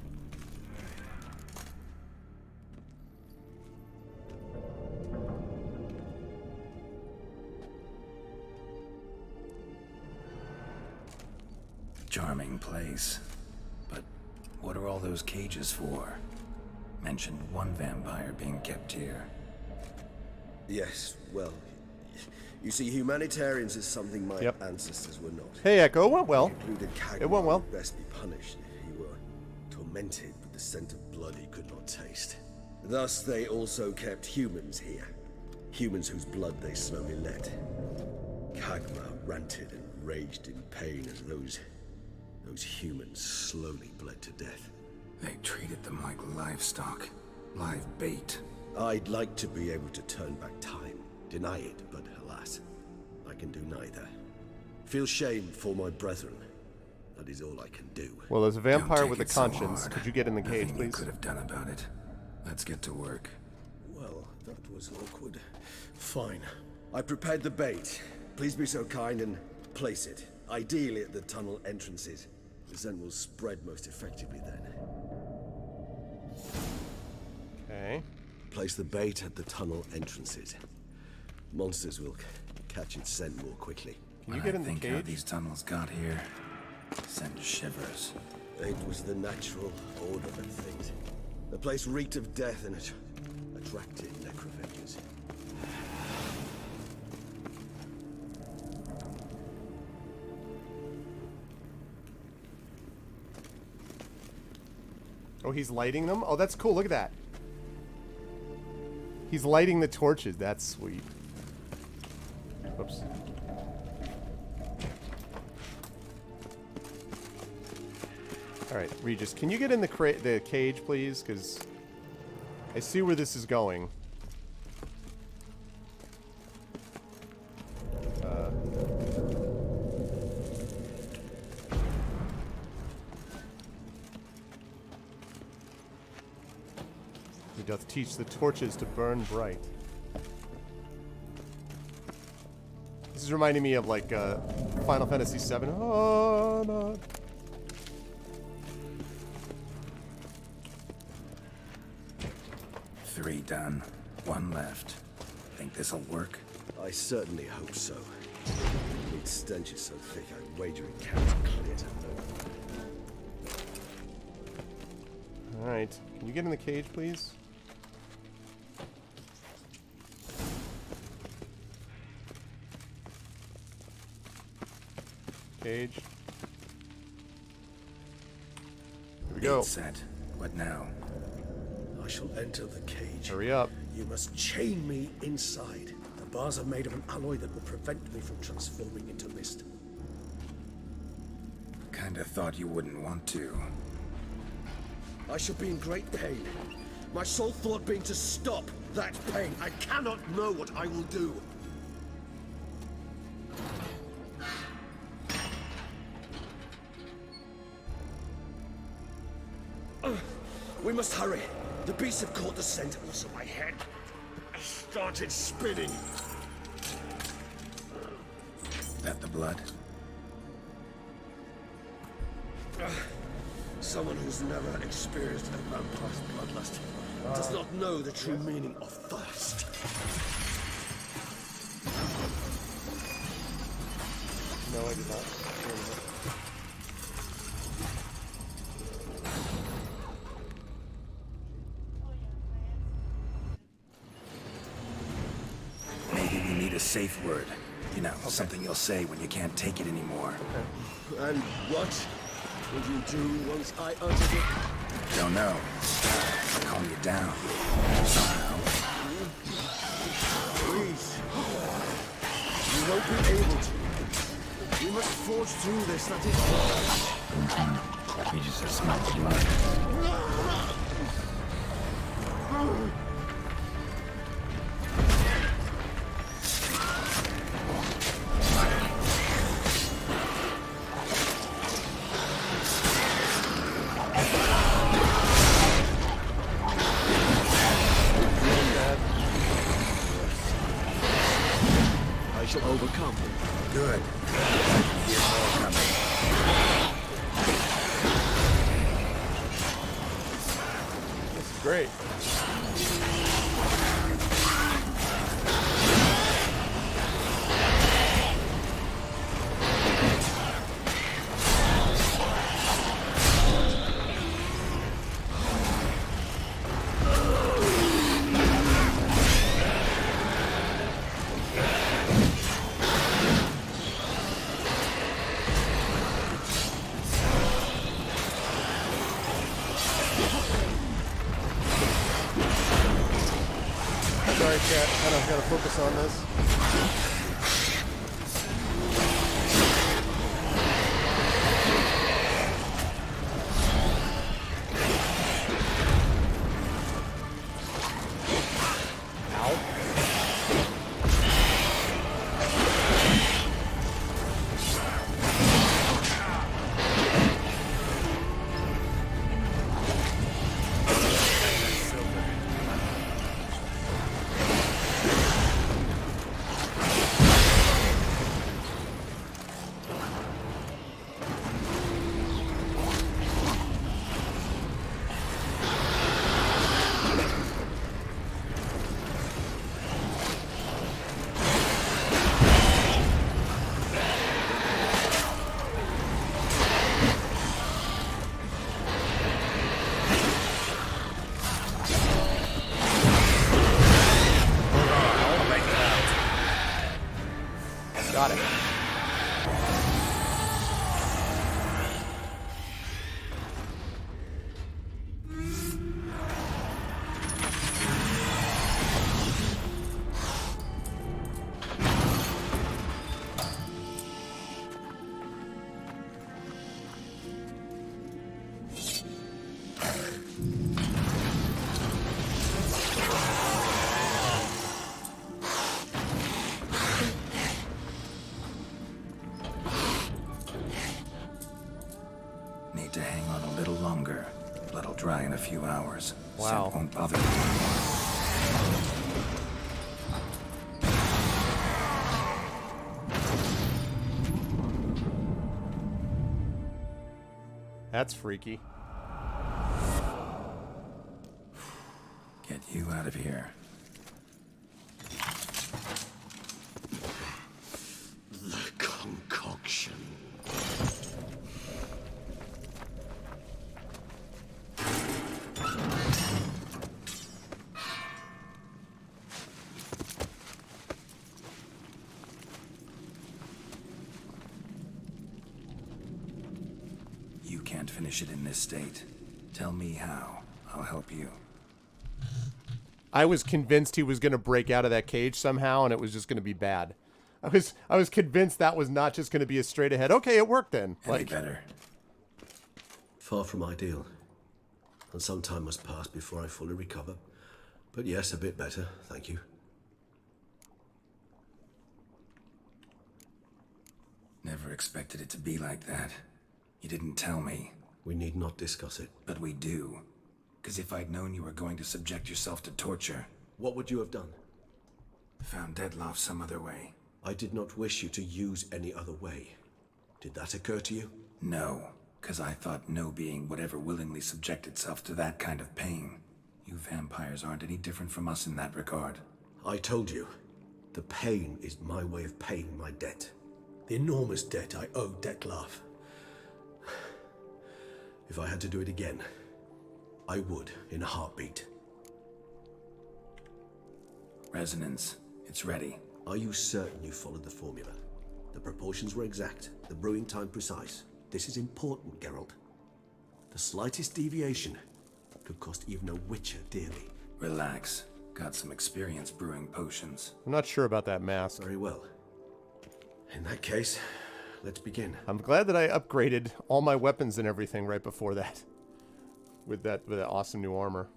Charming place. But what are all those cages for? Mentioned one vampire being kept here. Yes, well, you see, humanitarians is something my ancestors were not. Hey, Echo, it went well. It went well. Would best be punished if he were tormented with the scent of blood he could not taste. Thus, they also kept humans here. Humans whose blood they slowly let. Kagma ranted and raged in pain as those humans slowly bled to death. They treated them like livestock, live bait. I'd like to be able to turn back time, deny it, but alas, I can do neither. Feel shame for my brethren. That is all I can do. Well, as a vampire Don't with a take it so conscience, hard. could you get in the cage, Nothing please? you could have done about it. Let's get to work. Well, that was awkward. Fine. I prepared the bait. Please be so kind and place it. Ideally at the tunnel entrances. The scent will spread most effectively then. Okay. Place the bait at the tunnel entrances. Monsters will catch its scent more quickly. Can you get in the think how cage? these tunnels got here send shivers. It was the natural order of things. The place reeked of death and it attracted necrophages. Oh, he's lighting them? Oh, that's cool. Look at that. He's lighting the torches. That's sweet. Oops. All right, Regis, can you get in the cage, please? Because I see where this is going. He doth teach the torches to burn bright. This is reminding me of like Final Fantasy VII. Oh, no. Three done. One left. Think this'll work? I certainly hope so. Its stench is so thick, I'd wager it can't clear to know. Alright. Can you get in the cage, please? Cage. Here we go. Gate set. What now? I shall enter the cage. Hurry up. You must chain me inside. The bars are made of an alloy that will prevent me from transforming into mist. Kinda thought you wouldn't want to. I shall be in great pain. My sole thought being to stop that pain. I cannot know what I will do. We must hurry. The beasts have caught the scent, also my head. I started spinning. That the blood? Someone who's never experienced a vampire's bloodlust does not know the true meaning of thirst. No, I did not. Maybe we need a safe word. You know, something you'll say when you can't take it anymore. And what would you do once I uttered it? Don't know. Calm you down. Somehow. Please. You won't be able to. We must forge through this, that is. We just smell blood. I shall overcome. Good. Hear more coming. This is great. Sorry, chat. I gotta focus on this. few hours. Wow. Scent won't bother you. That's freaky. Get you out of here. The concoction. You can't finish it in this state. Tell me how. I'll help you. I was convinced he was going to break out of that cage somehow, and it was just going to be bad. I was convinced that was not just going to be a straight ahead. Okay, it worked then. Any better? Far from ideal. And some time must pass before I fully recover. But yes, a bit better, thank you. Never expected it to be like that. You didn't tell me. We need not discuss it. But we do. Because if I'd known you were going to subject yourself to torture... What would you have done? Found Dettlaff some other way. I did not wish you to use any other way. Did that occur to you? No, because I thought no being would ever willingly subject itself to that kind of pain. You vampires aren't any different from us in that regard. I told you, the pain is my way of paying my debt. The enormous debt I owe Dettlaff. If I had to do it again, I would, in a heartbeat. Resonance. It's ready. Are you certain you followed the formula? The proportions were exact, the brewing time precise. This is important, Geralt. The slightest deviation could cost even a witcher dearly. Relax. Got some experience brewing potions. I'm not sure about that mask. Very well. In that case, let's begin. I'm glad that I upgraded all my weapons and everything right before that. With that awesome new armor.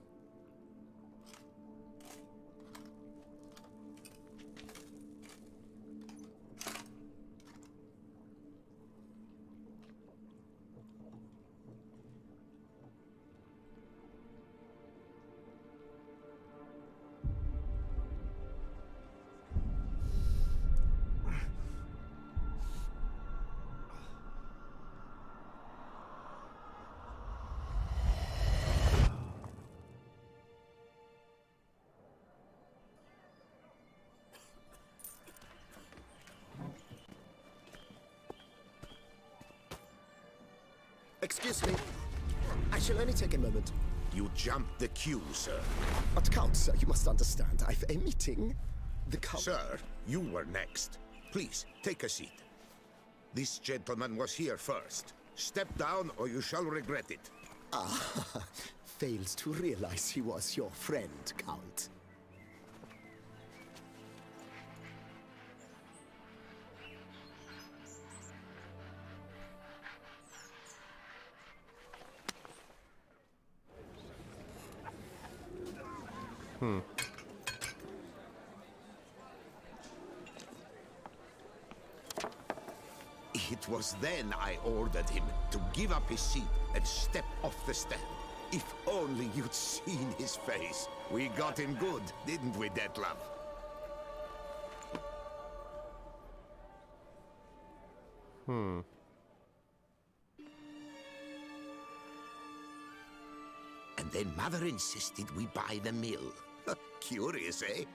Excuse me. I shall only take a moment. You jumped the queue, sir. But Count, sir, you must understand. I've a meeting. The Count... Sir, you were next. Please, take a seat. This gentleman was here first. Step down or you shall regret it. Ah, fails to realize he was your friend, Count. It was then I ordered him to give up his seat and step off the step. If only you'd seen his face. We got him good, didn't we, Dettlaff? And then Mother insisted we buy the mill. Curious, eh?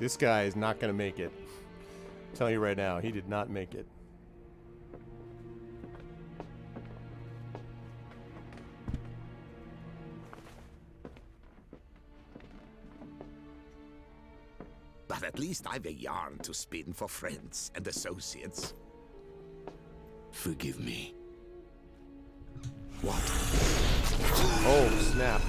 This guy is not going to make it. I'm telling you right now, he did not make it. But at least I've a yarn to spin for friends and associates. Forgive me. What? Oh, snap.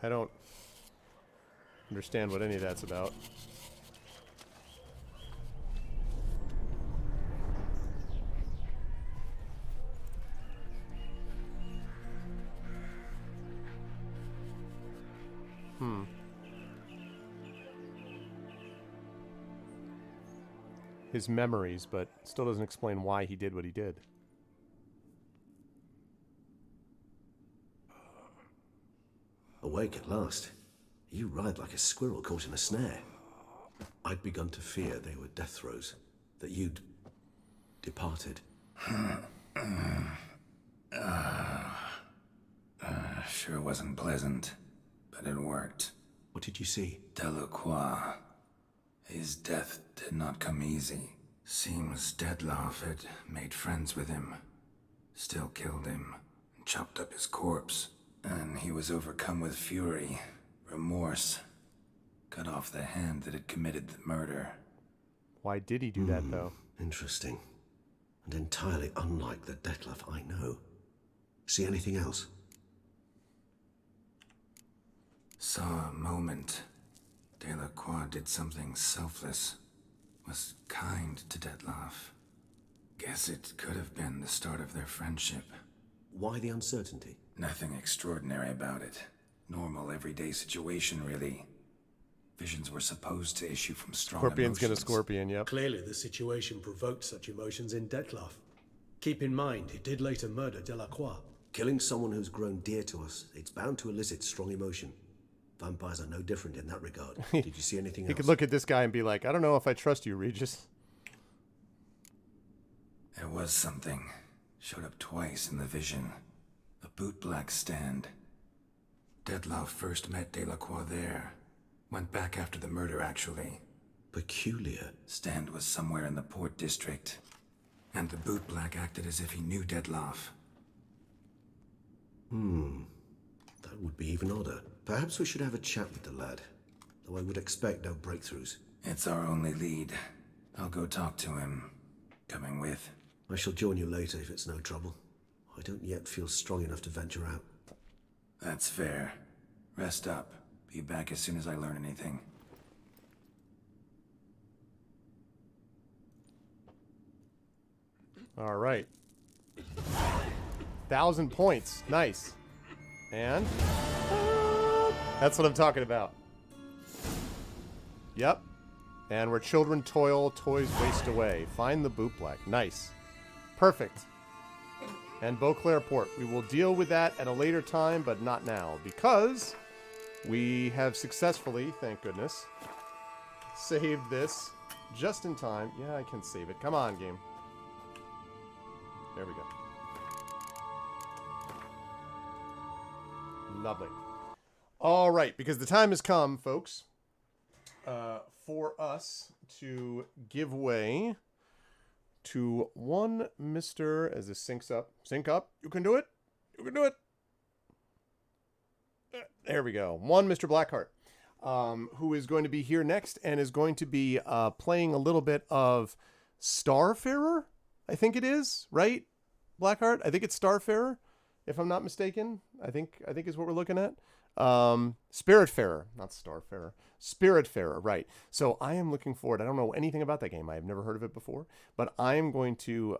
I don't understand what any of that's about. His memories, but still doesn't explain why he did what he did. Awake at last. You ride like a squirrel caught in a snare. I'd begun to fear they were death throes, that you'd departed. Sure wasn't pleasant, but it worked. What did you see? Delacroix. His death did not come easy. Seems Dettlaff had made friends with him, still killed him, and chopped up his corpse. And he was overcome with fury, remorse, cut off the hand that had committed the murder. Why did he do that, though? Interesting. And entirely unlike the Dettlaff I know. See anything else? Saw a moment. Delacroix did something selfless. Was kind to Dettlaff. Guess it could have been the start of their friendship. Why the uncertainty? Nothing extraordinary about it. Normal, everyday situation, really. Visions were supposed to issue from strong Scorpion's emotions. gonna scorpion, yep. Clearly the situation provoked such emotions in Dettlaff. Keep in mind, he did later murder Delacroix. Killing someone who's grown dear to us, it's bound to elicit strong emotion. Vampires are no different in that regard. Did you see anything else? He could look at this guy and be like, I don't know if I trust you, Regis. There was something. Showed up twice in the vision. A bootblack stand. Dettlaff first met Delacroix there. Went back after the murder, actually. Peculiar. Stand was somewhere in the Port District. And the bootblack acted as if he knew Dettlaff. That would be even odder. Perhaps we should have a chat with the lad. Though I would expect no breakthroughs. It's our only lead. I'll go talk to him. Coming with. I shall join you later if it's no trouble. I don't yet feel strong enough to venture out. That's fair. Rest up. Be back as soon as I learn anything. All right. 1,000 points. Nice. And that's what I'm talking about. Yep. And where children toil, toys waste away. Find the bootblack. Nice. Perfect. And Beauclair Port. We will deal with that at a later time, but not now. Because we have successfully, thank goodness, saved this just in time. Yeah, I can save it. Come on, game. There we go. Lovely. All right, because the time has come, folks, for us to give way to one Mr. as this syncs up. Sync up. You can do it. You can do it. There we go. One Mr. Blackheart, who is going to be here next and is going to be playing a little bit of Starfarer. I think it is, right? Blackheart? I think it's Starfarer, if I'm not mistaken. I think is what we're looking at. Spiritfarer, not Starfarer. Spiritfarer, right. So I am looking forward. I don't know anything about that game. I have never heard of it before, but I am going to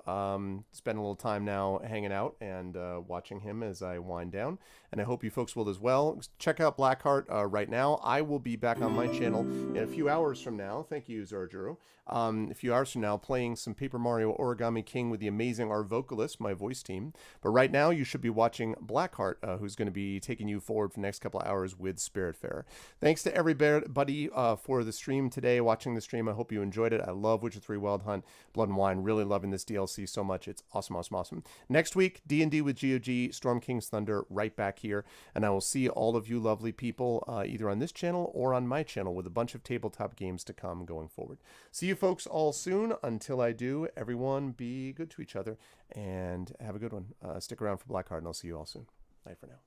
spend a little time now hanging out and watching him as I wind down, and I hope you folks will as well. Check out Blackheart right now. I will be back on my channel in a few hours from now. Thank you, Zarjuro. A few hours from now, playing some Paper Mario Origami King with the amazing Our Vocalist, my voice team. But right now, you should be watching Blackheart, who's going to be taking you forward for the next couple of hours with Spiritfarer. Thanks to everybody for the stream today, watching the stream. I hope you enjoyed it. I love Witcher 3 Wild Hunt, Blood and Wine. Really loving this DLC so much. It's awesome, awesome, awesome. Next week, D&D with GOG, Storm King's Thunder, right back here. And I will see all of you lovely people either on this channel or on my channel with a bunch of tabletop games to come going forward. See you folks all soon. Until I do, everyone be good to each other and have a good one. Stick around for Blackheart and I'll see you all soon. Bye for now.